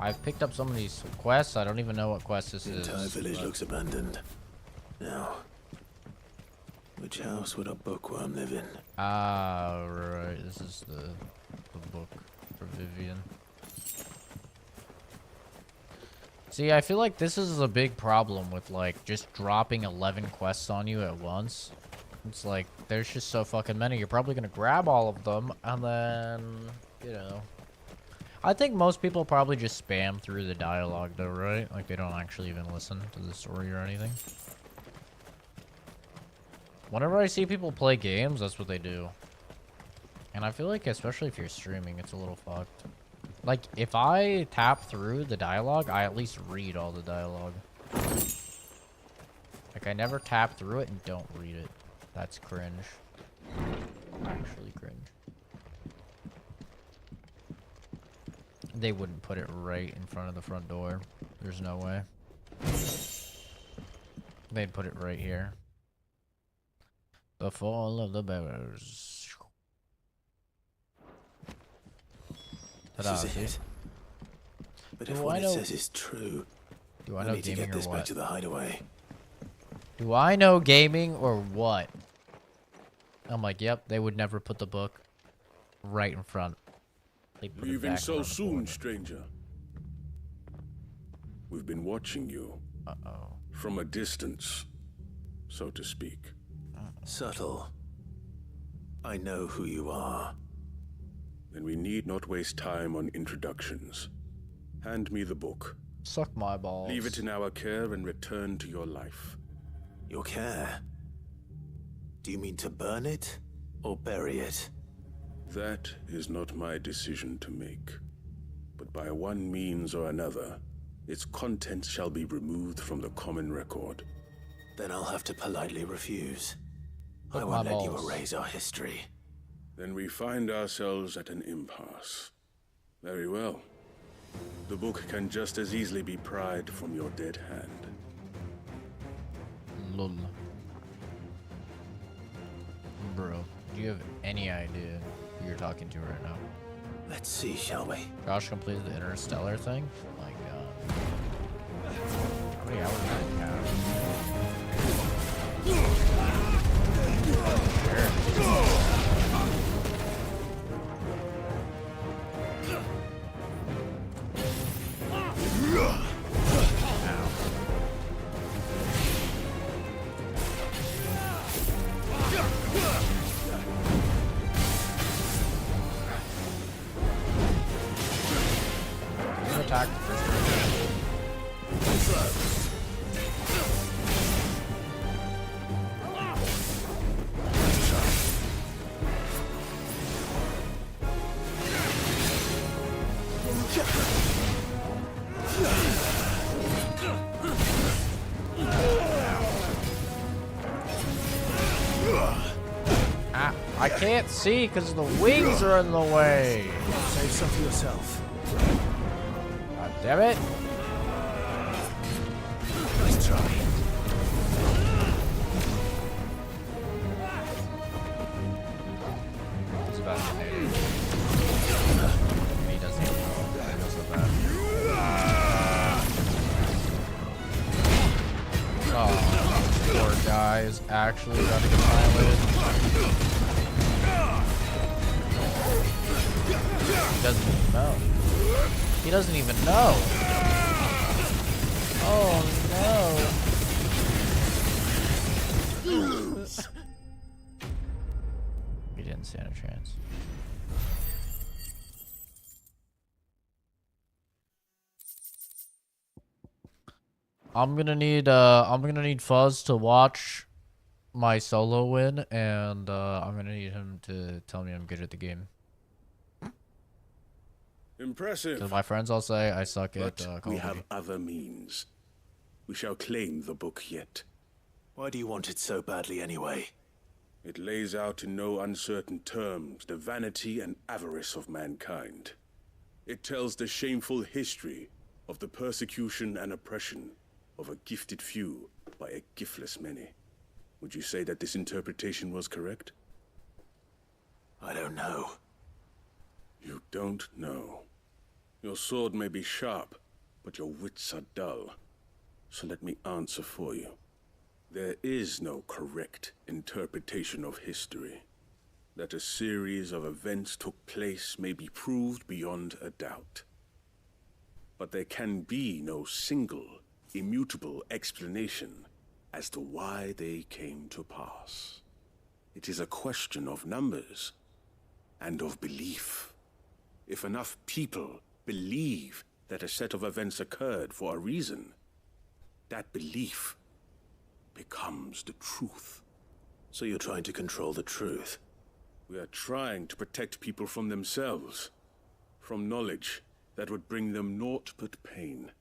I've picked up some of these quests. I don't even know what quest this is. The entire village looks abandoned. Now, which house would a bookworm live in? Ah, right. This is the book for Vivian. See, I feel like this is a big problem with, like, just dropping 11 quests on you at once. It's like, there's just so fucking many. You're probably gonna grab all of them, and then, you know. I think most people probably just spam through the dialogue, though, right? Like, they don't actually even listen to the story or anything. Whenever I see people play games, that's what they do. And I feel like, especially if you're streaming, it's a little fucked. Like, if I tap through the dialogue, I at least read all the dialogue. Like, I never tap through it and don't read it. That's cringe. Actually cringe. They wouldn't put it right in front of the front door. There's no way. They'd put it right here. The fall of the bearers. This is it. But if what it says is true, do I know need to gaming get this or back what? to the hideaway. Do I know gaming or what? I'm like, yep, they would never put the book right in front. They'd put it Leaving back so around the soon, corner. stranger. We've been watching you. Uh-oh. From a distance, so to speak. Subtle. I know who you are. Then we need not waste time on introductions. Hand me the book. Suck my balls. Leave it in our care and return to your life. Your care? Do you mean to burn it or bury it? That is not my decision to make. But by one means or another, its contents shall be removed from the common record. Then I'll have to politely refuse. Suck I my won't let you balls. erase our history. Then we find ourselves at an impasse. Very well. The book can just as easily be pried from your dead hand. Lol. Bro, do you have any idea who you're talking to right now? Let's see, shall we? Josh completed the Interstellar thing? Oh my god. How many hours do you have? Attack the first Ah, I can't see because the wings are in the way. Save some for yourself. God damn it. Nice try. He's about to get it. He doesn't even know. He goes so bad. Oh, poor guy is actually about to get violated. He doesn't even know. He doesn't even know. Oh no. He didn't stand a chance. I'm gonna need Fuzz to watch my solo win, and I'm gonna need him to tell me I'm good at the game. Impressive. Because my friends all say I suck at But Call we of have Duty. other means. We shall claim the book yet. Why do you want it so badly anyway? It lays out in no uncertain terms the vanity and avarice of mankind. It tells the shameful history of the persecution and oppression of a gifted few by a giftless many. Would you say that this interpretation was correct? I don't know. You don't know. Your sword may be sharp, but your wits are dull. So let me answer for you. There is no correct interpretation of history. That a series of events took place may be proved beyond a doubt. But there can be no single, immutable explanation as to why they came to pass. It is a question of numbers and of belief. If enough people believe that a set of events occurred for a reason, that belief becomes the truth. So you're trying to control the truth? We are trying to protect people from themselves, from knowledge that would bring them naught but pain.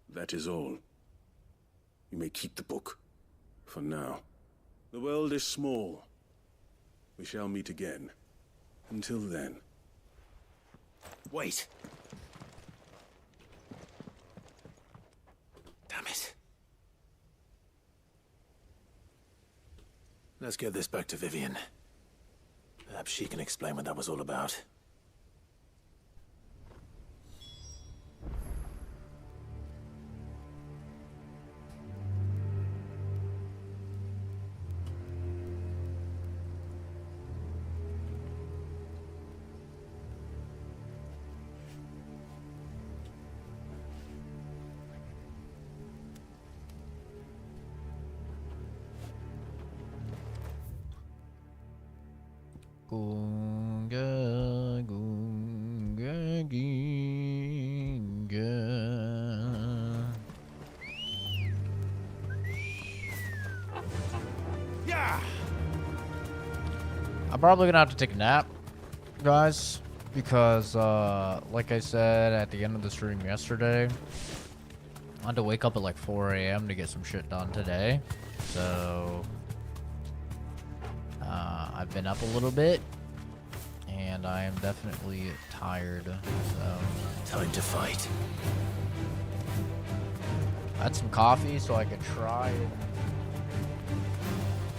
That is all. You may keep the book, for now. The world is small. We shall meet again. Until then. Wait! Damn it. Let's get this back to Vivian. Perhaps she can explain what that was all about. Gunga, gunga, ginga. Yeah. I'm probably gonna have to take a nap, guys, because like I said at the end of the stream yesterday, I had to wake up at like 4 a.m. to get some shit done today. So I've been up a little bit, and I am definitely tired. So time to fight. I had some coffee so I could try and,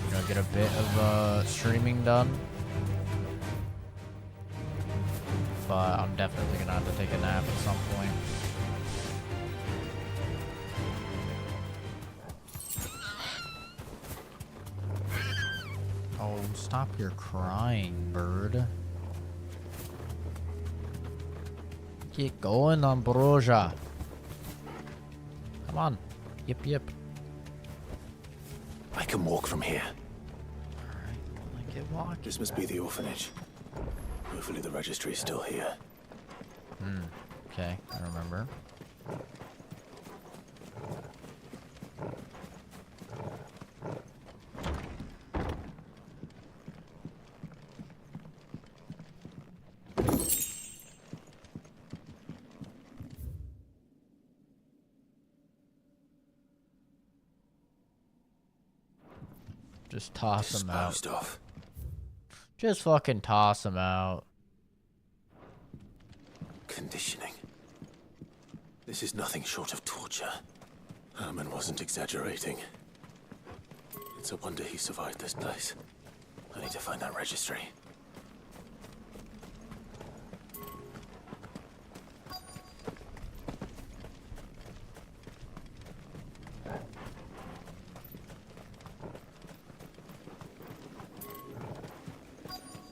you know, get a bit of streaming done. But I'm definitely gonna have to take a nap at some point. Oh, stop your crying, bird. Get going, Ambrosia. Come on. Yip, yip. I can walk from here. Alright, I get walking. This must be the orphanage. Hopefully the registry's still here. Okay, I remember. Just toss him out. Disposed of. Just fucking toss him out. Conditioning. This is nothing short of torture. Herman wasn't exaggerating. It's a wonder he survived this place. I need to find that registry.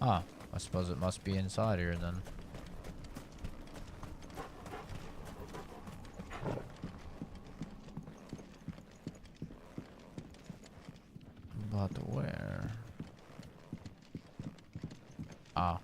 Ah, I suppose it must be inside here then. But where? Ah.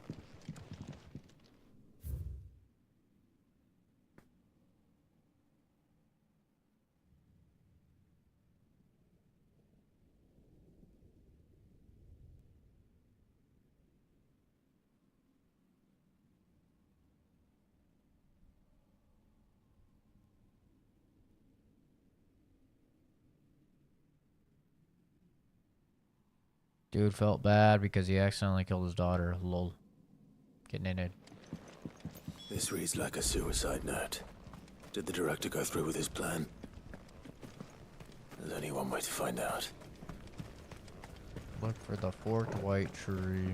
Dude felt bad because he accidentally killed his daughter. Lol. Getting in it. This reads like a suicide note. Did the director go through with his plan? There's only one way to find out. Look for the forked white tree.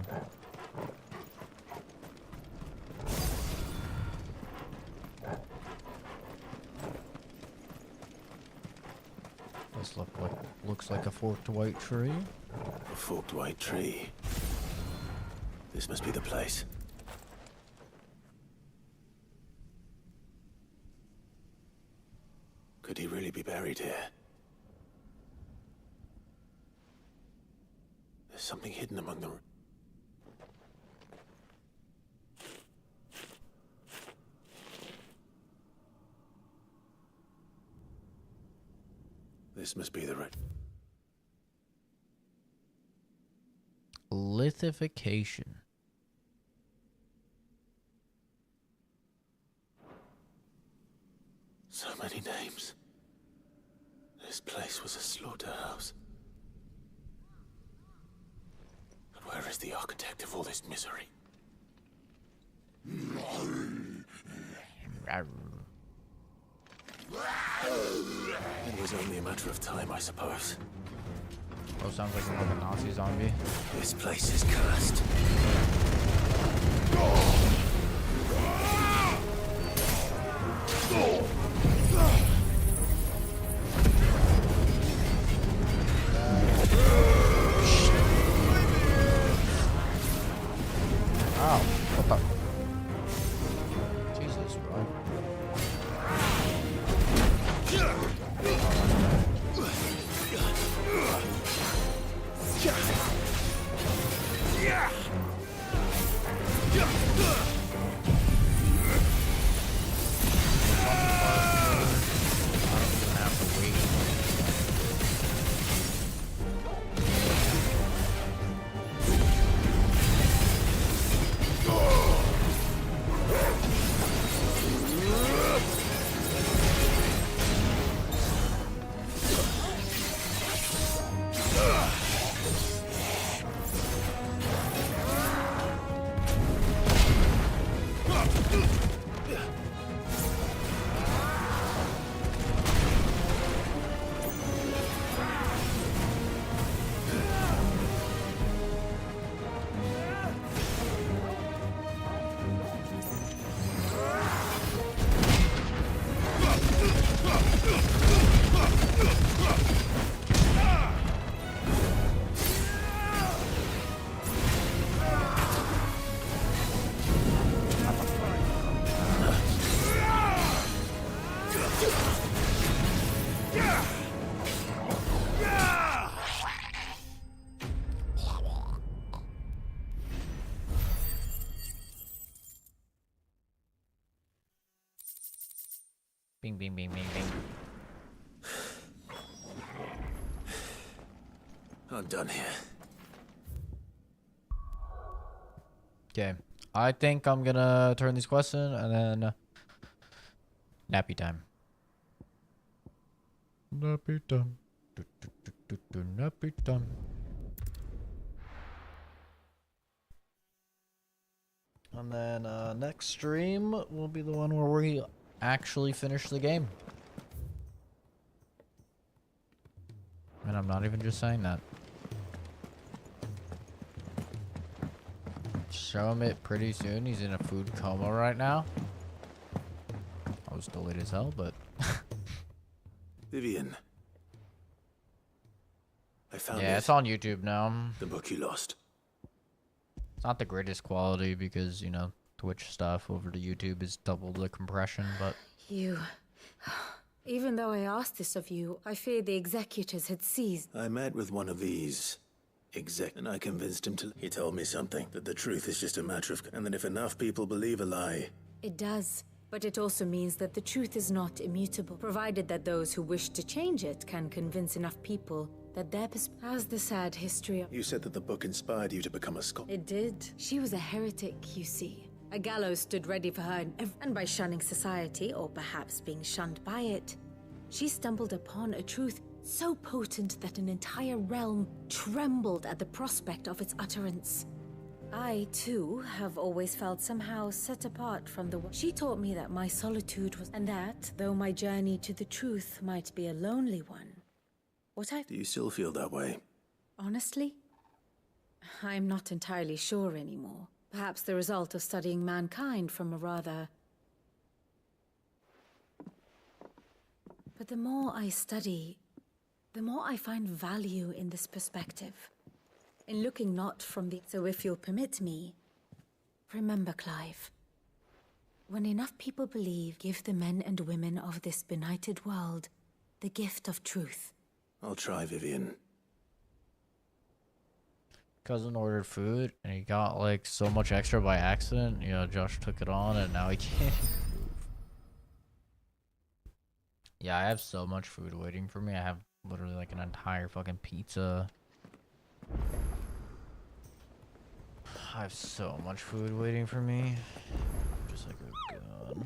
This looks like a forked white tree. A forked white tree. This must be the place. Could he really be buried here? There's something hidden among the... This must be the right... Lithification. So many names. This place was a slaughterhouse. But where is the architect of all this misery? It was only a matter of time, I suppose. Oh, sounds like another Nazi zombie. This place is cursed. Ow, what the? Jesus, bro. Bing, bing, bing, bing, bing. I'm done here. Okay. I think I'm gonna turn these quests in and then nappy time. Nappy time. Nappy time. And then next stream will be the one where we actually finish the game. And I'm not even just saying that. Show him it pretty soon. He's in a food coma right now. I was delayed as hell, but... Vivian. I found it. Yeah, it's on YouTube now. The book you lost. It's not the greatest quality because, you know, Twitch stuff over to YouTube is double the compression, but... You... Even though I asked this of you, I fear the executors had seized... I met with one of these and I convinced him to... He told me something, that the truth is just a matter of... And that if enough people believe a lie... It does, but it also means that the truth is not immutable, provided that those who wish to change it can convince enough people that their has the sad history of... You said that the book inspired you to become a scholar. It did. She was a heretic, you see. A gallows stood ready for her, and by shunning society, or perhaps being shunned by it, she stumbled upon a truth So potent that an entire realm trembled at the prospect of its utterance. I, too, have always felt somehow set apart from the world. She taught me that my solitude was, and that, though my journey to the truth might be a lonely one, Do you still feel that way? honestly, I'm not entirely sure anymore. Perhaps the result of studying mankind from a rather... But the more I study, the more I find value in this perspective. In looking not from the... So if you'll permit me, remember, Clive, when enough people believe, give the men and women of this benighted world the gift of truth. I'll try, Vivian. Cousin ordered food and he got like so much extra by accident. You know, Josh took it on and now he can't move. Yeah, I have so much food waiting for me. I have literally like an entire fucking pizza. I have so much food waiting for me. Just like a gun.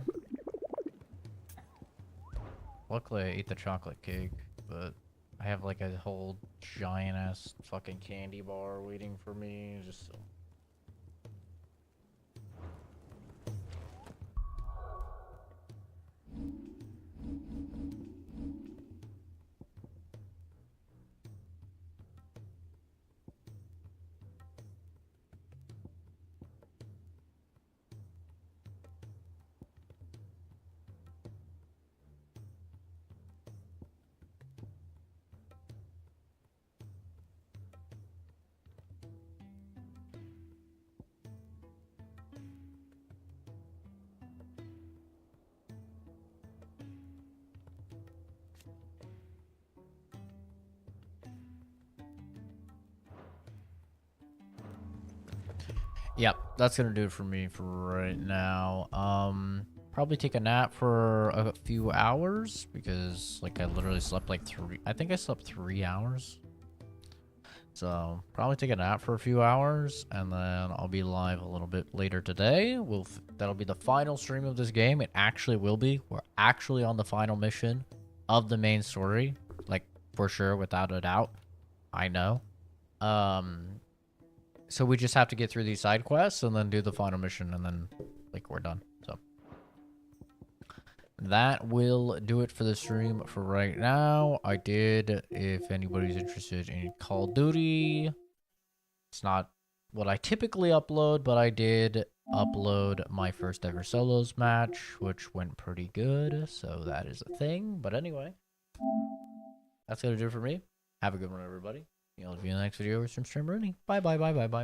Luckily, I ate the chocolate cake, but I have like a whole giant ass fucking candy bar waiting for me. Just so. Yep, that's gonna do it for me for right now. Probably take a nap for a few hours because like I literally slept like I think I slept 3 hours. So probably take a nap for a few hours and then I'll be live a little bit later today. That'll be the final stream of this game. It actually will be. We're actually on the final mission of the main story, like for sure, without a doubt. I know. So we just have to get through these side quests and then do the final mission and then like we're done. So that will do it for the stream for right now. I did, if anybody's interested in Call of Duty, it's not what I typically upload, but I did upload my first ever solos match, which went pretty good. So that is a thing. But anyway, that's going to do it for me. Have a good one, everybody. I'll see you in the next video with some stream Rooney. Bye, bye, bye, bye, bye.